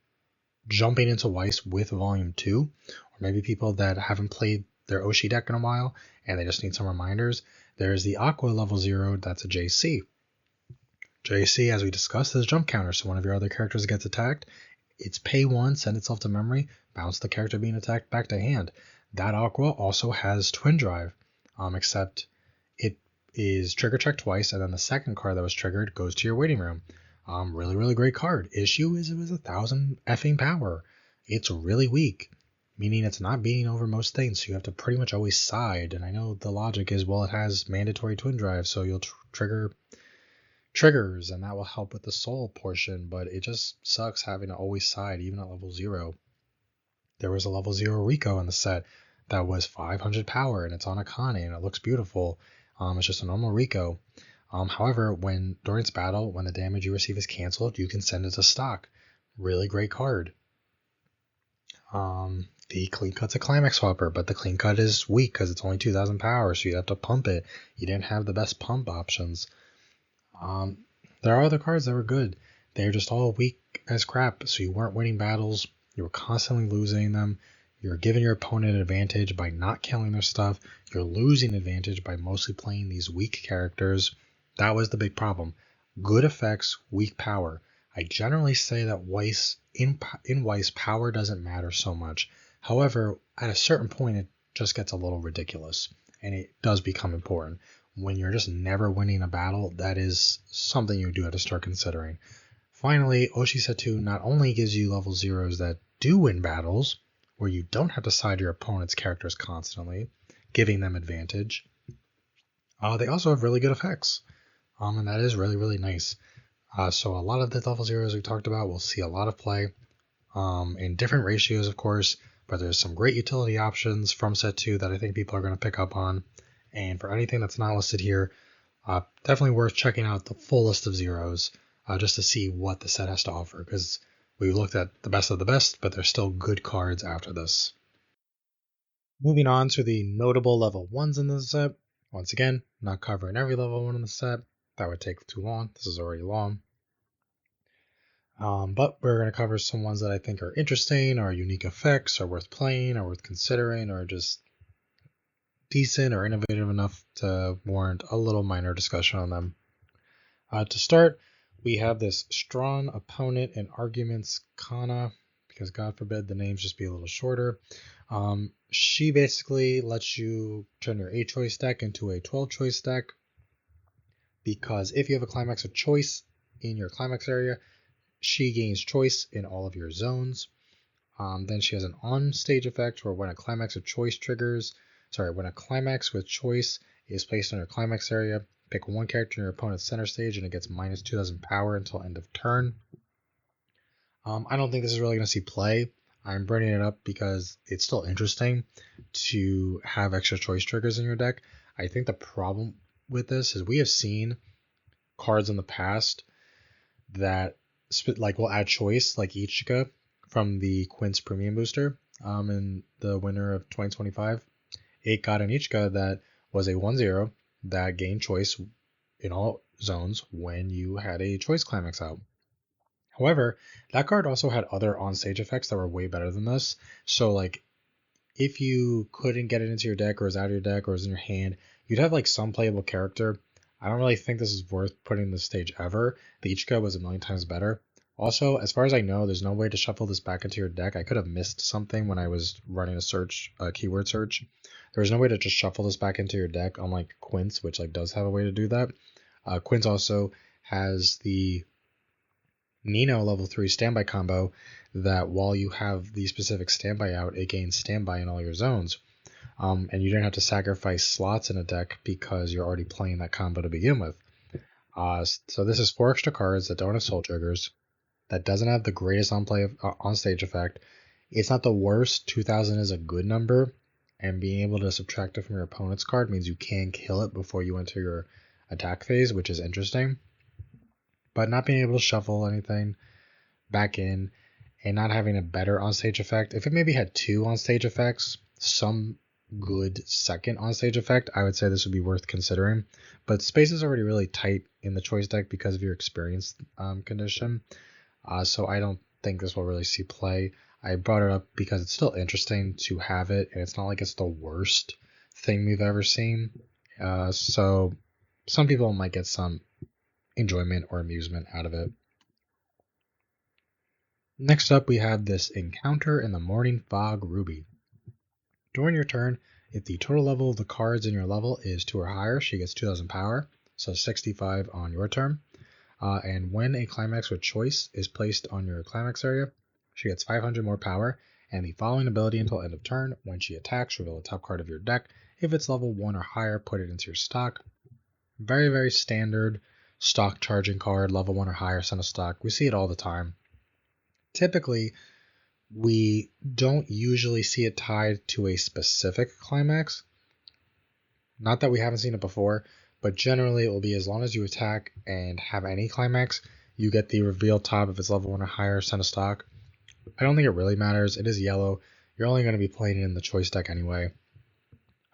[SPEAKER 1] jumping into Weiss with Volume 2, or maybe people that haven't played their Oshi deck in a while and they just need some reminders, there's the Aqua level 0 that's a JC. JC, as we discussed, is jump counter, so one of your other characters gets attacked, it's pay 1, send itself to memory, bounce the character being attacked back to hand. That Aqua also has Twin Drive, except it is trigger checked twice, and then the second card that was triggered goes to your waiting room. Really, really great card. Issue is it was 1,000 effing power. It's really weak, meaning it's not beating over most things, so you have to pretty much always side. And I know the logic is, well, it has mandatory Twin Drive, so you'll trigger triggers, and that will help with the soul portion, but it just sucks having to always side, even at level 0. There was a level 0 Rico in the set that was 500 power, and it's on Akane, and it looks beautiful. It's just a normal Rico. However, during its battle, when the damage you receive is canceled, you can send it to stock. Really great card. The clean cut's a climax swapper, but the clean cut is weak because it's only 2,000 power, so you have to pump it. You didn't have the best pump options. There are other cards that were good. They're just all weak as crap, so you weren't winning battles. You were constantly losing them. You're giving your opponent an advantage by not killing their stuff. You're losing advantage by mostly playing these weak characters. That was the big problem. Good effects, weak power. I generally say that in Weiss, power doesn't matter so much. However, at a certain point, it just gets a little ridiculous, and it does become important. When you're just never winning a battle, that is something you do have to start considering. Finally, Oshi Set 2 not only gives you level zeros that do win battles, where you don't have to side your opponent's characters constantly, giving them advantage, they also have really good effects, and that is really, really nice. So a lot of the level zeros we talked about will see a lot of play, in different ratios, of course, but there's some great utility options from Set 2 that I think people are going to pick up on. And for anything that's not listed here, definitely worth checking out the full list of zeros, just to see what the set has to offer, because we looked at the best of the best, but there's still good cards after this. Moving on to the notable level 1s in the set. Once again, not covering every level 1 in the set. That would take too long. This is already long. But we're going to cover some ones that I think are interesting, or unique effects, or worth playing, or worth considering, or just decent or innovative enough to warrant a little minor discussion on them. To start, we have this strong opponent and arguments Kana, because God forbid the names just be a little shorter. She basically lets you turn your 8-choice deck into a 12-choice deck, because if you have a climax of choice in your climax area, she gains choice in all of your zones. Then she has an on-stage effect where when a climax with choice is placed in your climax area, pick one character in your opponent's center stage and it gets minus 2,000 power until end of turn. I don't think this is really going to see play. I'm bringing it up because it's still interesting to have extra choice triggers in your deck. I think the problem with this is we have seen cards in the past that will add choice, like Ichika from the Quince Premium Booster, in the winter of 2025. It got an Ichika that was a 1/0 that gained choice in all zones when you had a choice climax out. However, that card also had other on-stage effects that were way better than this. So, like, if you couldn't get it into your deck, or was out of your deck, or was in your hand, you'd have like some playable character I don't really think this is worth putting in the stage ever. The Ichika was a million times better. Also, as far as I know, there's no way to shuffle this back into your deck. I could have missed something when I was running a keyword search. There was no way to just shuffle this back into your deck, unlike Quince, which like does have a way to do that. Quince also has the Nino level 3 standby combo that while you have the specific standby out, it gains standby in all your zones. And you don't have to sacrifice slots in a deck because you're already playing that combo to begin with. So this is 4 extra cards that don't have soul triggers, that doesn't have the greatest on stage effect. It's not the worst. 2000 is a good number, and being able to subtract it from your opponent's card means you can kill it before you enter your attack phase, which is interesting. But not being able to shuffle anything back in and not having a better on-stage effect. If it maybe had 2 on-stage effects, some good second on-stage effect, I would say this would be worth considering. But space is already really tight in the choice deck because of your experience condition. So I don't think this will really see play. I brought it up because it's still interesting to have it, and it's not like it's the worst thing we've ever seen. So some people might get some enjoyment or amusement out of it. Next up, we have this Encounter in the Morning Fog Ruby. During your turn, if the total level of the cards in your level is 2 or higher, she gets 2000 power, so 65 on your turn. And when a climax with choice is placed on your climax area, she gets 500 more power, and the following ability until end of turn. When she attacks, reveal the top card of your deck. If it's level 1 or higher, put it into your stock. Very, very standard stock charging card, level 1 or higher, send a stock. We see it all the time. Typically, we don't usually see it tied to a specific climax. Not that we haven't seen it before, but generally it will be as long as you attack and have any climax, you get the reveal top if it's level 1 or higher, send a stock. I don't think it really matters. It is yellow. You're only going to be playing it in the choice deck anyway.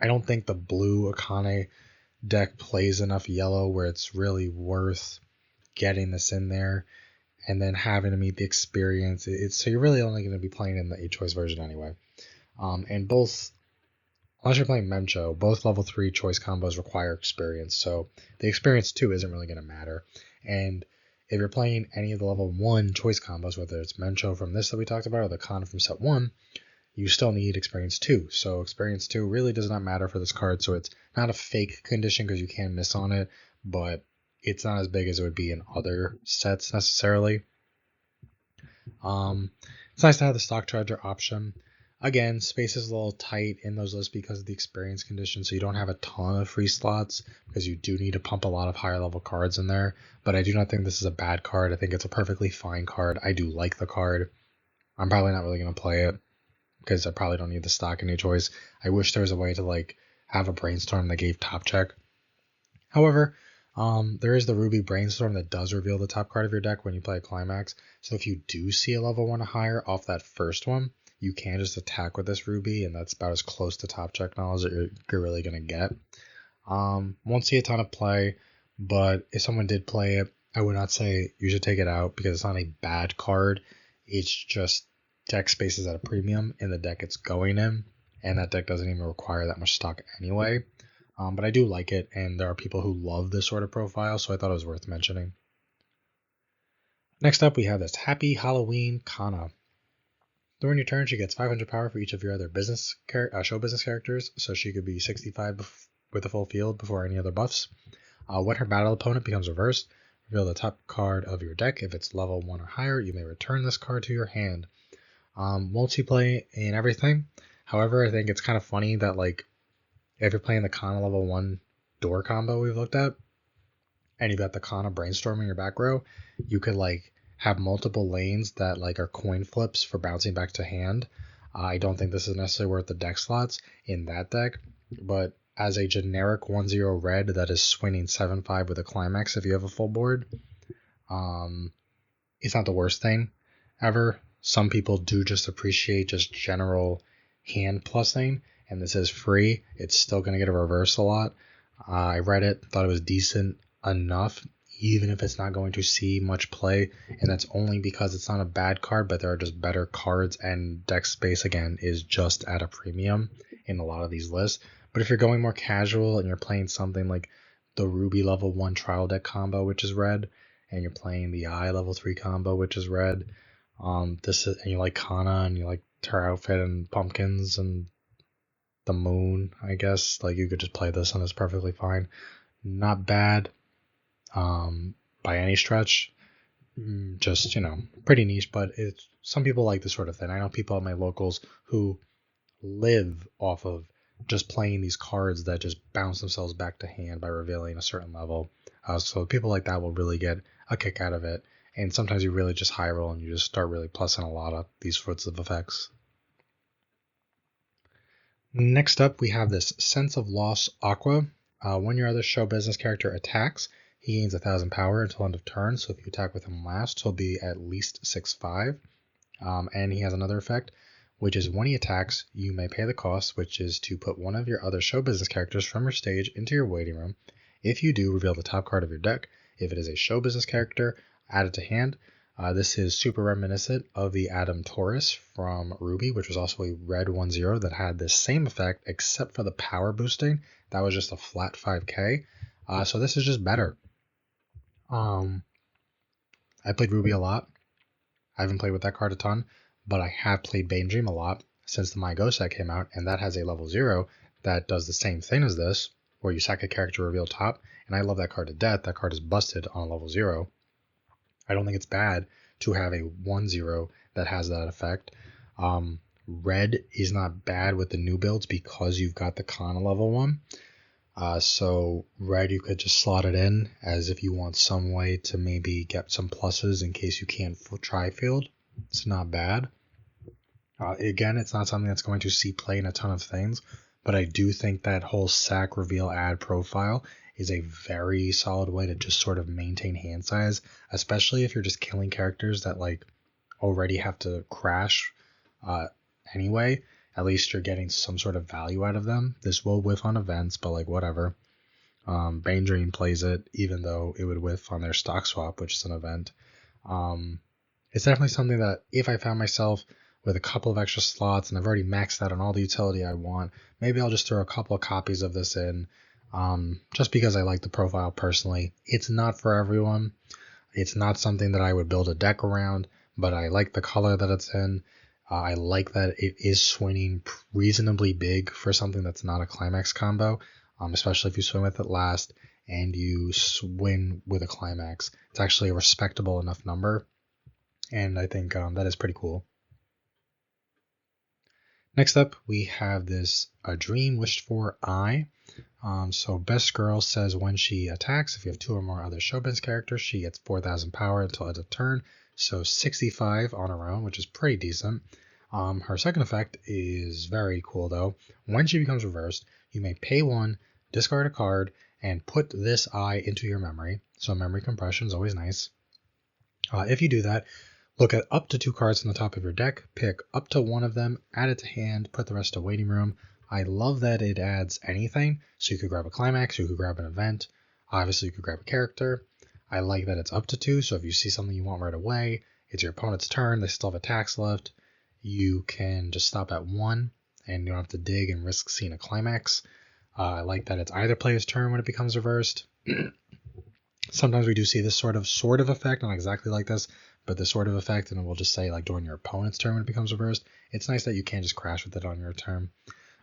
[SPEAKER 1] I don't think the blue Akane deck plays enough yellow where it's really worth getting this in there and then having to meet the experience. So you're really only going to be playing in the 8-choice version anyway. And both, unless you're playing Memcho, both level 3 choice combos require experience. So the experience 2 isn't really going to matter. And if you're playing any of the level 1 choice combos, whether it's Memcho from this that we talked about or the Kana from set 1, you still need experience 2. So experience 2 really does not matter for this card. So it's not a fake condition because you can miss on it, but it's not as big as it would be in other sets necessarily. It's nice to have the stock charger option. Again, space is a little tight in those lists because of the experience condition, so you don't have a ton of free slots because you do need to pump a lot of higher level cards in there. But I do not think this is a bad card. I think it's a perfectly fine card. I do like the card. I'm probably not really going to play it because I probably don't need the stock in any choice. I wish there was a way to like have a brainstorm that gave top check. However, there is the Ruby Brainstorm that does reveal the top card of your deck when you play a climax. So if you do see a level 1 or higher off that first one, you can just attack with this Ruby, and that's about as close to top check knowledge that you're really going to get. Won't see a ton of play, but if someone did play it, I would not say you should take it out because it's not a bad card. It's just deck space is at a premium in the deck it's going in, and that deck doesn't even require that much stock anyway. But I do like it, and there are people who love this sort of profile, so I thought it was worth mentioning. Next up, we have this Happy Halloween Kana. During your turn, she gets 500 power for each of your other show business characters, so she could be 65 with a full field before any other buffs. When her battle opponent becomes reversed, reveal the top card of your deck. If it's level 1 or higher, you may return this card to your hand. Multiplay in everything. However, I think it's kind of funny that like if you're playing the Kana level 1 door combo we've looked at, and you've got the Kana Brainstorm in your back row, you could like have multiple lanes that like are coin flips for bouncing back to hand. I don't think this is necessarily worth the deck slots in that deck, but as a generic 1-0 red that is swinging 7-5 with a climax if you have a full board, it's not the worst thing ever. Some people do just appreciate just general hand plusing, and this is free. It's still going to get a reverse a lot. I read it, thought it was decent enough, even if it's not going to see much play, and that's only because it's not a bad card, but there are just better cards, and deck space, again, is just at a premium in a lot of these lists. But if you're going more casual and you're playing something like the Ruby level 1 trial deck combo, which is red, and you're playing the I level 3 combo, which is red, and you like Kana and you like her outfit and pumpkins and the moon, I guess, like you could just play this and it's perfectly fine. Not bad by any stretch. Just, pretty niche, but it's some people like this sort of thing. I know people at my locals who live off of just playing these cards that just bounce themselves back to hand by revealing a certain level. So people like that will really get a kick out of it. And sometimes you really just high roll and you just start really plussing a lot of these sorts of effects. Next up, we have this Sense of Loss Aqua. When your other show business character attacks, he gains 1,000 power until end of turn. So if you attack with him last, he'll be at least 6/5. And he has another effect, which is when he attacks, you may pay the cost, which is to put one of your other show business characters from your stage into your waiting room. If you do, reveal the top card of your deck. If it is a show business character, add it to hand. This is super reminiscent of the Adam Taurus from Ruby, which was also a red 1/0 that had this same effect, except for the power boosting. That was just a flat 5k. So this is just better. I played Ruby a lot. I haven't played with that card a ton, but I have played Bane Dream a lot since the My Go set came out, and that has a level 0 that does the same thing as this, where you sack a character, reveal top, and I love that card to death. That card is busted on level 0. I don't think it's bad to have a 1/0 that has that effect. Red is not bad with the new builds because you've got the Kana level 1. So red, you could just slot it in as if you want some way to maybe get some pluses in case you can't tri-field. It's not bad. Again, it's not something that's going to see play in a ton of things, but I do think that whole sack, reveal, add profile is a very solid way to just sort of maintain hand size, especially if you're just killing characters that like already have to crash anyway. At least you're getting some sort of value out of them. This will whiff on events, but like whatever. Bane Dream plays it, even though it would whiff on their stock swap, which is an event. It's definitely something that if I found myself with a couple of extra slots and I've already maxed out on all the utility I want, maybe I'll just throw a couple of copies of this in, just because I like the profile personally. It's not for everyone. It's not something that I would build a deck around, but I like the color that it's in. I like that it is swinging reasonably big for something that's not a climax combo, especially if you swing with it last and you swing with a climax. It's actually a respectable enough number, and I think that is pretty cool. Next up, we have this A Dream Wished For I. So Best Girl says when she attacks, if you have 2 or more other showbiz characters, she gets 4,000 power until end of turn. So 65 on her own, which is pretty decent. Her second effect is very cool though. When she becomes reversed, you may pay 1, discard a card, and put this I into your memory. So memory compression is always nice. If you do that, look at up to 2 cards on the top of your deck, pick up to 1 of them, add it to hand, put the rest to waiting room. I love that it adds anything. So you could grab a climax, you could grab an event, obviously you could grab a character. I like that it's up to 2, so if you see something you want right away, it's your opponent's turn, they still have attacks left, you can just stop at 1 and you don't have to dig and risk seeing a climax. I like that it's either player's turn when it becomes reversed. Sometimes we do see this sort of effect, not exactly like this, but this sort of effect, and it will just say like during your opponent's turn when it becomes reversed. It's nice that you can't just crash with it on your turn.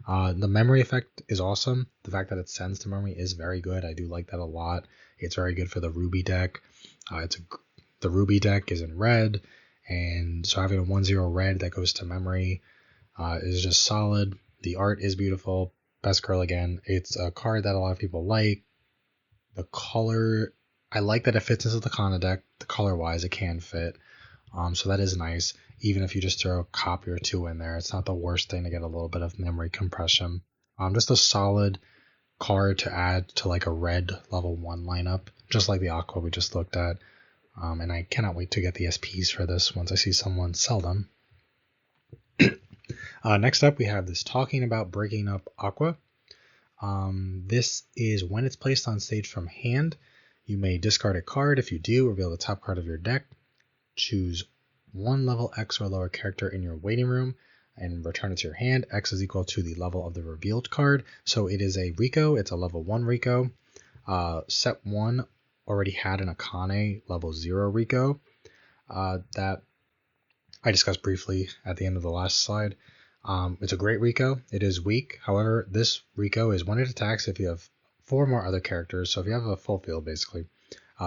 [SPEAKER 1] The memory effect is awesome. The fact that it sends to memory is very good. I do like that a lot. It's very good for the Ruby deck. The Ruby deck is in red, and so having a 1/0 red that goes to memory is just solid. The art is beautiful. Best Girl again. It's a card that a lot of people like. The color, I like that it fits into the Kana deck. The color wise, it can fit. So that is nice. Even if you just throw a copy or 2 in there, it's not the worst thing to get a little bit of memory compression. Just a solid card to add to like a red level 1 lineup, just like the Aqua we just looked at. And I cannot wait to get the SPs for this once I see someone sell them. Next up, we have this Talking About Breaking Up Aqua. This is when it's placed on stage from hand. You may discard a card. If you do, reveal the top card of your deck. Choose 1 level X or lower character in your waiting room and return it to your hand. X is equal to the level of the revealed card. So it is a Rico. It's a level 1 Rico. Set 1 already had an Akane level 0 Rico that I discussed briefly at the end of the last slide. It's a great Rico. It is weak. However, this Rico is when it attacks if you have 4 more other characters. So if you have a full field, basically,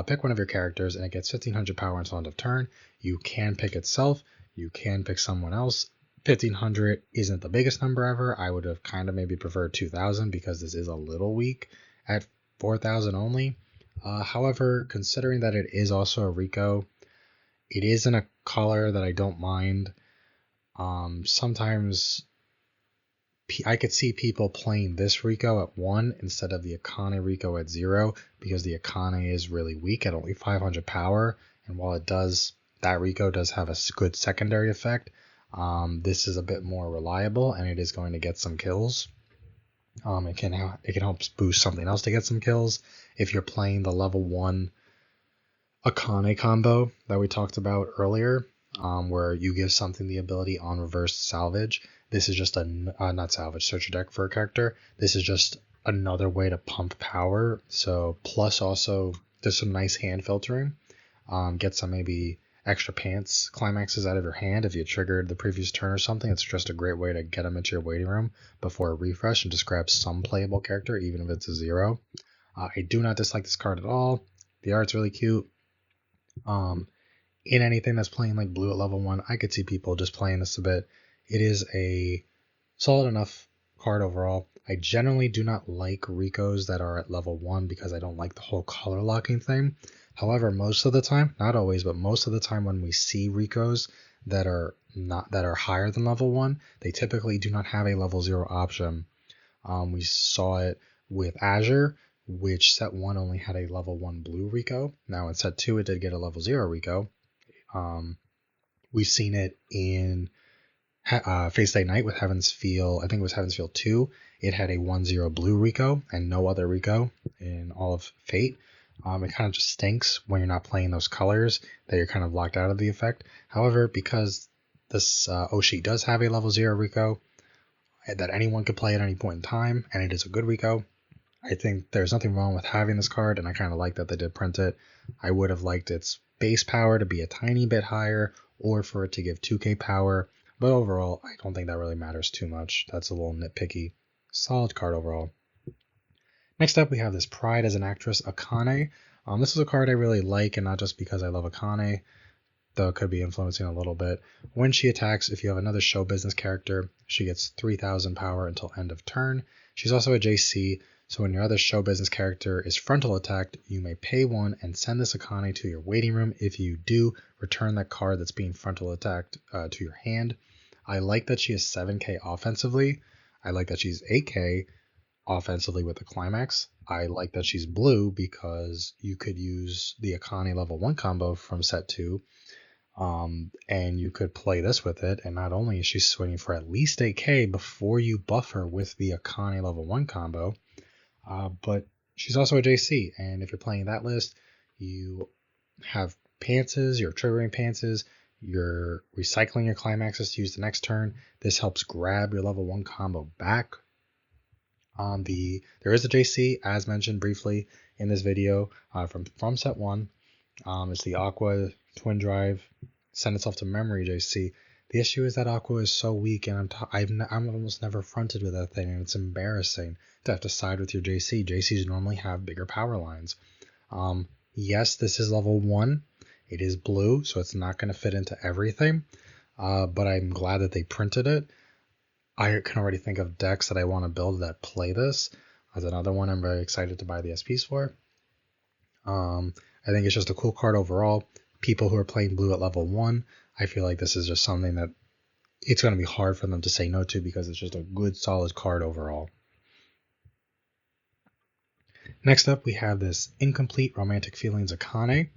[SPEAKER 1] pick one of your characters and it gets 1500 power until end of turn. You can pick itself. You can pick someone else. 1500 isn't the biggest number ever. I would have kind of maybe preferred 2000 because this is a little weak at 4000 only. However, considering that it is also a Rico, it is in a color that I don't mind. Sometimes I could see people playing this Rico at 1 instead of the Akane Rico at 0 because the Akane is really weak at only 500 power. And while that Rico does have a good secondary effect, this is a bit more reliable and it is going to get some kills. It can help boost something else to get some kills. If you're playing the level 1 Akane combo that we talked about earlier, where you give something the ability on reverse salvage. This is just not salvage, search your deck for a character. This is just another way to pump power. So plus also there's some nice hand filtering. Get some maybe extra pants climaxes out of your hand if you triggered the previous turn or something. It's just a great way to get them into your waiting room before a refresh and just grab some playable character, even if it's a 0. I do not dislike this card at all. The art's really cute. In anything that's playing like blue at level 1, I could see people just playing this a bit. It is a solid enough card overall. I generally do not like Ricos that are at level 1 because I don't like the whole color locking thing. However, most of the time, not always, but most of the time when we see Ricos that are higher than level 1, they typically do not have a level 0 option. We saw it with Azure, which set 1 only had a level 1 blue Rico. Now in set 2 it did get a level 0 Rico. We've seen it in Face Day Night with Heaven's Feel. I think it was Heaven's Feel 2. It had a 1-0 blue Rico and no other Rico in all of Fate. It kind of just stinks when you're not playing those colors that you're kind of locked out of the effect. However, because this Oshi does have a level 0 Rico that anyone could play at any point in time, and it is a good Rico, I think there's nothing wrong with having this card, and I kind of like that they did print it. I would have liked its base power to be a tiny bit higher, or for it to give 2k power, but overall, I don't think that really matters too much. That's a little nitpicky. Solid card overall. Next up, we have this Pride as an Actress, Akane. This is a card I really like, and not just because I love Akane, though it could be influencing a little bit. When she attacks, if you have another show business character, she gets 3000 power until end of turn. She's also a JC, so when your other show business character is frontal attacked, you may pay 1 and send this Akane to your waiting room. If you do, return that card that's being frontal attacked to your hand. I like that she is 7k offensively. I like that she's 8k offensively with the climax. I like that she's blue because you could use the Akane level 1 combo from set 2. And you could play this with it, and not only is she swinging for at least 8k before you buff her with the Akane level 1 combo, but she's also a JC, and if you're playing that list, you have pantses, you're triggering pantses, you're recycling your climaxes to use the next turn. This helps grab your level 1 combo back. There is a JC, as mentioned briefly in this video, from set 1. It's the Aqua Twin Drive Send Itself to Memory JC. The issue is that Aqua is so weak, and I'm almost never fronted with that thing, and it's embarrassing to have to side with your JC. JCs normally have bigger power lines. Yes, this is level 1. It is blue, so it's not going to fit into everything, but I'm glad that they printed it. I can already think of decks that I want to build that play this. As another one I'm very excited to buy the SPs for. I think it's just a cool card overall. People who are playing blue at level 1, I feel like this is just something that it's going to be hard for them to say no to because it's just a good, solid card overall. Next up, we have this Incomplete Romantic Feelings Akane.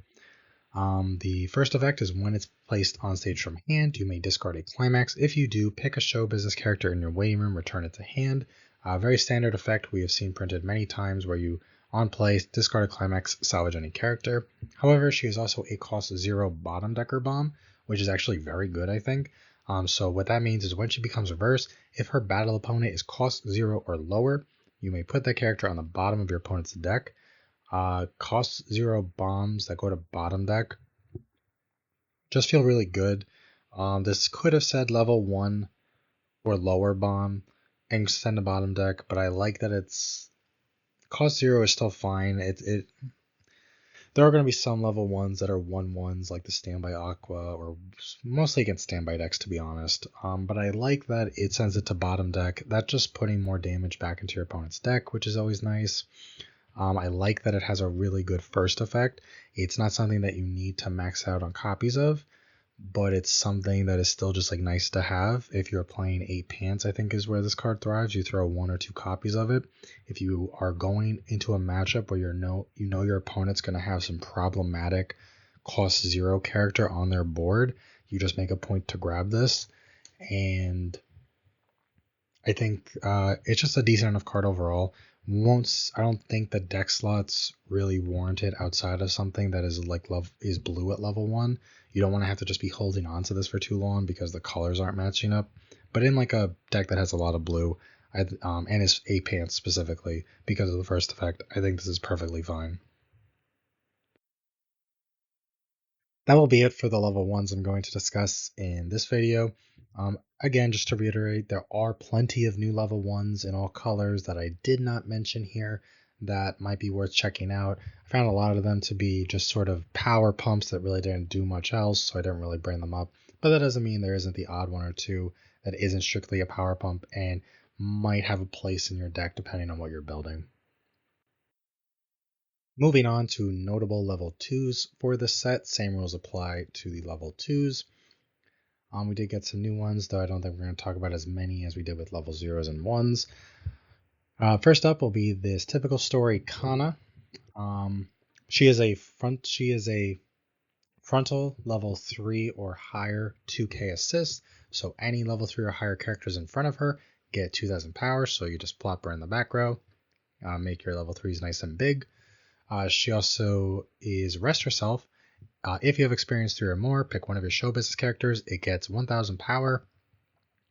[SPEAKER 1] The first effect is when it's placed on stage from hand, you may discard a climax. If you do, pick a show business character in your waiting room, return it to hand. Very standard effect we have seen printed many times where you, on play, discard a climax, salvage any character. However, she is also a cost 0 bottom decker bomb, which is actually very good, I think. So what that means is when she becomes reverse, if her battle opponent is cost 0 or lower, you may put that character on the bottom of your opponent's deck. Cost 0 bombs that go to bottom deck just feel really good. This could have said level 1 or lower bomb and send to bottom deck, but I like that it's cost 0 is still fine. There are going to be some level 1s that are 1/1s like the Standby Aqua, or mostly against Standby decks, to be honest. But I like that it sends it to bottom deck. That's just putting more damage back into your opponent's deck, which is always nice. I like that it has a really good first effect. It's not something that you need to max out on copies of, but it's something that is still just like nice to have. If you're playing 8 Pants, I think is where this card thrives. You throw 1 or 2 copies of it. If you are going into a matchup where you know your opponent's going to have some problematic cost 0 character on their board, you just make a point to grab this. And I think it's just a decent enough card overall. I don't think the deck slots really warrant it outside of something that is blue at level 1. You don't want to have to just be holding on to this for too long because the colors aren't matching up. But in like a deck that has a lot of blue, and is 8 Pants specifically because of the first effect, I think this is perfectly fine. That will be it for the level 1s I'm going to discuss in this video. Again, just to reiterate, there are plenty of new level 1s in all colors that I did not mention here that might be worth checking out. I found a lot of them to be just sort of power pumps that really didn't do much else, so I didn't really bring them up. But that doesn't mean there isn't the odd one or two that isn't strictly a power pump and might have a place in your deck depending on what you're building. Moving on to notable level 2s for the set, same rules apply to the level 2s. We did get some new ones, though I don't think we're going to talk about as many as we did with level 0s and 1s. First up will be this typical story, Kana. She is a frontal level 3 or higher 2k assist, so any level 3 or higher characters in front of her get 2000 power, so you just plop her in the back row, make your level 3s nice and big. She also is Rest Herself. If you have experience 3 or more, pick one of your show business characters. It gets 1000 power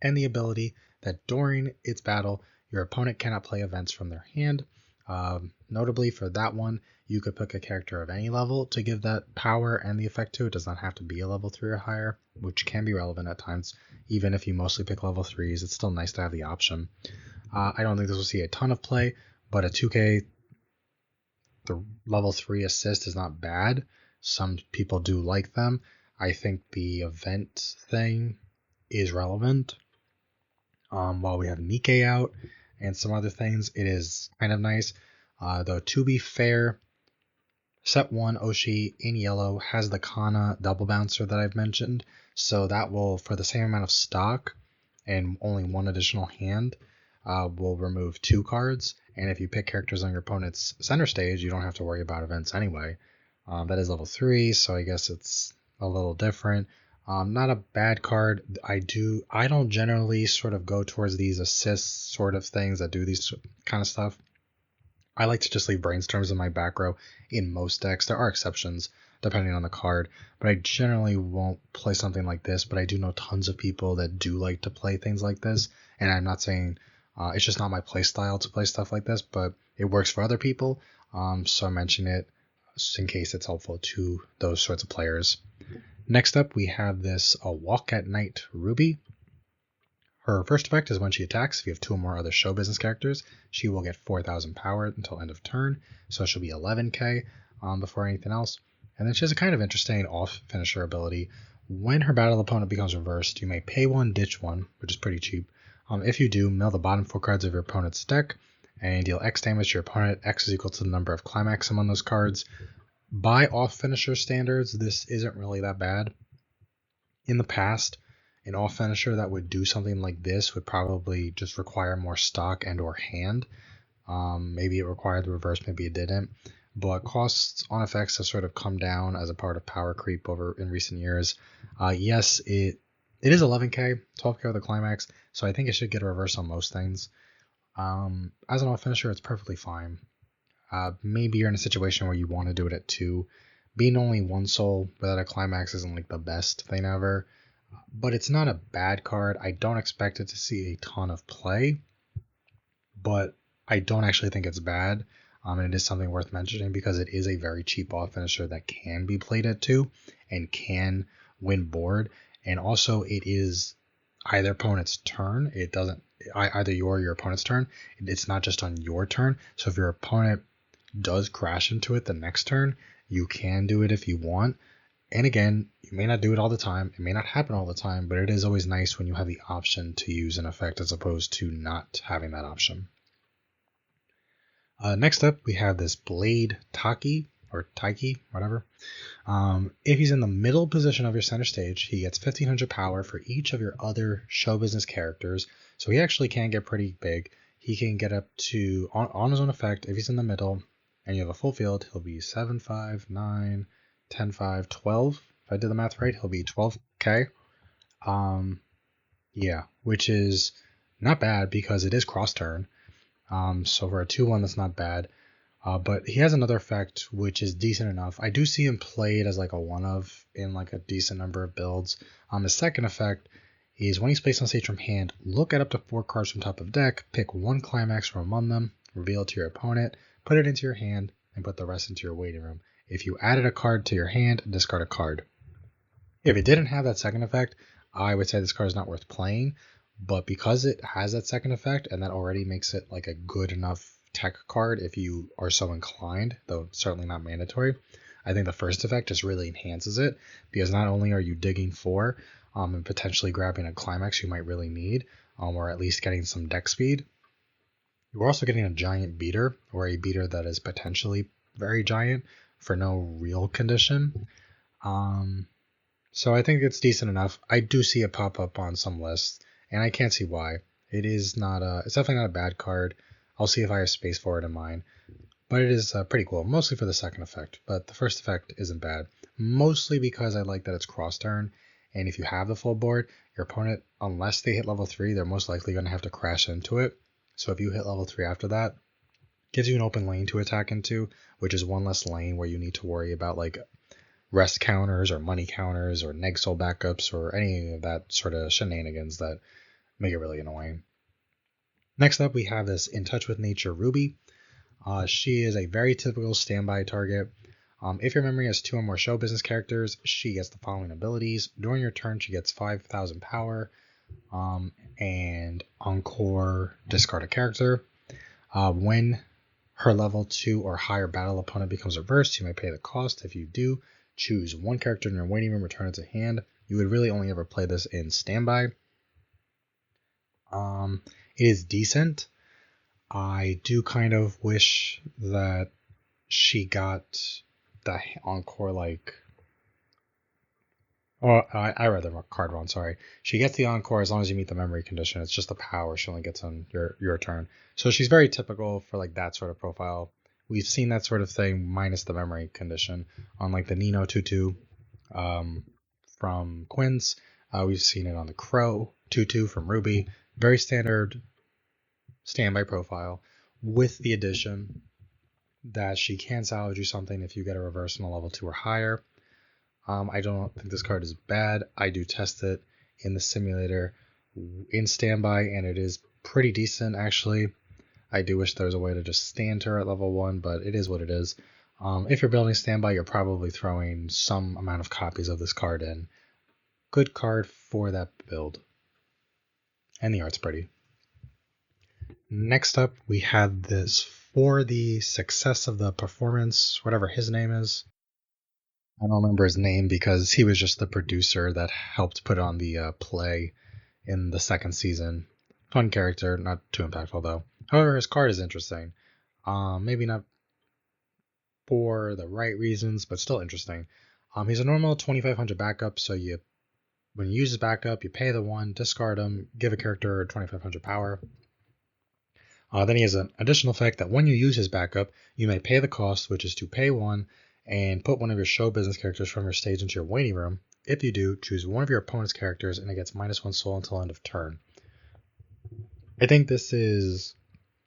[SPEAKER 1] and the ability that during its battle, your opponent cannot play events from their hand. Notably for that one, you could pick a character of any level to give that power and the effect to. It does not have to be a level 3 or higher, which can be relevant at times. Even if you mostly pick level 3s, it's still nice to have the option. I don't think this will see a ton of play, but a 2k the level 3 assist is not bad. Some people do like them. I think the event thing is relevant. While we have Nikke out and some other things, it is kind of nice. Though to be fair, set 1 Oshi in yellow has the Kana double bouncer that I've mentioned. So that will, for the same amount of stock and only one additional hand, will remove 2 cards. And if you pick characters on your opponent's center stage, you don't have to worry about events anyway. That is level 3, so I guess it's a little different. Not a bad card. I don't generally sort of go towards these assist sort of things that do these kind of stuff. I like to just leave brainstorms in my back row in most decks. There are exceptions depending on the card, but I generally won't play something like this. But I do know tons of people that do like to play things like this, and I'm not saying it's just not my play style to play stuff like this, but it works for other people. So I mention it in case it's helpful to those sorts of players. Next up, we have this Walk at Night Ruby. Her first effect is when she attacks, if you have 2 or more other show business characters, she will get 4000 power until end of turn, so she'll be 11k before anything else. And then she has a kind of interesting off finisher ability. When her battle opponent becomes reversed, you may pay 1, ditch 1, which is pretty cheap. If you do, mill the bottom 4 cards of your opponent's deck and deal X damage to your opponent. X is equal to the number of climax among those cards. By off finisher standards, this isn't really that bad. In the past, an off finisher that would do something like this would probably just require more stock and or hand. Maybe it required the reverse, maybe it didn't. But costs on effects have sort of come down as a part of power creep over in recent years. Yes, it is 11k, 12k with a climax, so I think it should get a reverse on most things. As an off finisher, it's perfectly fine. Maybe you're in a situation where you want to do it at 2. Being only 1 soul without a climax isn't like the best thing ever, but it's not a bad card. I don't expect it to see a ton of play, but I don't actually think it's bad. And it is something worth mentioning because it is a very cheap off finisher that can be played at 2 and can win board. And also it is either opponent's turn. It doesn't either your opponent's turn. It's not just on your turn. So if your opponent does crash into it the next turn, you can do it if you want. And again, you may not do it all the time. It may not happen all the time, but it is always nice when you have the option to use an effect as opposed to not having that option. Next up, we have this Blade Taki, or Taiki, whatever. If he's in the middle position of your center stage, he gets 1500 power for each of your other show business characters. So he actually can get pretty big. He can get up to, on his own effect, if he's in the middle and you have a full field, he'll be 7, 5, 9, 10, 5, 12. If I did the math right, he'll be 12k. Yeah, which is not bad because it is cross turn. So for a 2-1, that's not bad. But he has another effect which is decent enough. I do see him played as like a one-of in like a decent number of builds. His second effect is when he's placed on stage from hand, look at up to 4 cards from top of deck, pick 1 climax from among them, reveal it to your opponent, put it into your hand, and put the rest into your waiting room. If you added a card to your hand, discard a card. If it didn't have that second effect, I would say this card is not worth playing. But because it has that second effect, and that already makes it like a good enough tech card if you are so inclined, though certainly not mandatory, I think the first effect just really enhances it, because not only are you digging for and potentially grabbing a climax you might really need, or at least getting some deck speed, you're also getting a giant beater, or a beater that is potentially very giant for no real condition. So I think it's decent enough. I do see it pop up on some lists, and I can't see why. It's definitely not a bad card. I'll see if I have space for it in mine. But it is pretty cool, mostly for the second effect. But the first effect isn't bad, mostly because I like that it's cross turn. And if you have the full board, your opponent, unless they hit level 3, they're most likely going to have to crash into it. So if you hit level 3 after that, it gives you an open lane to attack into, which is one less lane where you need to worry about like rest counters or money counters or neg soul backups or any of that sort of shenanigans that make it really annoying. Next up, we have this In Touch with Nature Ruby. She is a very typical standby target. If your memory has 2 or more show business characters, she gets the following abilities. During your turn, she gets 5,000 power, and Encore, discard a character. When her level 2 or higher battle opponent becomes reversed, you may pay the cost. If you do, choose 1 character in your waiting room, return it to hand. You would really only ever play this in standby. It is decent. I do kind of wish that she got the Encore like... Oh, I read the card wrong, sorry. She gets the Encore as long as you meet the memory condition. It's just the power she only gets on your turn. So she's very typical for like that sort of profile. We've seen that sort of thing minus the memory condition on like the Nino 2-2 from Quince. We've seen it on the Crow 2-2 from Ruby. Very standard standby profile with the addition that she can salvage you something if you get a reverse in a level 2 or higher. I don't think this card is bad. I do test it in the simulator in standby, and it is pretty decent actually. I do wish there was a way to just stand her at level 1, but it is what it is. If you're building standby, you're probably throwing some amount of copies of this card in. Good card for that build. And the art's pretty. Next up, we have this for the success of the performance, whatever his name is. I don't remember his name because he was just the producer that helped put on the play in the second season. Fun character, not too impactful though. However, his card is interesting. Maybe not for the right reasons, but still interesting. He's a normal 2,500 backup, so when you use his backup, you pay the 1, discard him, give a character 2,500 power. Then he has an additional effect that when you use his backup, you may pay the cost, which is to pay 1 and put one of your show business characters from your stage into your waiting room. If you do, choose one of your opponent's characters and it gets -1 soul until end of turn. I think this is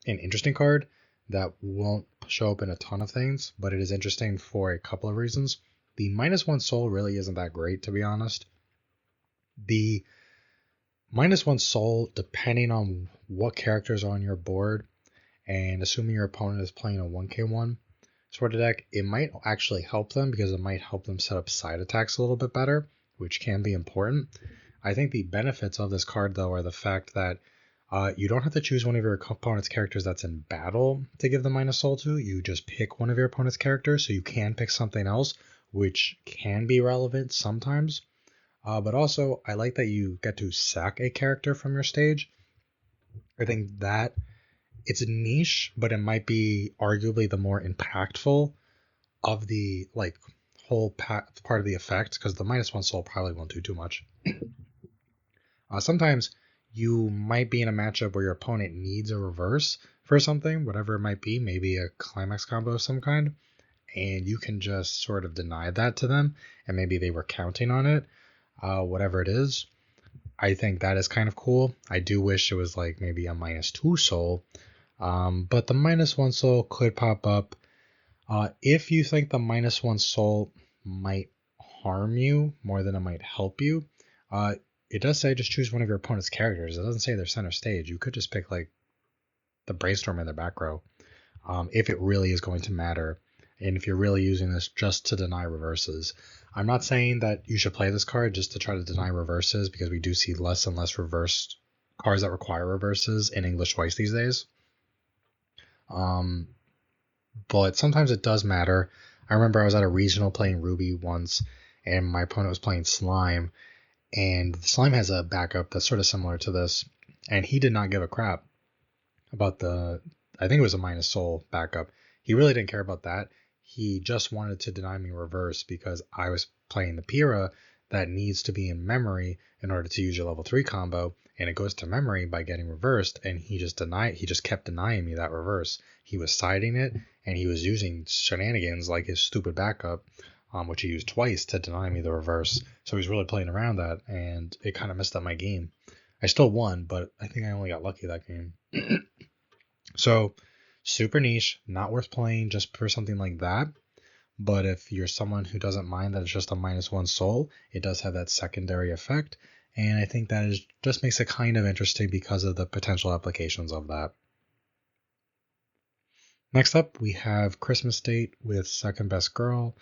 [SPEAKER 1] an interesting card that won't show up in a ton of things, but it is interesting for a couple of reasons. The -1 soul really isn't that great, to be honest. The -1 soul, depending on what characters are on your board and assuming your opponent is playing a 1k1 sort of deck, it might actually help them because it might help them set up side attacks a little bit better, which can be important. I think the benefits of this card, though, are the fact that you don't have to choose one of your opponent's characters that's in battle to give the minus soul to. You just pick one of your opponent's characters, so you can pick something else, which can be relevant sometimes. But also, I like that you get to sack a character from your stage. I think that it's niche, but it might be arguably the more impactful of the whole part of the effect, because the -1 soul probably won't do too much. Sometimes you might be in a matchup where your opponent needs a reverse for something, whatever it might be, maybe a climax combo of some kind, and you can just sort of deny that to them, and maybe they were counting on it, whatever it is. I think that is kind of cool. I do wish it was like maybe a -2 soul, but the -1 soul could pop up. If you think the -1 soul might harm you more than it might help you, it does say just choose one of your opponent's characters. It doesn't say they're center stage. You could just pick like the brainstorm in the back row, if it really is going to matter, and if you're really using this just to deny reverses. I'm not saying that you should play this card just to try to deny reverses, because we do see less and less reversed cards that require reverses in English Weiss these days. But sometimes it does matter. I remember I was at a regional playing Ruby once, and my opponent was playing Slime, and Slime has a backup that's sort of similar to this, and he did not give a crap about I think it was a minus soul backup. He really didn't care about that. He just wanted to deny me reverse because I was playing the Pyrrha that needs to be in memory in order to use your level 3 combo, and it goes to memory by getting reversed, and he just kept denying me that reverse. He was siding it, and he was using shenanigans like his stupid backup, which he used twice to deny me the reverse. So he was really playing around that, and it kind of messed up my game. I still won, but I think I only got lucky that game. So super niche, not worth playing just for something like that. But if you're someone who doesn't mind that it's just a -1 soul, it does have that secondary effect, and I think that just makes it kind of interesting because of the potential applications of that. Next up, we have Christmas Date with Second Best Girl.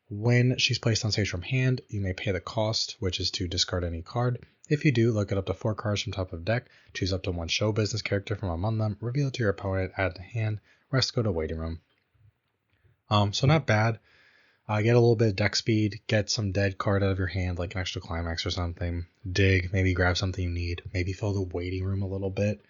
[SPEAKER 1] When she's placed on stage from hand, you may pay the cost, which is to discard any card. If you do, look at up to 4 cards from top of deck, choose up to 1 show business character from among them, reveal it to your opponent, add to hand, rest go to waiting room. So not bad. Get a little bit of deck speed, get some dead card out of your hand, like an extra climax or something. Dig, maybe grab something you need. Maybe fill the waiting room a little bit.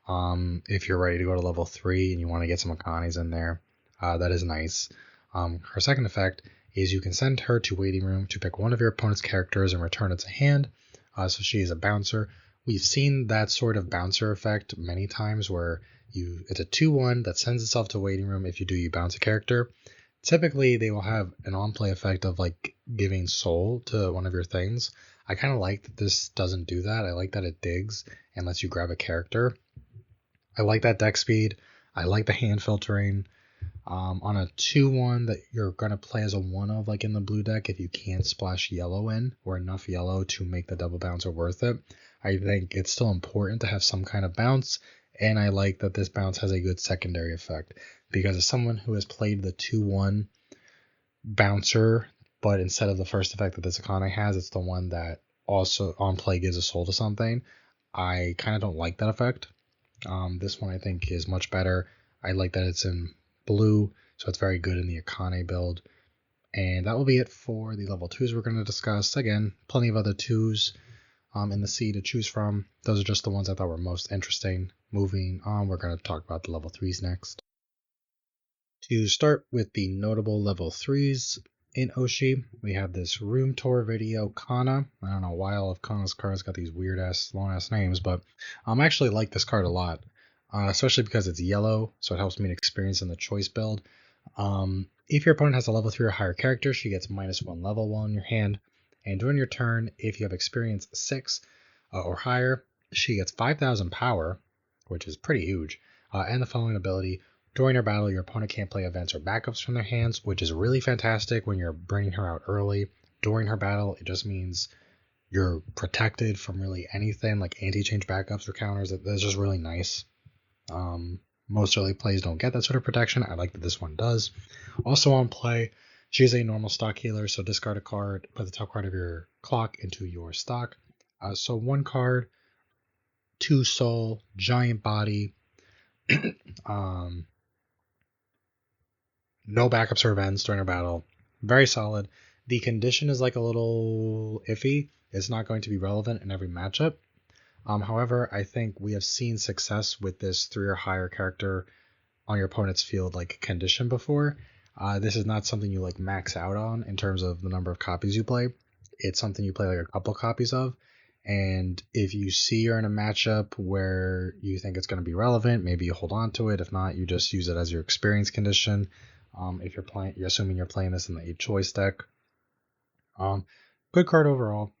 [SPEAKER 1] If you're ready to go to level 3 and you want to get some Akanis in there, that is nice. Her second effect is you can send her to waiting room to pick one of your opponent's characters and return it to hand. So she is a bouncer. We've seen that sort of bouncer effect many times where it's a 2/1 that sends itself to waiting room. If you bounce a character. Typically, they will have an on-play effect of like giving soul to one of your things. I kind of like that this doesn't do that. I like that it digs and lets you grab a character. I like that deck speed. I like the hand filtering. On a 2/1 that you're going to play as a 1 of, like in the blue deck, if you can't splash yellow in or enough yellow to make the double bouncer worth it, I think it's still important to have some kind of bounce. And I like that this bounce has a good secondary effect, because as someone who has played the 2/1 bouncer, but instead of the first effect that this Akane has, it's the one that also on play gives a soul to something, I kind of don't like that effect. This one I think is much better. I like that it's in blue, so it's very good in the Akane build. And that will be it for the level 2s we're going to discuss. Again, plenty of other 2s in the C to choose from. Those are just the ones I thought were most interesting. Moving on, we're going to talk about the level 3s next. To start with the notable level 3s in Oshi, we have this room tour video, Kana. I don't know why all of Kana's cards got these weird ass, long ass names, but I actually like this card a lot, especially because it's yellow, so it helps me to experience in the choice build. If your opponent has a level 3 or higher character, she gets -1 level while in your hand. And during your turn, if you have experience 6 or higher, she gets 5,000 power, which is pretty huge, and the following ability. During her battle, your opponent can't play events or backups from their hands, which is really fantastic when you're bringing her out early. During her battle, it just means you're protected from really anything, like anti-change backups or counters. That's just really nice. Most early plays don't get that sort of protection. I like that this one does. Also on play, she's a normal stock healer, so discard a card, put the top card of your clock into your stock. So 1 card, 2 soul, giant body, no backups or events during a battle. Very solid. The condition is like a little iffy. It's not going to be relevant in every matchup. However, I think we have seen success with this 3 or higher character on your opponent's field like condition before. This is not something you like max out on in terms of the number of copies you play. It's something you play like a couple copies of. And if you see you're in a matchup where you think it's going to be relevant, maybe you hold on to it. If not, you just use it as your experience condition. If you're assuming you're playing this in the 8 choice deck. Good card overall.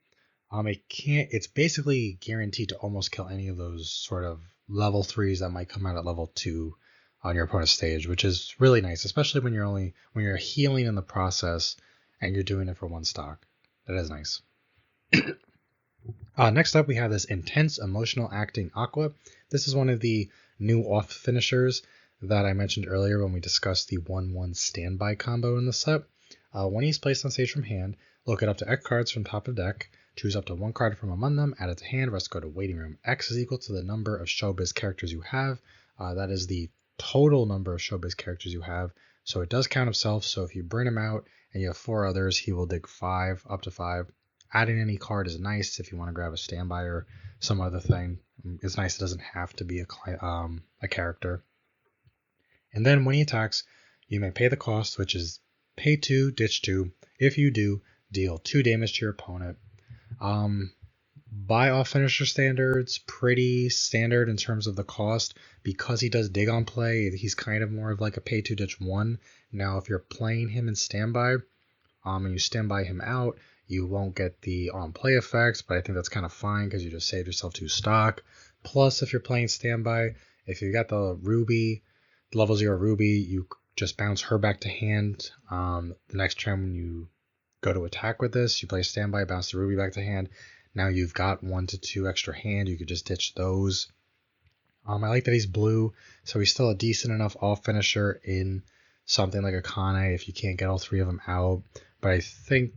[SPEAKER 1] It's basically guaranteed to almost kill any of those sort of level 3s that might come out at level 2 on your opponent's stage, which is really nice, especially when you're healing in the process and you're doing it for 1 stock. That is nice. Next up, we have this intense emotional acting Aqua. This is one of the new off finishers that I mentioned earlier when we discussed the 1/1 standby combo in the set. When he's placed on stage from hand, look it up to X cards from top of deck. Choose up to 1 card from among them, add it to hand, rest go to waiting room. X is equal to the number of showbiz characters you have. That is the total number of showbiz characters you have. So it does count himself. So if you bring him out and you have 4 others, he will dig 5, up to 5. Adding any card is nice if you want to grab a standby or some other thing. It's nice it doesn't have to be a character. And then when he attacks, you may pay the cost, which is pay 2, ditch 2. If you do, deal 2 damage to your opponent. By off finisher standards, pretty standard in terms of the cost. Because he does dig on play, he's kind of more of like a pay 2, ditch 1. Now, if you're playing him in standby, and you standby him out, you won't get the on play effects, but I think that's kind of fine because you just saved yourself 2 stock. Plus, if you're playing standby, if you got the Ruby, level 0 Ruby, you just bounce her back to hand. The next turn when you go to attack with this, you play standby, bounce the Ruby back to hand. Now you've got 1 to 2 extra hand. You could just ditch those. I like that he's blue, so he's still a decent enough off finisher in something like Akane if you can't get all 3 of them out. But I think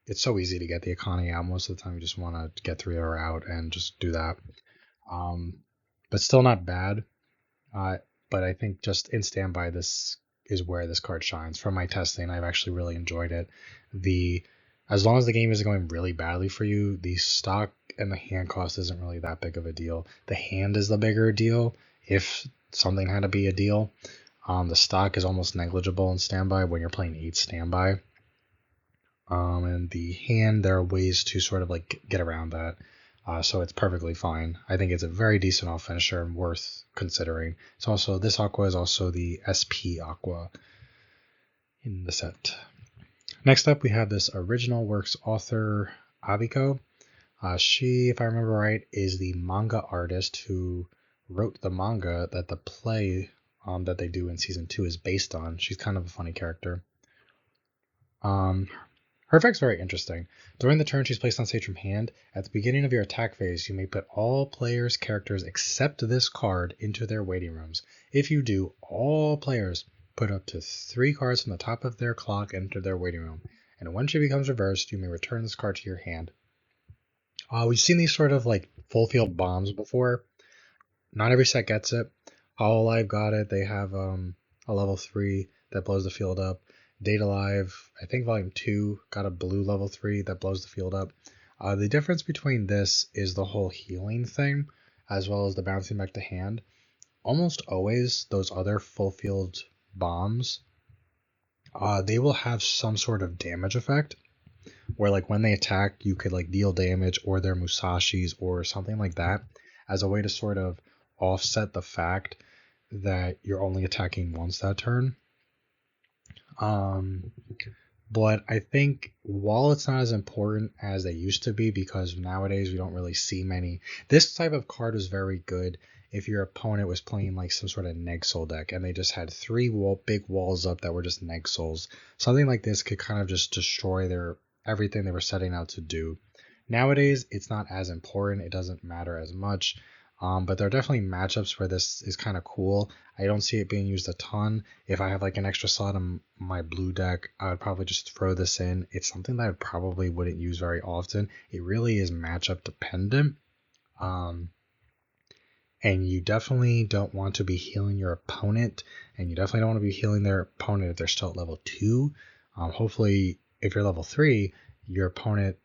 [SPEAKER 1] it's so easy to get the Akane out. Most of the time you just want to get 3 of her out and just do that. But still not bad. But I think just in standby, this is where this card shines. From my testing, I've actually really enjoyed it. As long as the game isn't going really badly for you, the stock and the hand cost isn't really that big of a deal. The hand is the bigger deal if something had to be a deal. The stock is almost negligible in standby when you're playing 8 standby. And the hand, there are ways to sort of like get around that. So it's perfectly fine. I think it's a very decent off finisher and worth considering. It's also, this Aqua is also the SP Aqua in the set. Next up, we have this original works author, Abiko. She, if I remember right, is the manga artist who wrote the manga that the play that they do in season 2 is based on. She's kind of a funny character. Her effect's very interesting. During the turn she's placed on stage from hand, at the beginning of your attack phase, you may put all players' characters except this card into their waiting rooms. If you do, all players put up to 3 cards from the top of their clock into their waiting room. And when she becomes reversed, you may return this card to your hand. We've seen these sort of like full field bombs before. Not every set gets it. Hololive got it. They have a level 3 that blows the field up. Data Live, I think Volume 2 got a blue level 3 that blows the field up. The difference between this is the whole healing thing, as well as the bouncing back to hand. Almost always, those other full field bombs, they will have some sort of damage effect, where like when they attack, you could like deal damage, or their Musashis or something like that, as a way to sort of offset the fact that you're only attacking once that turn. But I think while it's not as important as they used to be, because nowadays we don't really see many, this type of card was very good if your opponent was playing like some sort of neg soul deck and they just had 3 big walls up that were just neg souls. Something like this could kind of just destroy everything they were setting out to do. Nowadays, it's not as important. It doesn't matter as much. But there are definitely matchups where this is kind of cool. I don't see it being used a ton. If I have like an extra slot in my blue deck, I would probably just throw this in. It's something that I probably wouldn't use very often. It really is matchup dependent. And you definitely don't want to be healing your opponent, and you definitely don't want to be healing their opponent if they're still at level 2. Hopefully, if you're level 3, your opponent's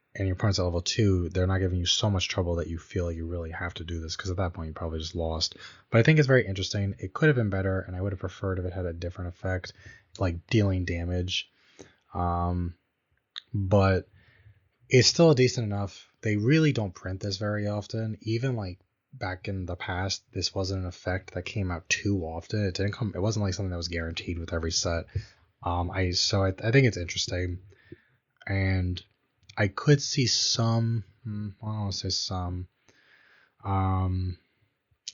[SPEAKER 1] at level 2, they're not giving you so much trouble that you feel like you really have to do this, because at that point you probably just lost. But I think it's very interesting. It could have been better, and I would have preferred if it had a different effect, like dealing damage. But it's still decent enough. They really don't print this very often. Even like back in the past, this wasn't an effect that came out too often. It didn't come. It wasn't like something that was guaranteed with every set. I think it's interesting, and I could see some. I don't want to say some.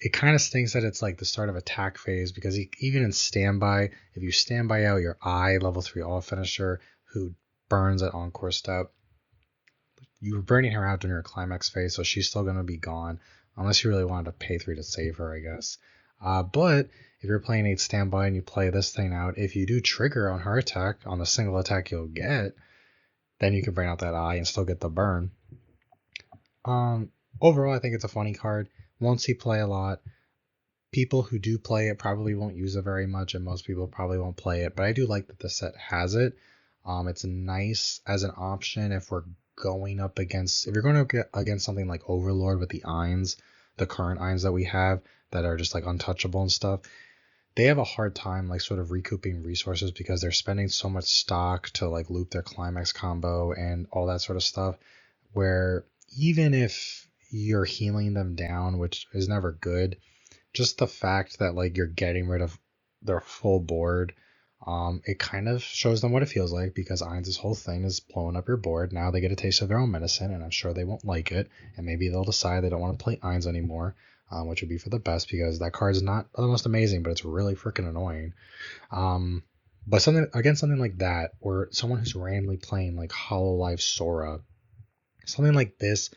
[SPEAKER 1] It kind of stinks that it's like the start of attack phase, because even in standby, if you standby out your level 3 all finisher who burns at encore step, you were burning her out during her climax phase, so she's still going to be gone, unless you really wanted to pay 3 to save her, I guess. But if you're playing 8 standby and you play this thing out, if you do trigger on her attack, on the single attack you'll get, then you can bring out that and still get the burn. Overall, I think it's a funny card. Won't see play a lot. People who do play it probably won't use it very much, and most people probably won't play it, but I do like that the set has it. It's nice as an option if we're going up against, if you're going to get against something like Overlord with the Ainz, the current Ainz that we have that are just like untouchable and stuff. They have a hard time like sort of recouping resources because they're spending so much stock to like loop their climax combo and all that sort of stuff, where even if you're healing them down, which is never good, just the fact that like you're getting rid of their full board, it kind of shows them what it feels like, because Ainz's whole thing is blowing up your board. Now they get a taste of their own medicine, and I'm sure they won't like it, and maybe they'll decide they don't want to play Ainz anymore, which would be for the best, because that card's not the most amazing, but it's really freaking annoying. But something like that, or someone who's randomly playing like Hololive Sora, something like this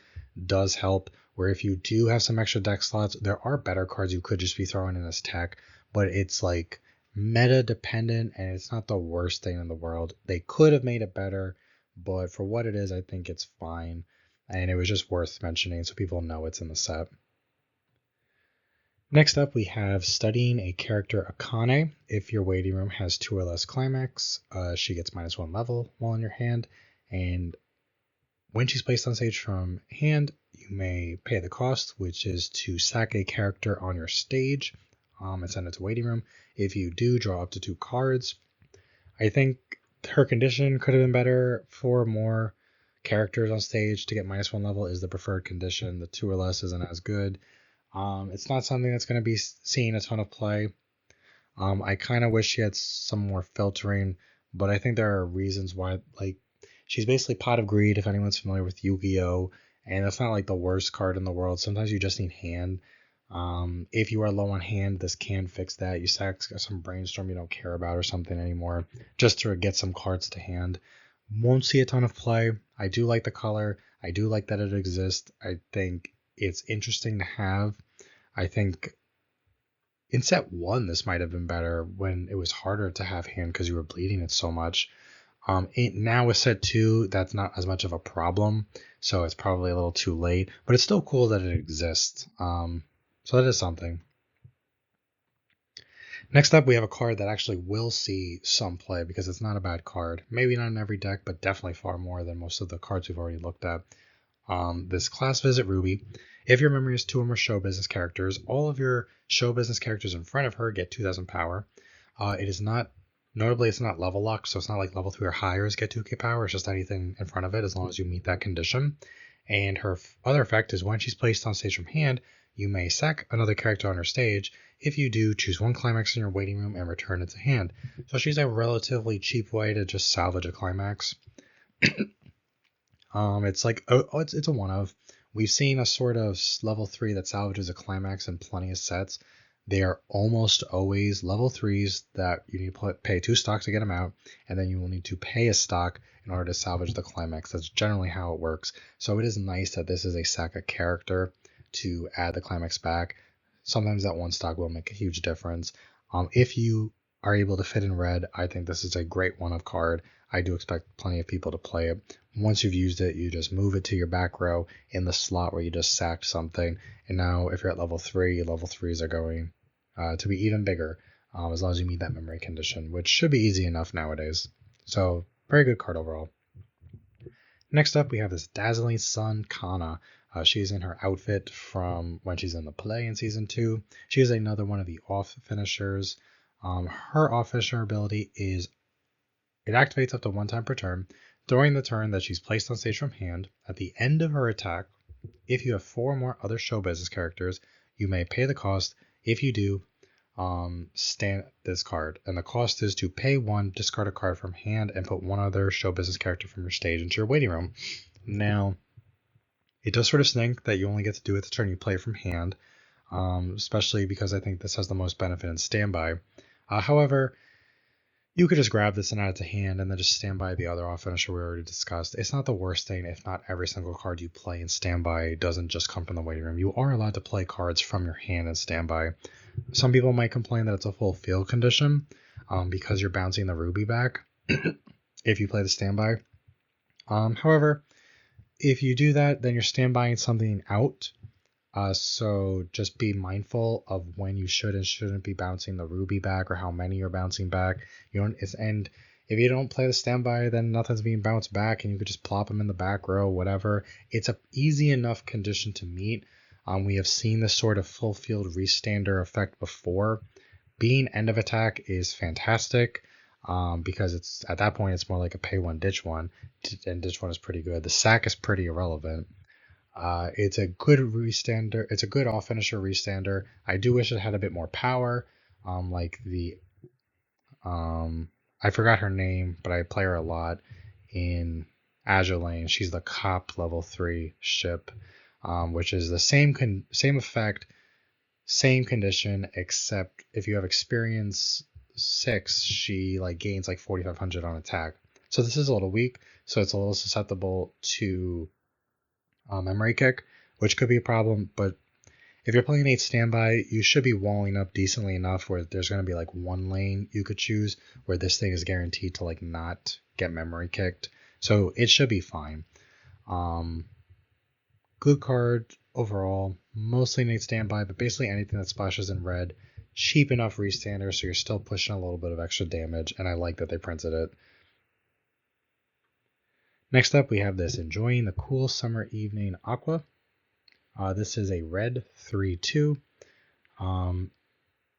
[SPEAKER 1] does help, where if you do have some extra deck slots, there are better cards you could just be throwing in as tech, but it's like meta dependent, and it's not the worst thing in the world. They could have made it better, but for what it is, I think it's fine, and it was just worth mentioning so people know it's in the set. Next up, we have Studying a Character Akane. If your waiting room has 2 or less climax, she gets -1 level while in your hand, and when she's placed on stage from hand, you may pay the cost, which is to sack a character on your stage and send it to waiting room. If you do, draw up to 2 cards. I think her condition could have been better. For more characters on stage to get -1 level is the preferred condition. The 2 or less isn't as good. It's not something that's going to be seeing a ton of play. I kind of wish she had some more filtering, but I think there are reasons why. Like, she's basically Pot of Greed, if anyone's familiar with Yu-Gi-Oh! And that's not like the worst card in the world. Sometimes you just need hand. If you are low on hand, this can fix that. You sack some brainstorm you don't care about or something anymore, just to get some cards to hand. Won't see a ton of play. I do like the color. I do like that it exists. I think it's interesting to have. I think in set 1, this might have been better when it was harder to have hand because you were bleeding it so much. Now with set 2, that's not as much of a problem, so it's probably a little too late, but it's still cool that it exists. So that is something. Next up, we have a card that actually will see some play because it's not a bad card. Maybe not in every deck, but definitely far more than most of the cards we've already looked at. This Class Visit Ruby. If your memory is 2 or more show business characters, all of your show business characters in front of her get 2,000 power. Notably, it's not level locked, so it's not like level 3 or higher get 2k power. It's just anything in front of it as long as you meet that condition. And her other effect is when she's placed on stage from hand, you may sack another character on her stage. If you do, choose 1 climax in your waiting room and return it to hand. So she's a relatively cheap way to just salvage a climax. It's like, it's a one of. We've seen a sort of level 3 that salvages a climax in plenty of sets. They are almost always level 3s that you need to pay 2 stocks to get them out, and then you will need to pay a stock in order to salvage the climax. That's generally how it works. So it is nice that this is a sack a character. to add the climax back. Sometimes that one stock will make a huge difference. If you are able to fit in red, I think this is a great one of card. I do expect plenty of people to play it. Once you've used it, you just move it to your back row in the slot where you just sacked something. And now if you're at level 3, level 3s are going to be even bigger as long as you meet that memory condition, which should be easy enough nowadays. So very good card overall. Next up, we have this Dazzling Sun Kana. She's in her outfit from when she's in the play in Season 2. She is another one of the off finishers. Her off finisher ability is it activates up to 1 time per turn. During the turn that she's placed on stage from hand, at the end of her attack, if you have 4 or more other show business characters, you may pay the cost. If you do, stand this card. And the cost is to pay 1, discard a card from hand, and put 1 other show business character from your stage into your waiting room. Now, it does sort of stink that you only get to do it the turn you play from hand, especially because I think this has the most benefit in standby. However, you could just grab this and add it to hand and then just stand by the other off finisher we already discussed. It's not the worst thing if not every single card you play in standby doesn't just come from the waiting room. You are allowed to play cards from your hand in standby. Some people might complain that it's a full field condition because you're bouncing the ruby back if you play the standby. However, if you do that, then you're standbying something out. So just be mindful of when you should and shouldn't be bouncing the ruby back or how many you're bouncing back. And if you don't play the standby, then nothing's being bounced back and you could just plop them in the back row, whatever. It's a easy enough condition to meet. We have seen this sort of full field restander effect before. Being end of attack is fantastic because it's at that point it's more like a pay 1 ditch 1, and ditch 1 is pretty good. The sack is pretty irrelevant. It's a good restander. It's a good off finisher restander. I do wish it had a bit more power. Like the I forgot her name, but I play her a lot in Azure Lane. She's the cop level 3 ship, which is the same effect, same condition, except if you have experience 6, she gains 4,500 on attack. So this is a little weak. So it's a little susceptible to memory kick, which could be a problem, but if you're playing 8 standby, you should be walling up decently enough where there's going to be 1 lane you could choose where this thing is guaranteed to not get memory kicked. So it should be fine. Good card overall, mostly 8 standby, but basically anything that splashes in red. Cheap enough restander, so you're still pushing a little bit of extra damage, and I like that they printed it. Next up, we have this Enjoying the Cool Summer Evening Aqua. This is a red 3/2.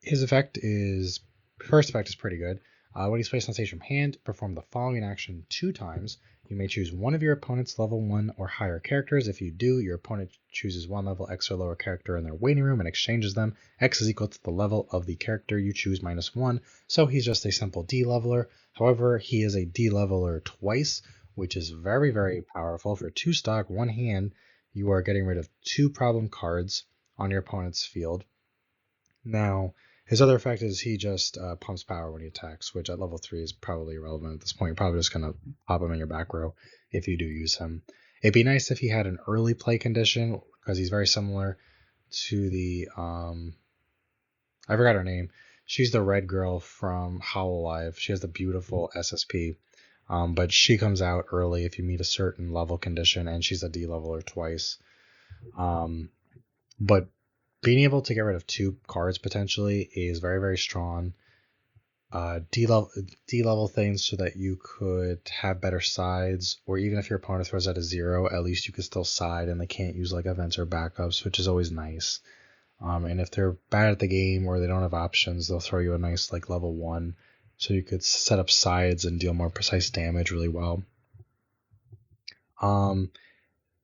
[SPEAKER 1] His first effect is pretty good. When he's placed on stage from hand, perform the following action 2 times. You may choose one of your opponent's level 1 or higher characters. If you do, your opponent chooses 1 level X or lower character in their waiting room and exchanges them. X is equal to the level of the character you choose minus 1, so he's just a simple D-leveler. However, he is a D-leveler twice, which is very, very powerful. For 2 stock, 1 hand, you are getting rid of 2 problem cards on your opponent's field. Now, his other effect is he just pumps power when he attacks, which at level 3 is probably irrelevant at this point. You're probably just going to pop him in your back row if you do use him. It'd be nice if he had an early play condition, because he's very similar to the... I forgot her name. She's the red girl from Hololive. She has the beautiful SSP. But she comes out early if you meet a certain level condition, and she's a D-leveler twice. But being able to get rid of 2 cards potentially is very, very strong. D-level things so that you could have better sides, or even if your opponent throws at a 0, at least you could still side and they can't use events or backups, which is always nice. And if they're bad at the game or they don't have options, they'll throw you a nice level 1. So you could set up sides and deal more precise damage really well.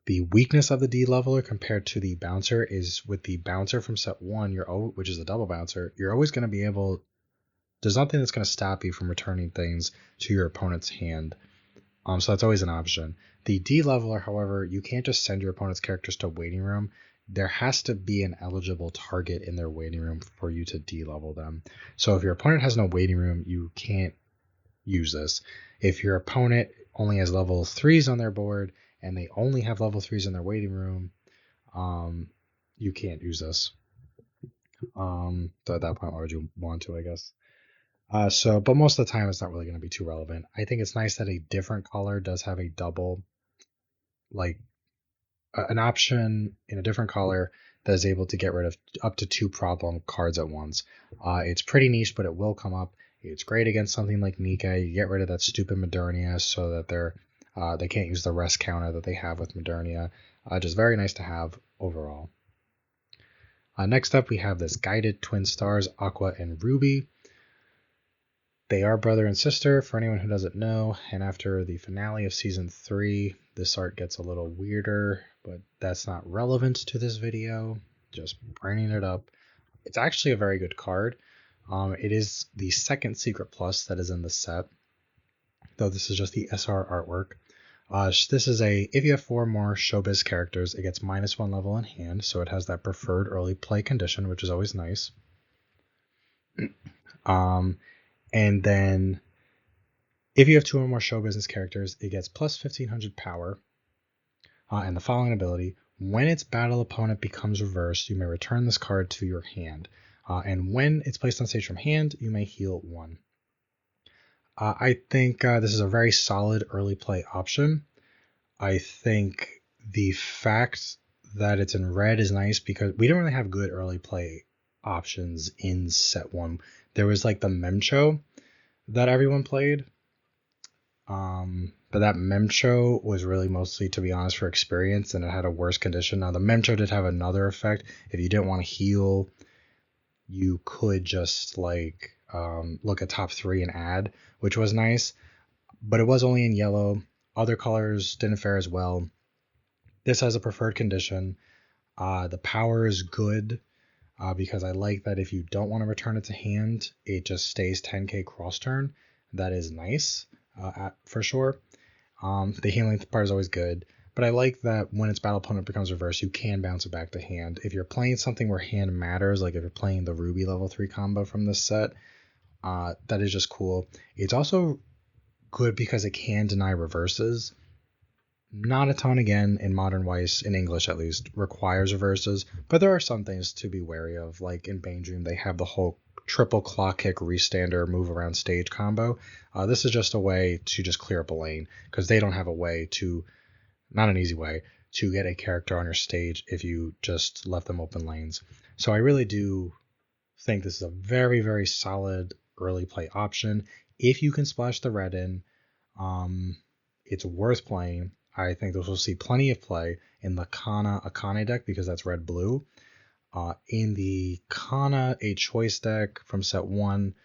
[SPEAKER 1] The weakness of the D-leveler compared to the bouncer is with the bouncer from set 1, which is the double bouncer, you're always going to be able... There's nothing that's going to stop you from returning things to your opponent's hand. So that's always an option. The D-leveler, however, you can't just send your opponent's characters to waiting room. There has to be an eligible target in their waiting room for you to D-level them. So if your opponent has no waiting room, you can't use this. If your opponent only has level 3s on their board and they only have level 3s in their waiting room, you can't use this. So at that point, why would you want to, I guess? But most of the time, it's not really going to be too relevant. I think it's nice that a different color does have a double, like an option in a different color that is able to get rid of up to 2 problem cards at once. It's pretty niche, but it will come up. It's great against something like Nikkei. You get rid of that stupid Modernia so that they can't use the rest counter that they have with Modernia. Just very nice to have overall. Next up, we have this Guided Twin Stars, Aqua and Ruby. They are brother and sister, for anyone who doesn't know, and after the finale of Season 3, this art gets a little weirder, but that's not relevant to this video, just bringing it up. It's actually a very good card. It is the second Secret Plus that is in the set, though this is just the SR artwork. This is if you have 4 more Showbiz characters, it gets -1 level in hand, so it has that preferred early play condition, which is always nice. And then if you have 2 or more show business characters, it gets plus 1500 power. And the following ability, when its battle opponent becomes reversed, you may return this card to your hand. And when it's placed on stage from hand, you may heal 1. I think this is a very solid early play option. I think the fact that it's in red is nice because we don't really have good early play options in set 1. There was like the Memcho that everyone played. But that Memcho was really mostly, to be honest, for experience, and it had a worse condition. Now, the Memcho did have another effect. If you didn't want to heal, you could just look at top 3 and add, which was nice. But it was only in yellow. Other colors didn't fare as well. This has a preferred condition. The power is good. Because I like that if you don't want to return it to hand, it just stays 10k cross turn. That is nice, for sure. The healing part is always good, but I like that when its battle opponent becomes reversed, you can bounce it back to hand. If you're playing something where hand matters, like if you're playing the Ruby level 3 combo from this set, that is just cool. It's also good because it can deny reverses. Not a ton, again, in Modern Weiss, in English at least, requires reverses, but there are some things to be wary of. Like in Bane Dream, they have the whole triple clock kick, restander, move around stage combo. This is just a way to just clear up a lane, because they don't have a way to, not an easy way, to get a character on your stage if you just left them open lanes. So I really do think this is a very, very solid early play option. If you can splash the red in, it's worth playing. I think this will see plenty of play in the Kana Akane deck because that's red-blue. In the Kana A choice deck from set 1,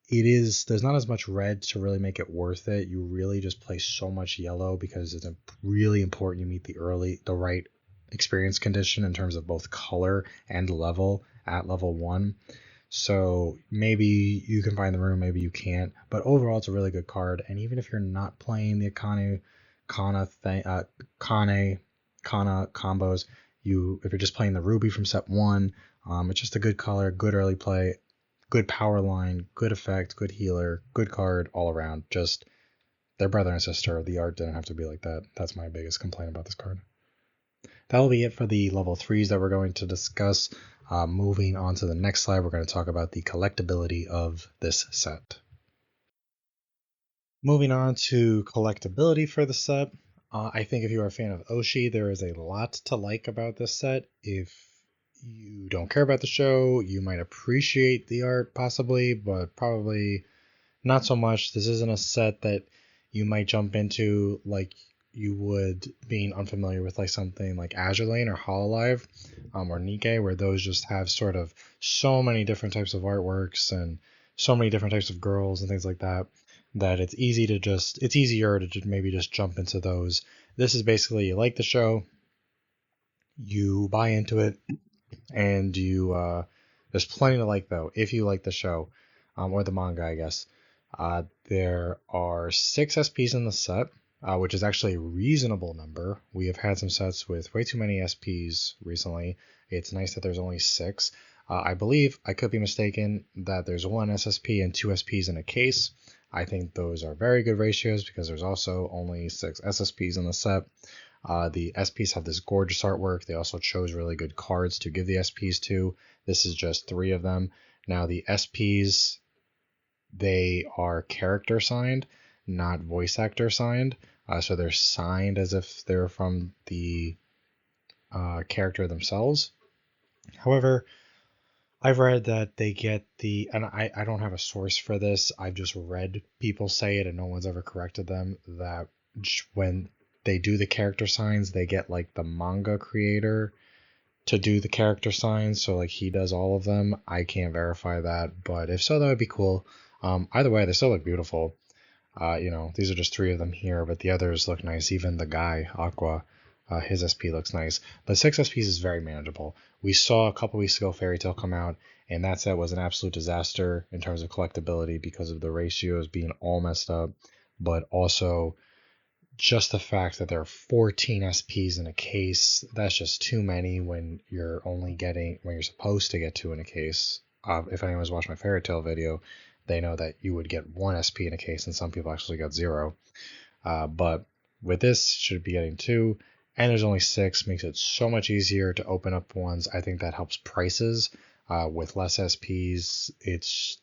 [SPEAKER 1] there's not as much red to really make it worth it. You really just play so much yellow because it's really important you meet the right experience condition in terms of both color and level at level 1. So maybe you can find the room, maybe you can't. But overall, it's a really good card. And even if you're not playing the Kana combos, if you're just playing the Ruby from set 1, it's just a good color, good early play, good power line, good effect, good healer, good card all around. Just they're brother and sister. The art didn't have to be like that. That's my biggest complaint about this card. That will be it for the level 3s that we're going to discuss. Moving on to the next slide, we're going to talk about the collectability of this set. Moving on to collectability for the set. I think if you are a fan of Oshi, there is a lot to like about this set. If you don't care about the show, you might appreciate the art possibly, but probably not so much. This isn't a set that you might jump into like you would being unfamiliar with like something like Azure Lane or Hololive or Nikkei, where those just have sort of so many different types of artworks and so many different types of girls and things like that, that it's easier to maybe just jump into those. This is basically, you like the show, you buy into it, and there's plenty to like though if you like the show, or the manga, I guess. There are 6 SPs in the set, which is actually a reasonable number. We have had some sets with way too many SPs recently. It's nice that there's only 6. I believe, I could be mistaken, that there's 1 SSP and 2 SPs in a case. I think those are very good ratios because there's also only 6 SSPs in the set. The SPs have this gorgeous artwork. They also chose really good cards to give the SPs to. This is just 3 of them. Now the SPs, they are character signed, not voice actor signed. So they're signed as if they're from the character themselves. However, I've read that they get and I don't have a source for this. I've just read people say it and no one's ever corrected them, that when they do the character signs, they get like the manga creator to do the character signs. So like he does all of them. I can't verify that, but if so, that would be cool. Either way, they still look beautiful. These are just 3 of them here, but the others look nice. Even the guy, Aqua, his SP looks nice. The 6 SPs is very manageable. We saw a couple weeks ago Fairy Tail come out, and that set was an absolute disaster in terms of collectability because of the ratios being all messed up, but also just the fact that there are 14 SPs in a case. That's just too many when you're supposed to get 2 in a case. If anyone's watched my Fairy Tail video, they know that you would get 1 SP in a case, and some people actually got 0. But with this, you should be getting 2, and there's only 6, makes it so much easier to open up ones. I think that helps prices. With less SPs,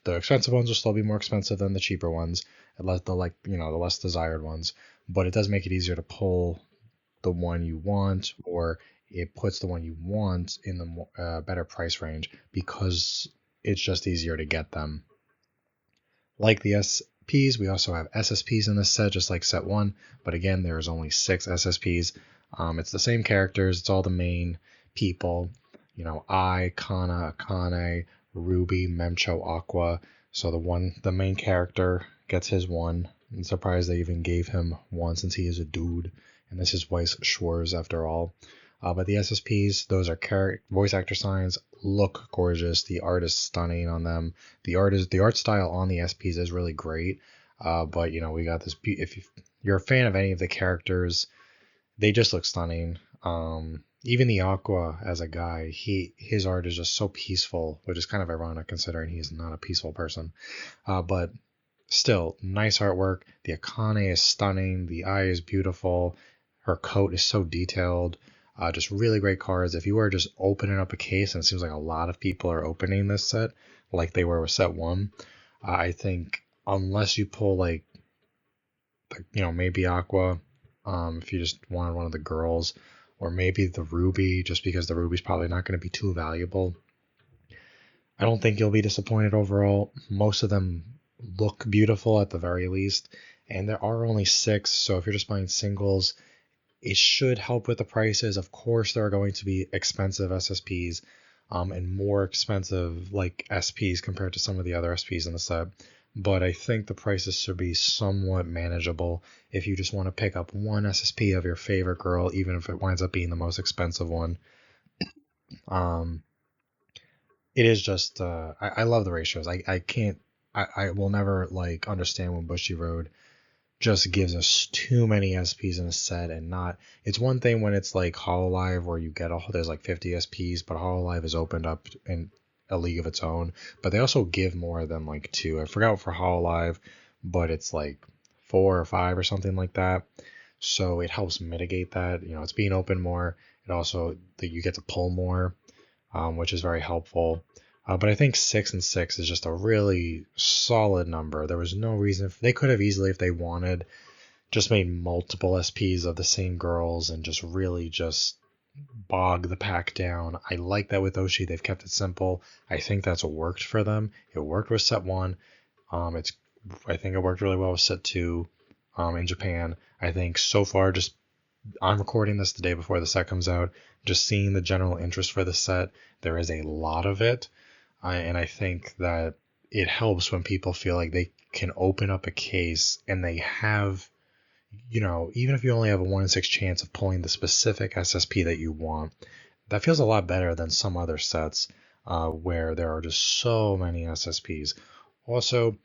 [SPEAKER 1] the expensive ones will still be more expensive than the cheaper ones, unless the less desired ones. But it does make it easier to pull the one you want, or it puts the one you want in the better price range because it's just easier to get them. Like the SPs, we also have SSPs in this set, just like set 1, but again, there's only 6 SSPs. It's the same characters, it's all the main people, Ai, Kana, Akane, Ruby, Memcho, Aqua. So the main character gets his 1. I'm surprised they even gave him 1 since he is a dude, and this is Weiss Schwarz after all. But the SSPs, those are voice actor signs, look gorgeous. The art is stunning on them. The art style on the SPs is really great. But we got this. If you're a fan of any of the characters, they just look stunning. Even the Aqua as a guy, his art is just so peaceful, which is kind of ironic considering he's not a peaceful person. But still, nice artwork. The Akane is stunning. The eye is beautiful. Her coat is so detailed. Just really great cards. If you were just opening up a case, and it seems like a lot of people are opening this set, like they were with set 1, I think unless you pull maybe Aqua, if you just wanted one of the girls, or maybe the Ruby, just because the Ruby's probably not going to be too valuable, I don't think you'll be disappointed overall. Most of them look beautiful at the very least, and there are only 6, so if you're just buying singles, it should help with the prices. Of course, there are going to be expensive SSPs and more expensive like SPs compared to some of the other SPs in the set, but I think the prices should be somewhat manageable if you just want to pick up 1 SSP of your favorite girl, even if it winds up being the most expensive one. It is just I love the ratios. I will never understand when Bushiroad just gives us too many SPs in a set, and not. It's one thing when it's like Hololive where you get there's like 50 SPs, but Hololive is opened up in a league of its own. But they also give more than 2. I forgot for Hololive, but it's like 4 or 5 or something like that. So it helps mitigate that. It's being open more. It also that you get to pull more, which is very helpful. But I think 6 and 6 is just a really solid number. There was no reason. They could have easily, if they wanted, just made multiple SPs of the same girls and just really just bog the pack down. I like that with Oshi. They've kept it simple. I think that's what worked for them. It worked with set 1. I think it worked really well with set 2 in Japan. I think so far, I'm recording this the day before the set comes out. Just seeing the general interest for the set, there is a lot of it. And I think that it helps when people feel like they can open up a case and they have, even if you only have a 1 in 6 chance of pulling the specific SSP that you want, that feels a lot better than some other sets where there are just so many SSPs. Also,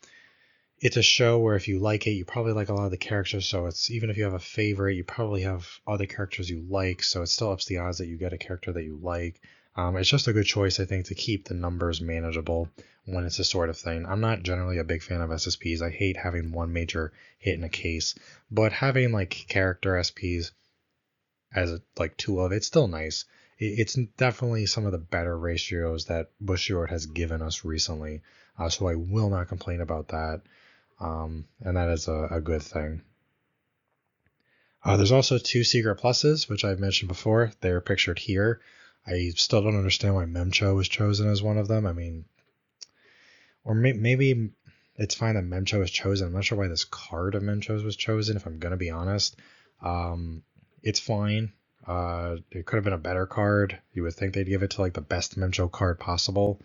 [SPEAKER 1] it's a show where if you like it, you probably like a lot of the characters. So it's even if you have a favorite, you probably have other characters you like. So it still ups the odds that you get a character that you like. It's just a good choice, I think, to keep the numbers manageable when it's this sort of thing. I'm not generally a big fan of SSPs. I hate having one major hit in a case, but having character SPs as like 2 of. It's still nice. It's definitely some of the better ratios that Bushiroad has given us recently. So I will not complain about that. And that is a good thing. There's also 2 secret pluses, which I've mentioned before. They're pictured here. I still don't understand why Memcho was chosen as one of them. I mean, or maybe it's fine that Memcho was chosen. I'm not sure why this card of Memcho's was chosen, if I'm going to be honest. It's fine. It could have been a better card. You would think they'd give it to like the best Memcho card possible.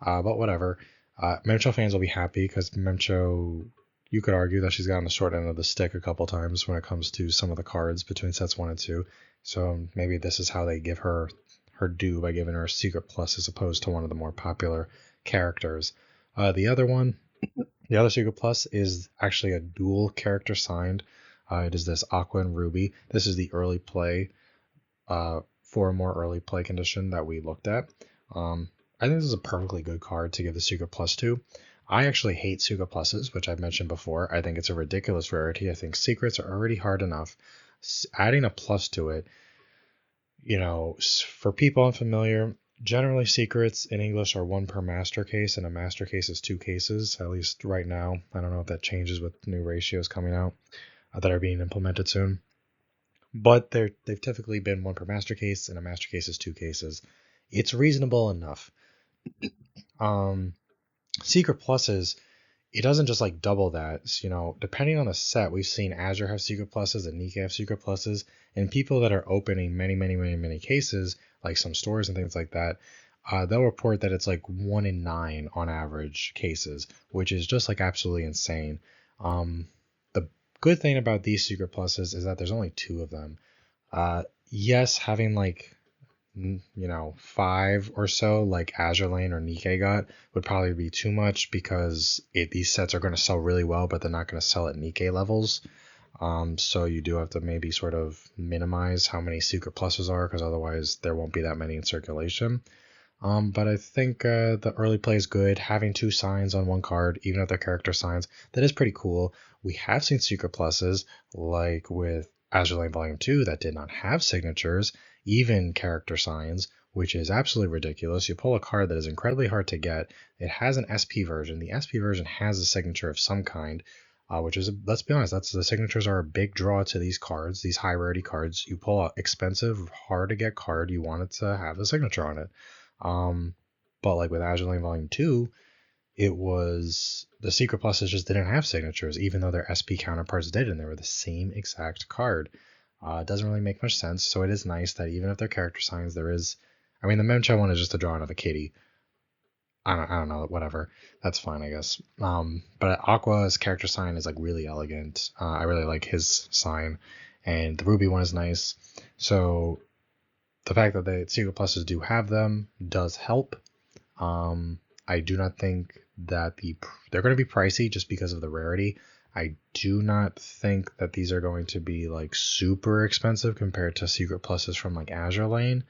[SPEAKER 1] But whatever. Memcho fans will be happy because Memcho, you could argue that she's gotten the short end of the stick a couple times when it comes to some of the cards between sets 1 and 2. So maybe this is how they give her due by giving her a secret plus as opposed to one of the more popular characters. The other secret plus is actually a dual character signed. It is this Aqua and Ruby. This is the early play, 4 more early play condition that we looked at. I think this is a perfectly good card to give the secret plus to. I actually hate secret pluses, which I've mentioned before. I think it's a ridiculous rarity. I think secrets are already hard enough. Adding a plus to it, for people unfamiliar, generally secrets in English are 1 per master case, and a master case is 2 cases, at least right now. I don't know if that changes with new ratios coming out that are being implemented soon. But they've typically been 1 per master case, and a master case is 2 cases. It's reasonable enough. Secret pluses, it doesn't just like double that. Depending on the set, we've seen Azure have secret pluses and Nikkei have secret pluses, and people that are opening many cases, like some stores and things like that, they'll report that it's like 1 in 9 on average cases, which is just like absolutely insane. The good thing about these secret pluses is that there's only 2 of them. Yes, having like 5 or so like Azure Lane or Nikkei got would probably be too much because these sets are going to sell really well, but they're not going to sell at Nikkei levels. So you do have to maybe sort of minimize how many secret pluses are, because otherwise there won't be that many in circulation. But I think the early play is good. Having 2 signs on 1 card, even if they're character signs, that is pretty cool. We have seen secret pluses like with Azure Lane Volume 2 that did not have signatures, even character signs, which is absolutely ridiculous. You pull a card that is incredibly hard to get. It has an SP version. The SP version has a signature of some kind, which is, let's be honest, the signatures are a big draw to these cards, these high rarity cards. You pull an expensive, hard to get card, you want it to have the signature on it. But like with Azure Lane Volume 2, it was the secret pluses just didn't have signatures, even though their SP counterparts did, and they were the same exact card. It doesn't really make much sense, so it is nice that even if they're character signs, there is. I mean, the Memcho one is just a drawing of a kitty. I don't know, whatever. That's fine, I guess. But Aqua's character sign is like really elegant. I really like his sign, and the Ruby one is nice. So the fact that the secret pluses do have them does help. I do not think that they're going to be pricey just because of the rarity. I do not think that these are going to be like super expensive compared to secret pluses from like Azure Lane,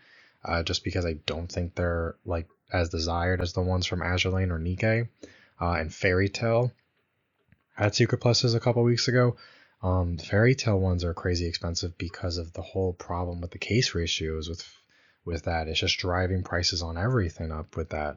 [SPEAKER 1] just because I don't think they're like as desired as the ones from Azure Lane or Nikkei. And Fairy Tale had secret pluses a couple weeks ago. The Fairy Tale ones are crazy expensive because of the whole problem with the case ratios with that. It's just driving prices on everything up with that.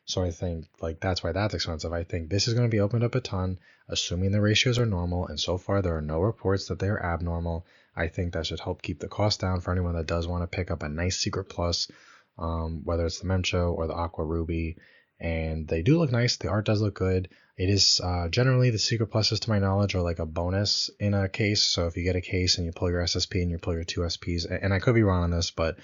[SPEAKER 1] So I think like that's why that's expensive. I think this is going to be opened up a ton, assuming the ratios are normal, and so far there are no reports that they are abnormal. I think that should help keep the cost down for anyone that does want to pick up a nice secret plus, whether it's the Memcho or the Aqua Ruby. And they do look nice. The art does look good. It is generally the secret pluses, to my knowledge, are like a bonus in a case. So if you get a case and you pull your SSP and you pull your 2 SPs, and I could be wrong on this, but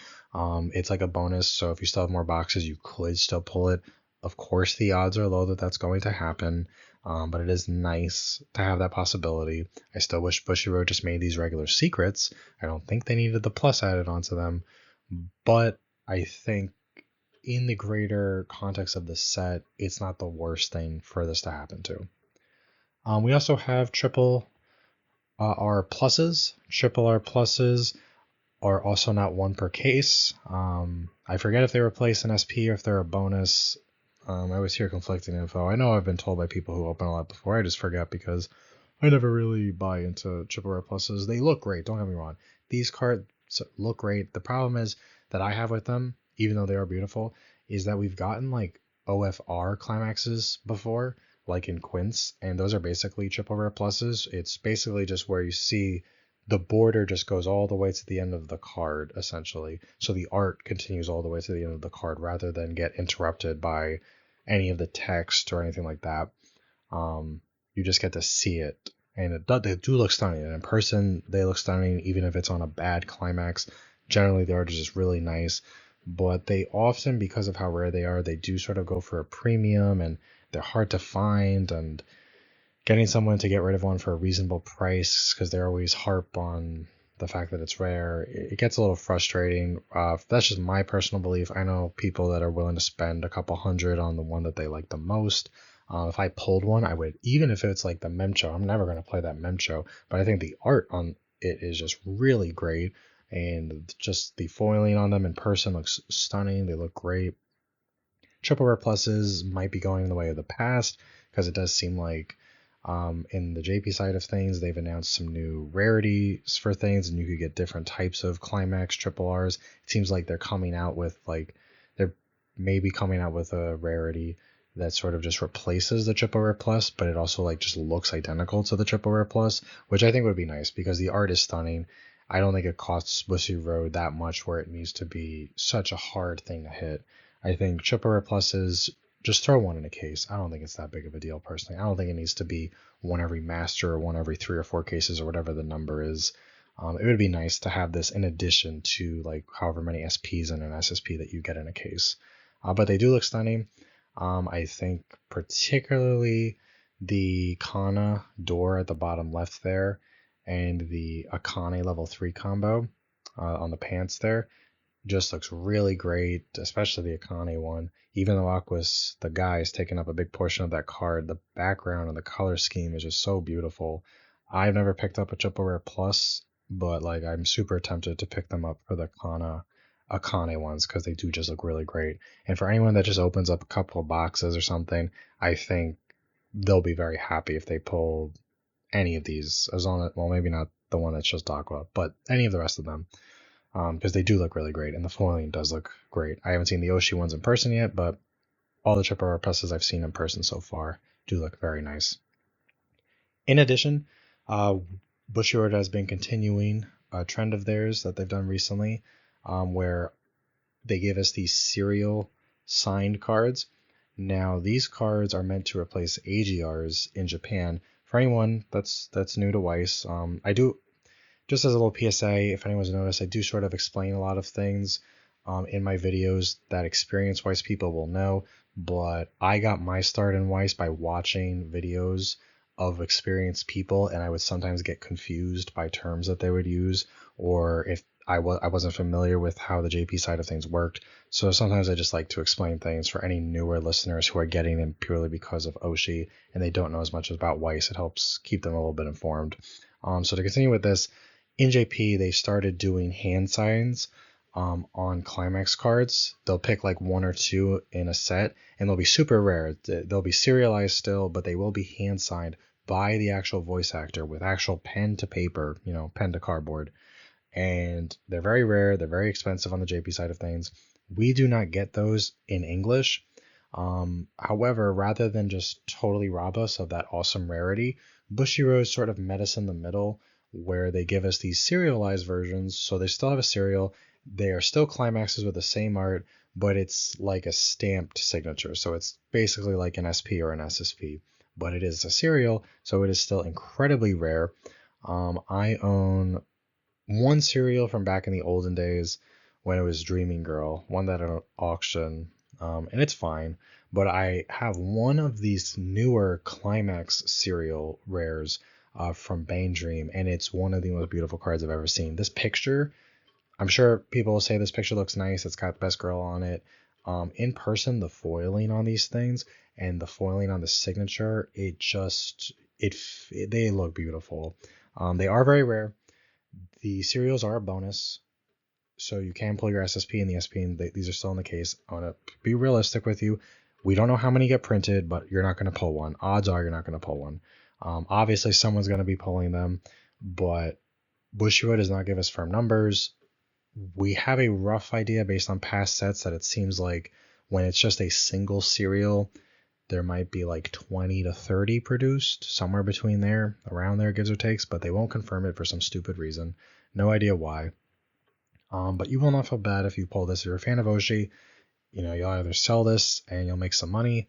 [SPEAKER 1] it's like a bonus. So if you still have more boxes, you could still pull it. Of course, the odds are low that that's going to happen, but it is nice to have that possibility. I still wish Bushiroad just made these regular secrets. I don't think they needed the plus added onto them, but I think in the greater context of the set, it's not the worst thing for this to happen to. We also have triple R pluses. Triple R pluses are also not 1 per case. I forget if they replace an SP or if they're a bonus. I always hear conflicting info. I know I've been told by people who open a lot before. I just forget because I never really buy into triple R pluses. They look great, don't get me wrong. These cards, look great. The problem is that I have with them, even though they are beautiful, is that we've gotten like OFR climaxes before, like in Quince, and those are basically triple rare pluses. It's basically just where you see the border just goes all the way to the end of the card, essentially. So the art continues all the way to the end of the card rather than get interrupted by any of the text or anything like that. You just get to see it, and they do look stunning. And in person, they look stunning, even if it's on a bad climax. Generally, the art is just really nice, but they often, because of how rare they are, they do sort of go for a premium, and they're hard to find. And getting someone to get rid of one for a reasonable price, because they always harp on the fact that it's rare, it gets a little frustrating. That's just my personal belief. I know people that are willing to spend a couple hundred on the one that they like the most. If I pulled one, I would, even if it's like the Memcho, I'm never going to play that Memcho, but I think the art on it is just really great. And just the foiling on them in person looks stunning. They look great. Triple rare pluses might be going the way of the past, because it does seem like in the JP side of things, they've announced some new rarities for things, and you could get different types of climax triple Rs. It seems like they're coming out with they're maybe coming out with a rarity that sort of just replaces the triple rare plus, but it also like just looks identical to the triple rare plus, which I think would be nice because the art is stunning. I don't think it costs Bushiroad that much where it needs to be such a hard thing to hit. I think triple rare pluses, just throw one in a case. I don't think it's that big of a deal personally. I don't think it needs to be one every master or one every 3 or 4 cases or whatever the number is. It would be nice to have this in addition to like however many SPs and an SSP that you get in a case. But they do look stunning. I think particularly the Kana door at the bottom left there and the Akane level 3 combo on the pants there just looks really great, especially the Akane one. Even though Aqua's, the guy, is taking up a big portion of that card, the background and the color scheme is just so beautiful. I've never picked up a triple rare plus, but like I'm super tempted to pick them up for the Akane ones because they do just look really great. And for anyone that just opens up a couple of boxes or something, I think they'll be very happy if they pull any of these, as long as, well, maybe not the one that's just Aqua, but any of the rest of them, because they do look really great, and the foiling does look great. I haven't seen the Oshi ones in person yet, but all the triple R pluses I've seen in person so far do look very nice. In addition, Bushiroad has been continuing a trend of theirs that they've done recently, where they give us these serial signed cards. Now, these cards are meant to replace AGRs in Japan. For anyone that's new to Weiss, I do, just as a little PSA, if anyone's noticed, I do sort of explain a lot of things in my videos that experienced Weiss people will know, but I got my start in Weiss by watching videos of experienced people, and I would sometimes get confused by terms that they would use, or if I wasn't familiar with how the JP side of things worked. So sometimes I just like to explain things for any newer listeners who are getting in purely because of Oshi and they don't know as much about Weiss. It helps keep them a little bit informed. So to continue with this, in JP, they started doing hand signs on climax cards. They'll pick like 1 or 2 in a set, and they'll be super rare. They'll be serialized still, but they will be hand signed by the actual voice actor with actual pen to paper, pen to cardboard. And they're very rare. They're very expensive on the JP side of things. We do not get those in English. However, rather than just totally rob us of that awesome rarity, Bushiroad sort of met us in the middle, where they give us these serialized versions. So they still have a serial. They are still climaxes with the same art, but it's like a stamped signature. So it's basically like an SP or an SSP, but it is a serial, so it is still incredibly rare. I own one serial from back in the olden days when it was Dreaming Girl, one that at an auction, and it's fine. But I have one of these newer Climax serial rares from Bane Dream, and it's one of the most beautiful cards I've ever seen. This picture, I'm sure people will say this picture looks nice. It's got Best Girl on it. In person, the foiling on these things and the foiling on the signature, they look beautiful. They are very rare. The serials are a bonus, so you can pull your SSP and the SP, and these are still in the case. I want to be realistic with you. We don't know how many get printed, but you're not going to pull one. Odds are you're not going to pull one. Obviously, someone's going to be pulling them, but Bushiroad does not give us firm numbers. we have a rough idea based on past sets that it seems like when it's just a single serial, there might be like 20 to 30 produced, somewhere between there, around there, gives or takes, but they won't confirm it for some stupid reason. No idea why. But you will not feel bad if you pull this. If you're a fan of Oshi, you'll either sell this and you'll make some money,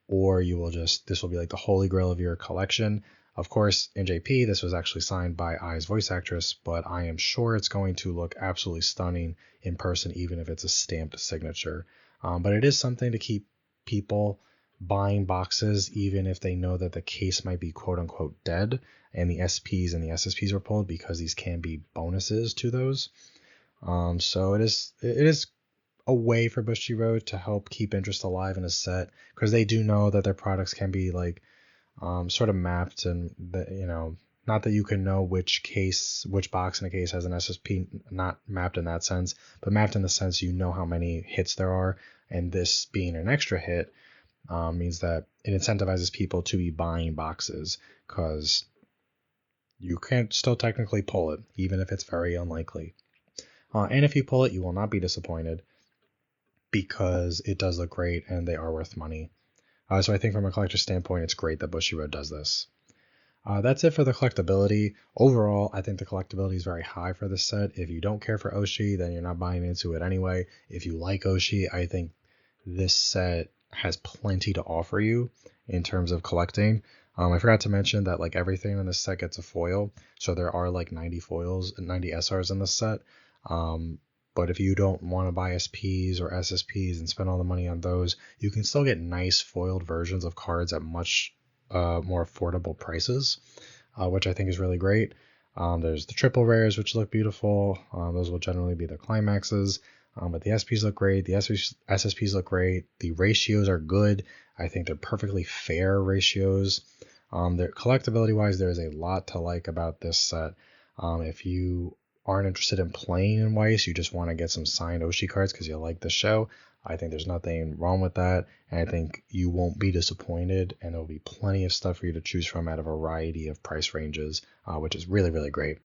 [SPEAKER 1] or you will this will be like the holy grail of your collection. Of course, in JP, this was actually signed by Ai's voice actress, but I am sure it's going to look absolutely stunning in person, even if it's a stamped signature. But it is something to keep people buying boxes, even if they know that the case might be quote unquote dead and the SPs and the SSPs were pulled, because these can be bonuses to those. So it is a way for Bushiroad to help keep interest alive in a set, because they do know that their products can be like sort of mapped, and not that you can know which box in a case has an SSP, not mapped in that sense, but mapped in the sense how many hits there are, and this being an extra hit means that it incentivizes people to be buying boxes, because you can still technically pull it, even if it's very unlikely. And if you pull it, you will not be disappointed, because it does look great and they are worth money. So I think from a collector's standpoint, it's great that Bushiroad does this. That's it for the collectability. Overall, I think the collectability is very high for this set. If you don't care for Oshi, then you're not buying into it anyway. If you like Oshi, I think this set has plenty to offer you in terms of collecting. I forgot to mention that like everything in this set gets a foil, so there are like 90 foils and 90 SRs in this set. But if you don't want to buy SPs or SSPs and spend all the money on those, you can still get nice foiled versions of cards at much more affordable prices, which I think is really great. There's the triple rares, which look beautiful. Those will generally be the climaxes. But the SPs look great. The SSPs look great. The ratios are good. I think they're perfectly fair ratios. Collectability wise, there's a lot to like about this set. If you aren't interested in playing in Weiss, you just want to get some signed Oshi cards because you like the show, I think there's nothing wrong with that, and I think you won't be disappointed, and there'll be plenty of stuff for you to choose from at a variety of price ranges, which is really, really great.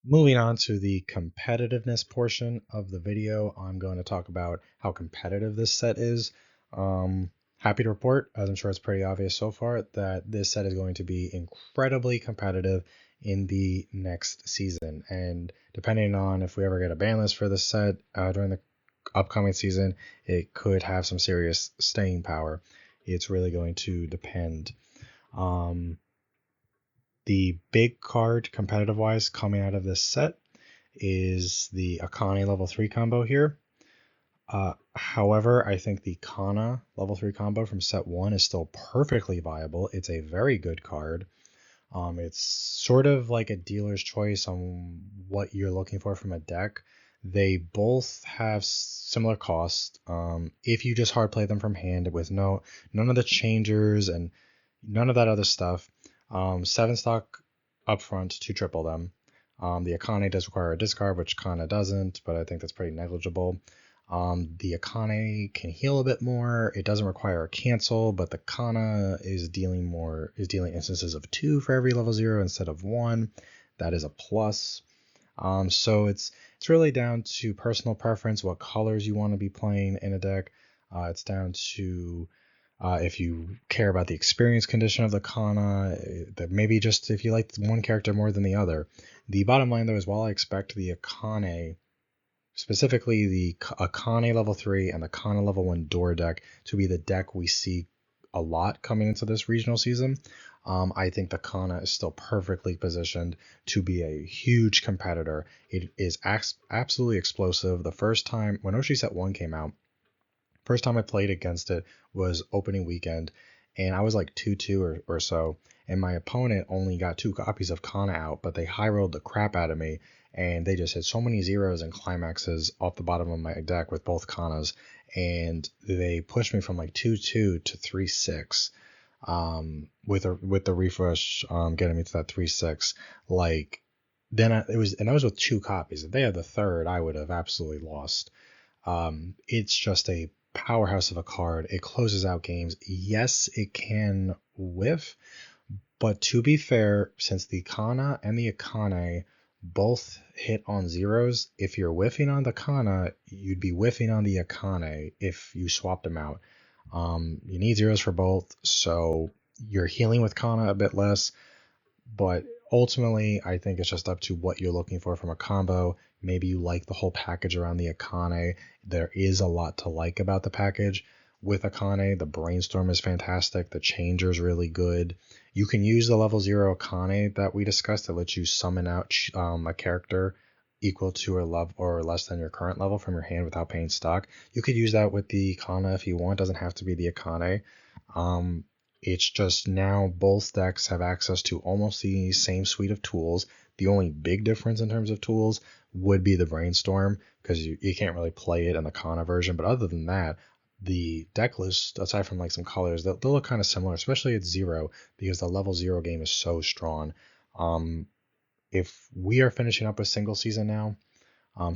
[SPEAKER 1] Moving on to the competitiveness portion of the video, I'm going to talk about how competitive this set is. Happy to report, as I'm sure it's pretty obvious so far, that this set is going to be incredibly competitive in the next season. And depending on if we ever get a ban list for this set during the upcoming season, it could have some serious staying power. It's really going to depend. The big card competitive wise coming out of this set is the Akane level 3 combo here. However, I think the Kana level 3 combo from set 1 is still perfectly viable. It's a very good card. It's sort of like a dealer's choice on what you're looking for from a deck. They both have similar cost. If you just hard play them from hand with none of the changers and none of that other stuff. 7 stock upfront to triple them. The Akane does require a discard, which Kana doesn't, but I think that's pretty negligible. The Akane can heal a bit more. It doesn't require a cancel, but the Kana is dealing instances of 2 for every level 0 instead of 1. That is a plus. So it's really down to personal preference, what colors you want to be playing in a deck. It's down to if you care about the experience condition of the Kana, maybe just if you like one character more than the other. The bottom line, though, is while I expect the Akane, specifically the Akane level 3 and the Kana level 1 door deck, to be the deck we see a lot coming into this regional season, I think the Kana is still perfectly positioned to be a huge competitor. It is absolutely explosive. The first time, when Oshi Set 1 came out, first time I played against it was opening weekend, and I was like 2-2 or so, and my opponent only got 2 copies of Kana out, but they high rolled the crap out of me, and they just hit so many zeros and climaxes off the bottom of my deck with both Kanas, and they pushed me from like 2-2 to 3-6. With the refresh, getting me to that 3-6. Like, it was with 2 copies. If they had the third, I would have absolutely lost. It's just a powerhouse of a card. It closes out games. Yes, it can whiff, but to be fair, since the Kana and the Akane both hit on zeros. If you're whiffing on the Kana, you'd be whiffing on the Akane if you swapped them out. You need zeros for both, so you're healing with Kana a bit less, but ultimately, I think it's just up to what you're looking for from a combo. Maybe you like the whole package around the Akane. There is a lot to like about the package. With Akane, the Brainstorm is fantastic. The Changer is really good. You can use the level 0 Akane that we discussed that lets you summon out a character equal to or less than your current level from your hand without paying stock. You could use that with the Kana if you want. It doesn't have to be the Akane. It's just now both decks have access to almost the same suite of tools. The only big difference in terms of tools would be the Brainstorm, because you can't really play it in the Kana version. But other than that, the deck list, aside from like some colors, they'll look kind of similar, especially at 0, because the level 0 game is so strong. If we are finishing up a single season now,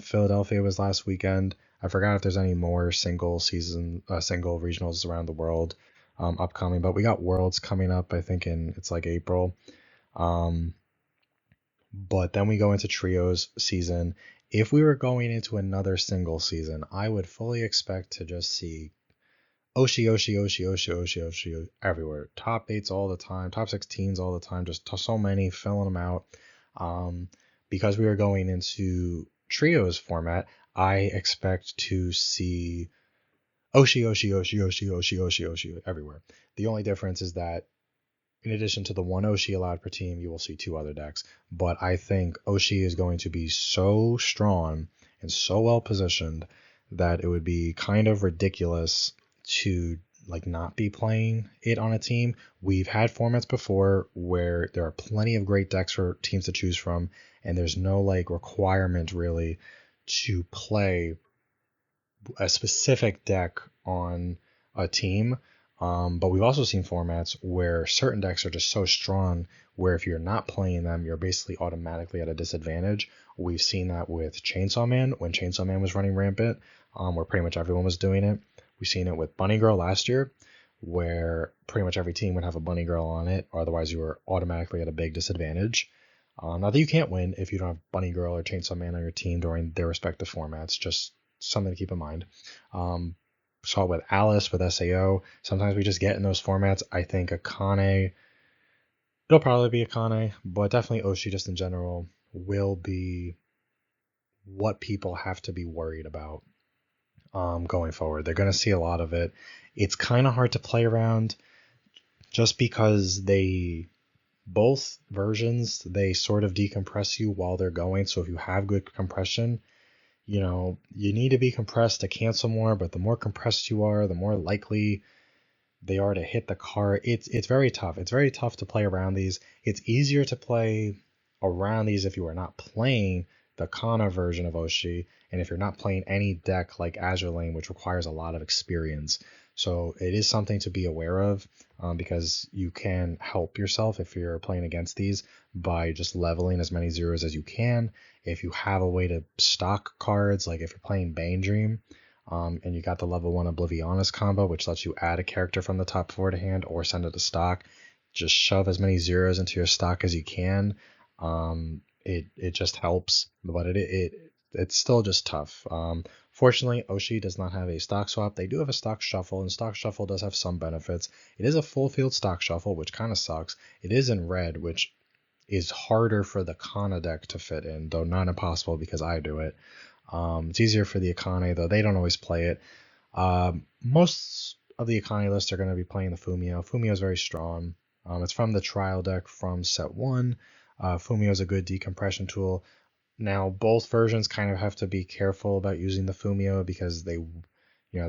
[SPEAKER 1] Philadelphia was last weekend. I forgot if there's any more single regionals around the world upcoming, but we got Worlds coming up. I think it's like April. But then we go into trios season. If we were going into another single season, I would fully expect to just see Oshi, Oshi, Oshi, Oshi, Oshi, Oshi everywhere. Top 8s all the time, top 16s all the time, just so many, filling them out. Because we are going into trios format, I expect to see Oshi, Oshi, Oshi, Oshi, Oshi, Oshi, Oshi everywhere. The only difference is that in addition to the one Oshi allowed per team, you will see 2 other decks. But I think Oshi is going to be so strong and so well positioned that it would be kind of ridiculous to like not be playing it on a team. We've had formats before where there are plenty of great decks for teams to choose from, and there's no like requirement really to play a specific deck on a team. But we've also seen formats where certain decks are just so strong where if you're not playing them, you're basically automatically at a disadvantage. We've seen that with Chainsaw Man when Chainsaw Man was running rampant, where pretty much everyone was doing it. We've seen it with Bunny Girl last year, where pretty much every team would have a Bunny Girl on it, or otherwise you were automatically at a big disadvantage. Not that you can't win if you don't have Bunny Girl or Chainsaw Man on your team during their respective formats, just something to keep in mind. Saw it with Alice, with SAO. Sometimes we just get in those formats. I think Akane, it'll probably be Akane, but definitely Oshi just in general will be what people have to be worried about going forward. They're going to see a lot of it. It's kind of hard to play around just because both versions, they sort of decompress you while they're going. So if you have good compression, you need to be compressed to cancel more, but the more compressed you are, the more likely they are to hit the card. It's very tough. It's very tough to play around these. It's easier to play around these if you are not playing the Kana version of Oshi, and if you're not playing any deck like Azure Lane, which requires a lot of experience. So it is something to be aware of, because you can help yourself if you're playing against these by just leveling as many zeros as you can. If you have a way to stock cards, like if you're playing Bane Dream, and you got the level 1 Oblivionist combo, which lets you add a character from the top 4 to hand or send it to stock, just shove as many zeros into your stock as you can. It just helps, but it's still just tough. Fortunately, Oshi does not have a stock swap. They do have a stock shuffle, and stock shuffle does have some benefits. It is a full field stock shuffle, which kind of sucks. It is in red, which is harder for the Kana deck to fit in, though not impossible because I do it. It's easier for the Akane, though they don't always play it. Most of the Akane lists are going to be playing the Fumio. Fumio is very strong. It's from the trial deck from set 1. Fumio is a good decompression tool. Now, both versions kind of have to be careful about using the Fumio because they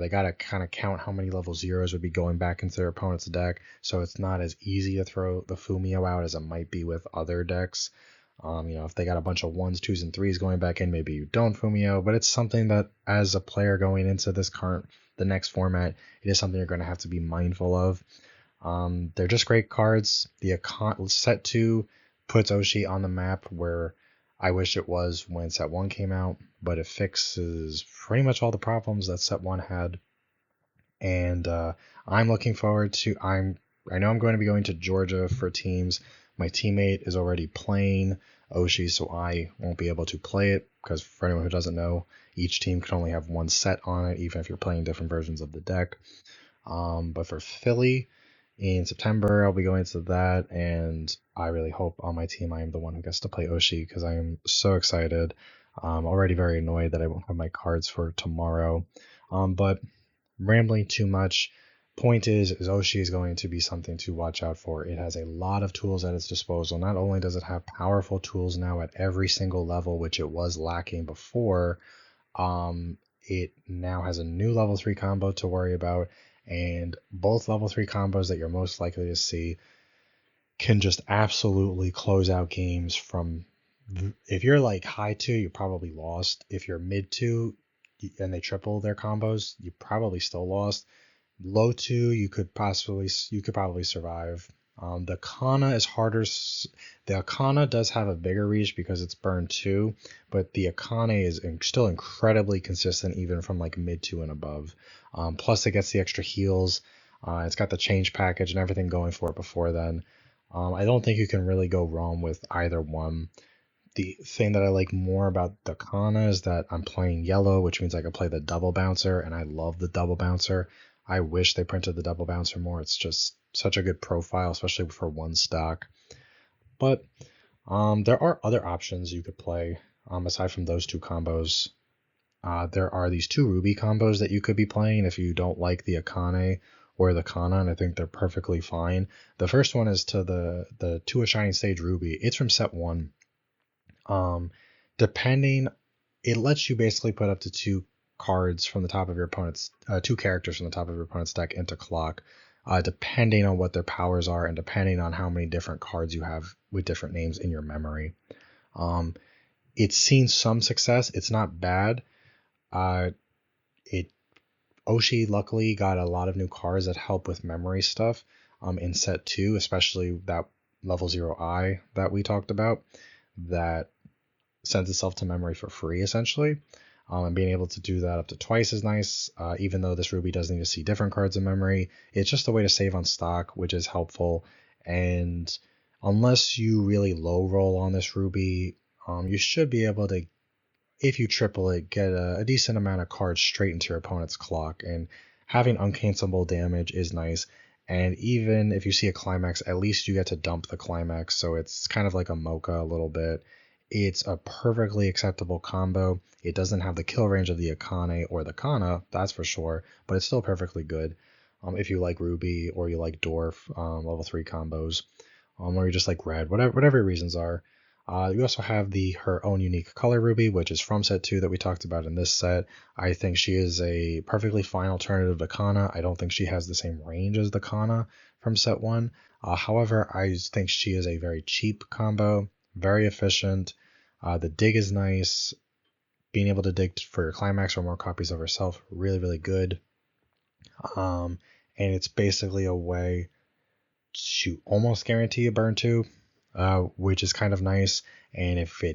[SPEAKER 1] got to kind of count how many level 0s would be going back into their opponent's deck. So it's not as easy to throw the Fumio out as it might be with other decks. If they got a bunch of 1s, 2s, and 3s going back in, maybe you don't Fumio, but it's something that as a player going into the next format, it is something you're going to have to be mindful of. They're just great cards. The set 2 puts Oshi on the map where I wish it was when set 1 came out, but it fixes pretty much all the problems that set 1 had. And I'm looking forward to, I know I'm going to be going to Georgia for teams. My teammate is already playing Oshi, so I won't be able to play it, because for anyone who doesn't know, each team can only have one set on it, even if you're playing different versions of the deck. But for Philly, in September, I'll be going to that, and I really hope on my team I am the one who gets to play Oshi, because I am so excited. I'm already very annoyed that I won't have my cards for tomorrow. But rambling too much, point is Oshi is going to be something to watch out for. It has a lot of tools at its disposal. Not only does it have powerful tools now at every single level, which it was lacking before, it now has a new level 3 combo to worry about, and both level 3 combos that you're most likely to see can just absolutely close out games from. If you're like high 2, you probably lost. If you're mid 2 and they triple their combos, you probably still lost. Low 2, you could probably survive. The Kana is harder. The Akana does have a bigger reach because it's burn 2, but the Akane is still incredibly consistent even from like mid 2 and above. Plus it gets the extra heals. It's got the change package and everything going for it before then. I don't think you can really go wrong with either one. The thing that I like more about the Kana is that I'm playing yellow, which means I can play the double bouncer, and I love the double bouncer. I wish they printed the double bouncer more. It's just such a good profile, especially for one stock. But there are other options you could play aside from those two combos. There are these two Ruby combos that you could be playing if you don't like the Akane or the Kana, and I think they're perfectly fine. The first one is to the To a Shining Stage Ruby. It's from set 1. Depending, it lets you basically put up to two cards from the top of your opponent's, two characters from the top of your opponent's deck into clock, depending on what their powers are and depending on how many different cards you have with different names in your memory. It's seen some success. It's not bad. Oshi luckily got a lot of new cards that help with memory stuff in set 2, especially that level 0I that we talked about, that sends itself to memory for free essentially. And being able to do that up to twice is nice. Even though this Ruby does need to see different cards in memory, it's just a way to save on stock, which is helpful. And unless you really low roll on this Ruby, you should be able to, if you triple it, get a decent amount of cards straight into your opponent's clock. And having uncancelable damage is nice. And even if you see a climax, at least you get to dump the climax. So it's kind of like a mocha a little bit. It's a perfectly acceptable combo. It doesn't have the kill range of the Akane or the Kana, that's for sure, but it's still perfectly good. If you like Ruby or you like Dwarf level 3 combos, or you just like red, whatever your reasons are. You also have her own unique color Ruby, which is from set 2 that we talked about in this set. I think she is a perfectly fine alternative to Kana. I don't think she has the same range as the Kana from set 1. However, I think she is a very cheap combo, very efficient. The dig is nice. Being able to dig for your climax or more copies of herself, really, really good. And it's basically a way to almost guarantee a burn 2, which is kind of nice. And if you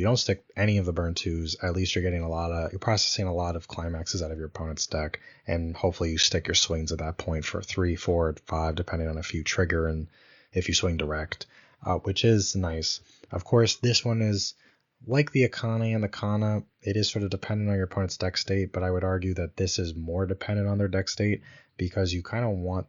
[SPEAKER 1] don't stick any of the burn 2s, at least you're processing a lot of climaxes out of your opponent's deck, and hopefully you stick your swings at that point for 3, 4, 5, depending on if you trigger and if you swing direct, which is nice. Of course, this one is like the Akane and the Kana. It is sort of dependent on your opponent's deck state, but I would argue that this is more dependent on their deck state, because you kind of want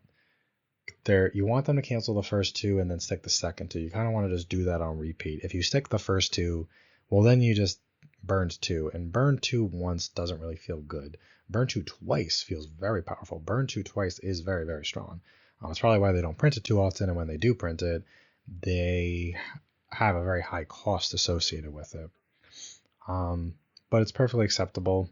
[SPEAKER 1] them to cancel the first 2 and then stick the second 2. You kind of want to just do that on repeat. If you stick the first 2, well, then you just burned 2, and burn 2 once doesn't really feel good. Burn 2 twice feels very powerful. Burn 2 twice is very, very strong. It's probably why they don't print it too often, and when they do print it, they have a very high cost associated with it. But it's perfectly acceptable.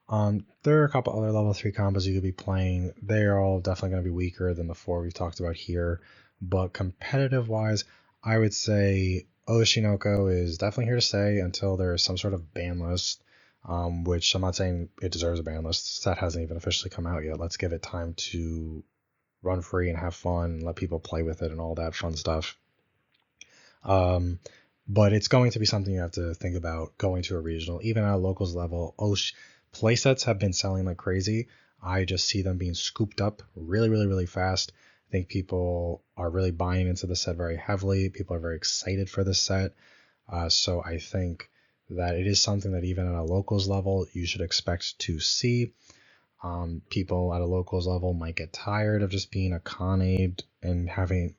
[SPEAKER 1] There are a couple other level 3 combos you could be playing. They are all definitely going to be weaker than the 4 we've talked about here. But competitive wise, I would say Oshi No Ko is definitely here to stay until there is some sort of ban list, which I'm not saying it deserves a ban list. The set hasn't even officially come out yet. Let's give it time to run free and have fun and let people play with it and all that fun stuff. But it's going to be something you have to think about going to a regional. Even at a locals level, playsets have been selling like crazy. I just see them being scooped up really, really, really fast. I think people are really buying into the set very heavily. People are very excited for the set. So I think that it is something that even at a locals level, you should expect to see. People at a locals level might get tired of just being a Con-Aid and having,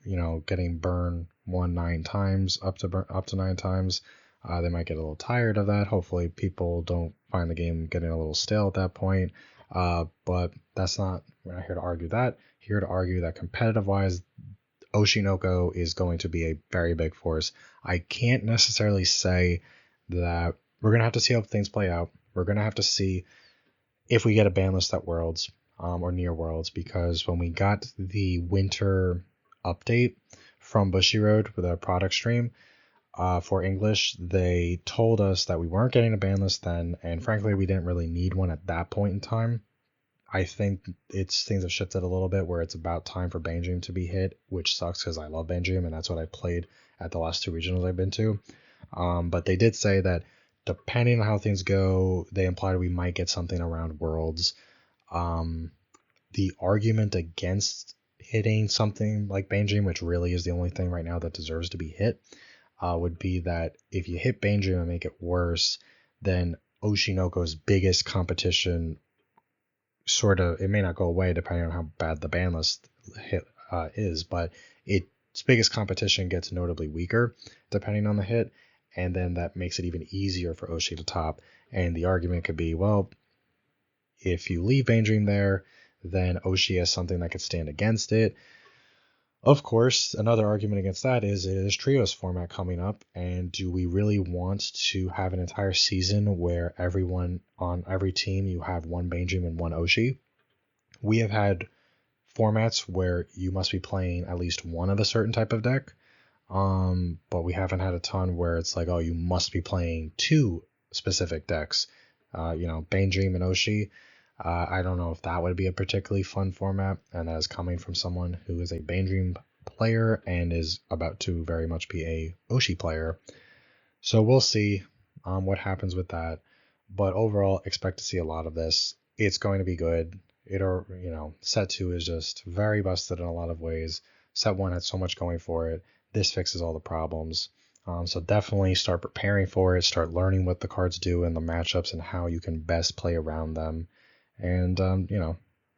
[SPEAKER 1] getting burned 9 times up to 9 times. They might get a little tired of that. Hopefully, people don't find the game getting a little stale at that point. But we're not here to argue that. Here to argue that competitive wise, Oshi No Ko is going to be a very big force. I can't necessarily say that we're going to have to see how things play out. We're going to have to see if we get a ban list at Worlds or near Worlds, because when we got the winter update from Bushiroad with a product stream for English, they told us that we weren't getting a ban list then, and frankly, we didn't really need one at that point in time. I think things have shifted a little bit where it's about time for Banjim to be hit, which sucks because I love Banjim and that's what I played at the last 2 regionals I've been to. But they did say that depending on how things go, they implied we might get something around Worlds. The argument against hitting something like Banjim, which really is the only thing right now that deserves to be hit, would be that if you hit Banjim and make it worse, then Oshi No Ko's biggest competition it may not go away depending on how bad the ban list hit is, but its biggest competition gets notably weaker depending on the hit, and then that makes it even easier for Oshi to top. And the argument could be, well, if you leave Banjim there, then Oshi has something that could stand against it. Of course, another argument against that is it is trios format coming up, and do we really want to have an entire season where everyone on every team you have one Banjim and one Oshi? We have had formats where you must be playing at least one of a certain type of deck, but we haven't had a ton where it's like, oh, you must be playing 2 specific decks, Banjim and Oshi. I don't know if that would be a particularly fun format, and that is coming from someone who is a Banjim player and is about to very much be a Oshi player. So we'll see what happens with that. But overall, expect to see a lot of this. It's going to be good. Set 2 is just very busted in a lot of ways. Set 1 had so much going for it. This fixes all the problems. So definitely start preparing for it. Start learning what the cards do and the matchups and how you can best play around them. And,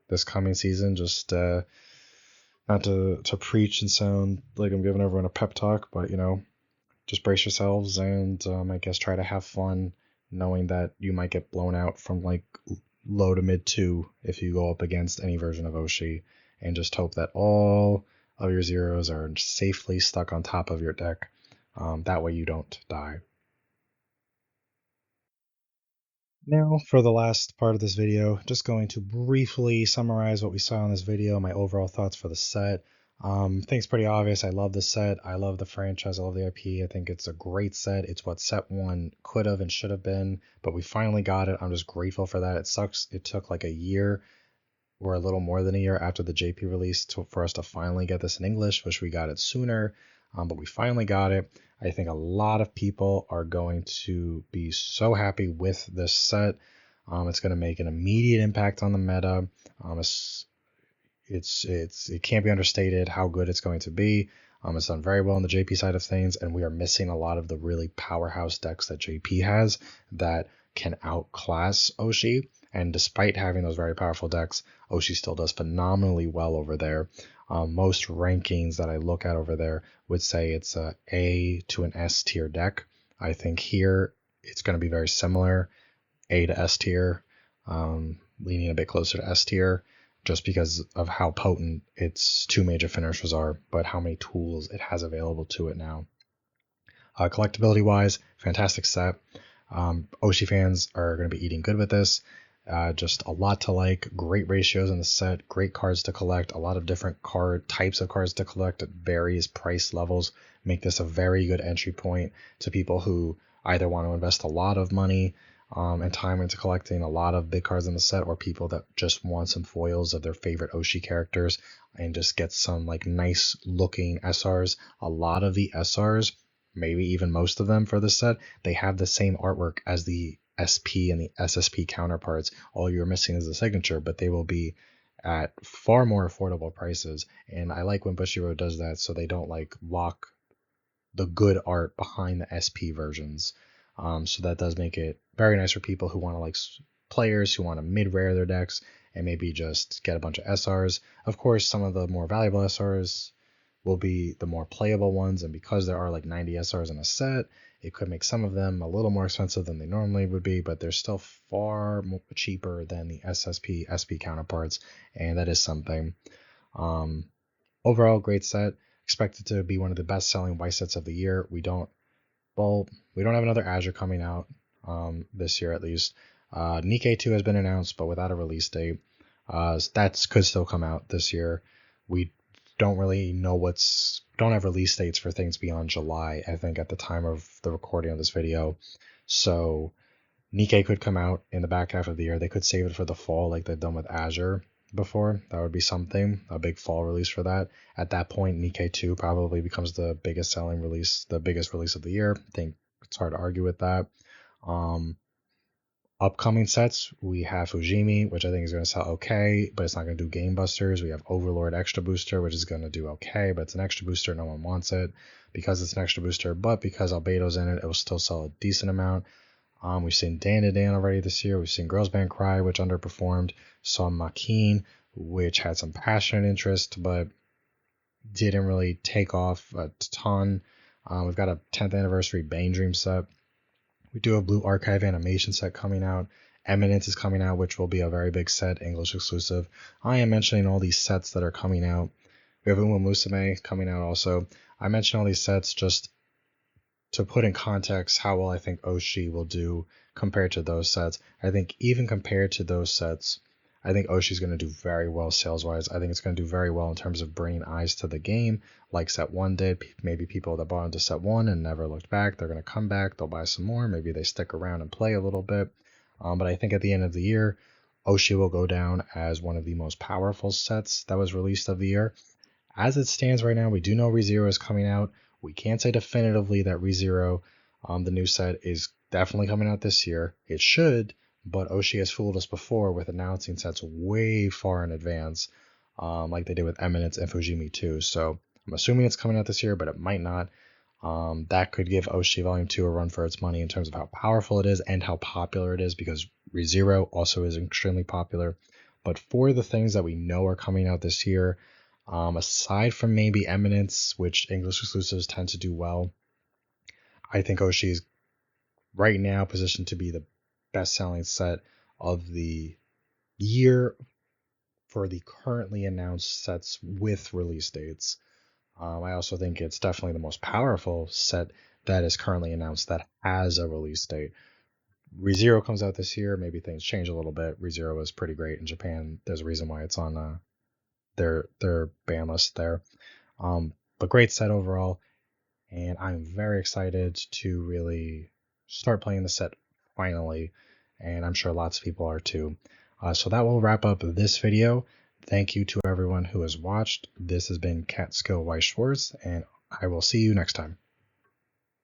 [SPEAKER 1] this coming season, just not to preach and sound like I'm giving everyone a pep talk, but, just brace yourselves and I guess try to have fun knowing that you might get blown out from like low to mid 2 if you go up against any version of Oshi, and just hope that all of your zeros are safely stuck on top of your deck. That way you don't die. Now, for the last part of this video, just going to briefly summarize what we saw in this video, my overall thoughts for the set. I think it's pretty obvious. I love the set. I love the franchise. I love the IP. I think it's a great set. It's what set 1 could have and should have been, but we finally got it. I'm just grateful for that. It sucks. It took like a year or a little more than a year after the JP release for us to finally get this in English. Wish we got it sooner, but we finally got it. I think a lot of people are going to be so happy with this set. It's going to make an immediate impact on the meta. It can't be understated how good it's going to be. It's done very well on the JP side of things, and we are missing a lot of the really powerhouse decks that JP has that can outclass Oshi. And despite having those very powerful decks, Oshi still does phenomenally well over there. Most rankings that I look at over there would say it's a A to an S tier deck. I think here it's going to be very similar, A to S tier, leaning a bit closer to S tier, just because of how potent its 2 major finishers are, but how many tools it has available to it now. Collectability wise, fantastic set. Oshi fans are going to be eating good with this. Just a lot to like, great ratios in the set, great cards to collect, a lot of different types of cards to collect at various price levels, make this a very good entry point to people who either want to invest a lot of money and time into collecting a lot of big cards in the set, or people that just want some foils of their favorite Oshi characters and just get some like nice looking SRs. A lot of the SRs, maybe even most of them for this set, they have the same artwork as the SP and the SSP counterparts. All you're missing is the signature, but they will be at far more affordable prices. And I like when Bushiroad does that, so they don't like lock the good art behind the SP versions. So that does make it very nice for people who want to like players who want to mid-rare their decks and maybe just get a bunch of SRs. Of course, some of the more valuable SRs will be the more playable ones, and because there are like 90 SRs in a set, it could make some of them a little more expensive than they normally would be, but they're still far cheaper than the SSP SP counterparts, and that is something. Overall, great set. Expected to be one of the best-selling Weiss sets of the year. We don't have another Azure coming out this year at least. Nikkei 2 has been announced, but without a release date. That could still come out this year. We don't really know don't have release dates for things beyond July, I think, at the time of the recording of this video. So Nikkei could come out in the back half of the year. They could save it for the fall like they've done with Azure before. That would be something, a big fall release for that. At that point, Nikkei 2 probably becomes the biggest selling release, the biggest release of the year. I think it's hard to argue with that. Upcoming sets, we have Fujimi, which I think is going to sell okay, but it's not going to do game busters. We have Overlord Extra Booster, which is going to do okay, but it's an extra booster. No one wants it because it's an extra booster, but because Albedo's in it, it will still sell a decent amount. We've seen Dan to Dan already this year. We've seen Girls Band Cry, which underperformed. Saw Makin, which had some passionate interest, but didn't really take off a ton. We've got a 10th anniversary Bane Dream set. We do have Blue Archive animation set coming out. Eminence is coming out, which will be a very big set, English exclusive. I am mentioning all these sets that are coming out. We have Uma Musume coming out also. I mention all these sets just to put in context how well I think Oshi will do compared to those sets. I think even compared to those sets, I think Oshi's going to do very well sales-wise. I think it's going to do very well in terms of bringing eyes to the game, like Set 1 did. Maybe people that bought into Set 1 and never looked back, they're going to come back, they'll buy some more, maybe they stick around and play a little bit. But I think at the end of the year, Oshi will go down as one of the most powerful sets that was released of the year. As it stands right now, we do know ReZero is coming out. We can't say definitively that ReZero, the new set, is definitely coming out this year. It should, but Oshi has fooled us before with announcing sets way far in advance, like they did with Eminence and Fujimi too. So I'm assuming it's coming out this year, but it might not. That could give Oshi Volume 2 a run for its money in terms of how powerful it is and how popular it is, because ReZero also is extremely popular. But for the things that we know are coming out this year, aside from maybe Eminence, which English exclusives tend to do well, I think Oshi is right now positioned to be the best-selling set of the year for the currently announced sets with release dates. I also think it's definitely the most powerful set that is currently announced that has a release date. ReZero comes out this year. Maybe things change a little bit. ReZero is pretty great in Japan. There's a reason why it's on their ban list there. But great set overall, and I'm very excited to really start playing the set finally, and I'm sure lots of people are too. So that will wrap up this video. Thank you to everyone who has watched. This has been Catskill Weiss Schwarz, and I will see you next time.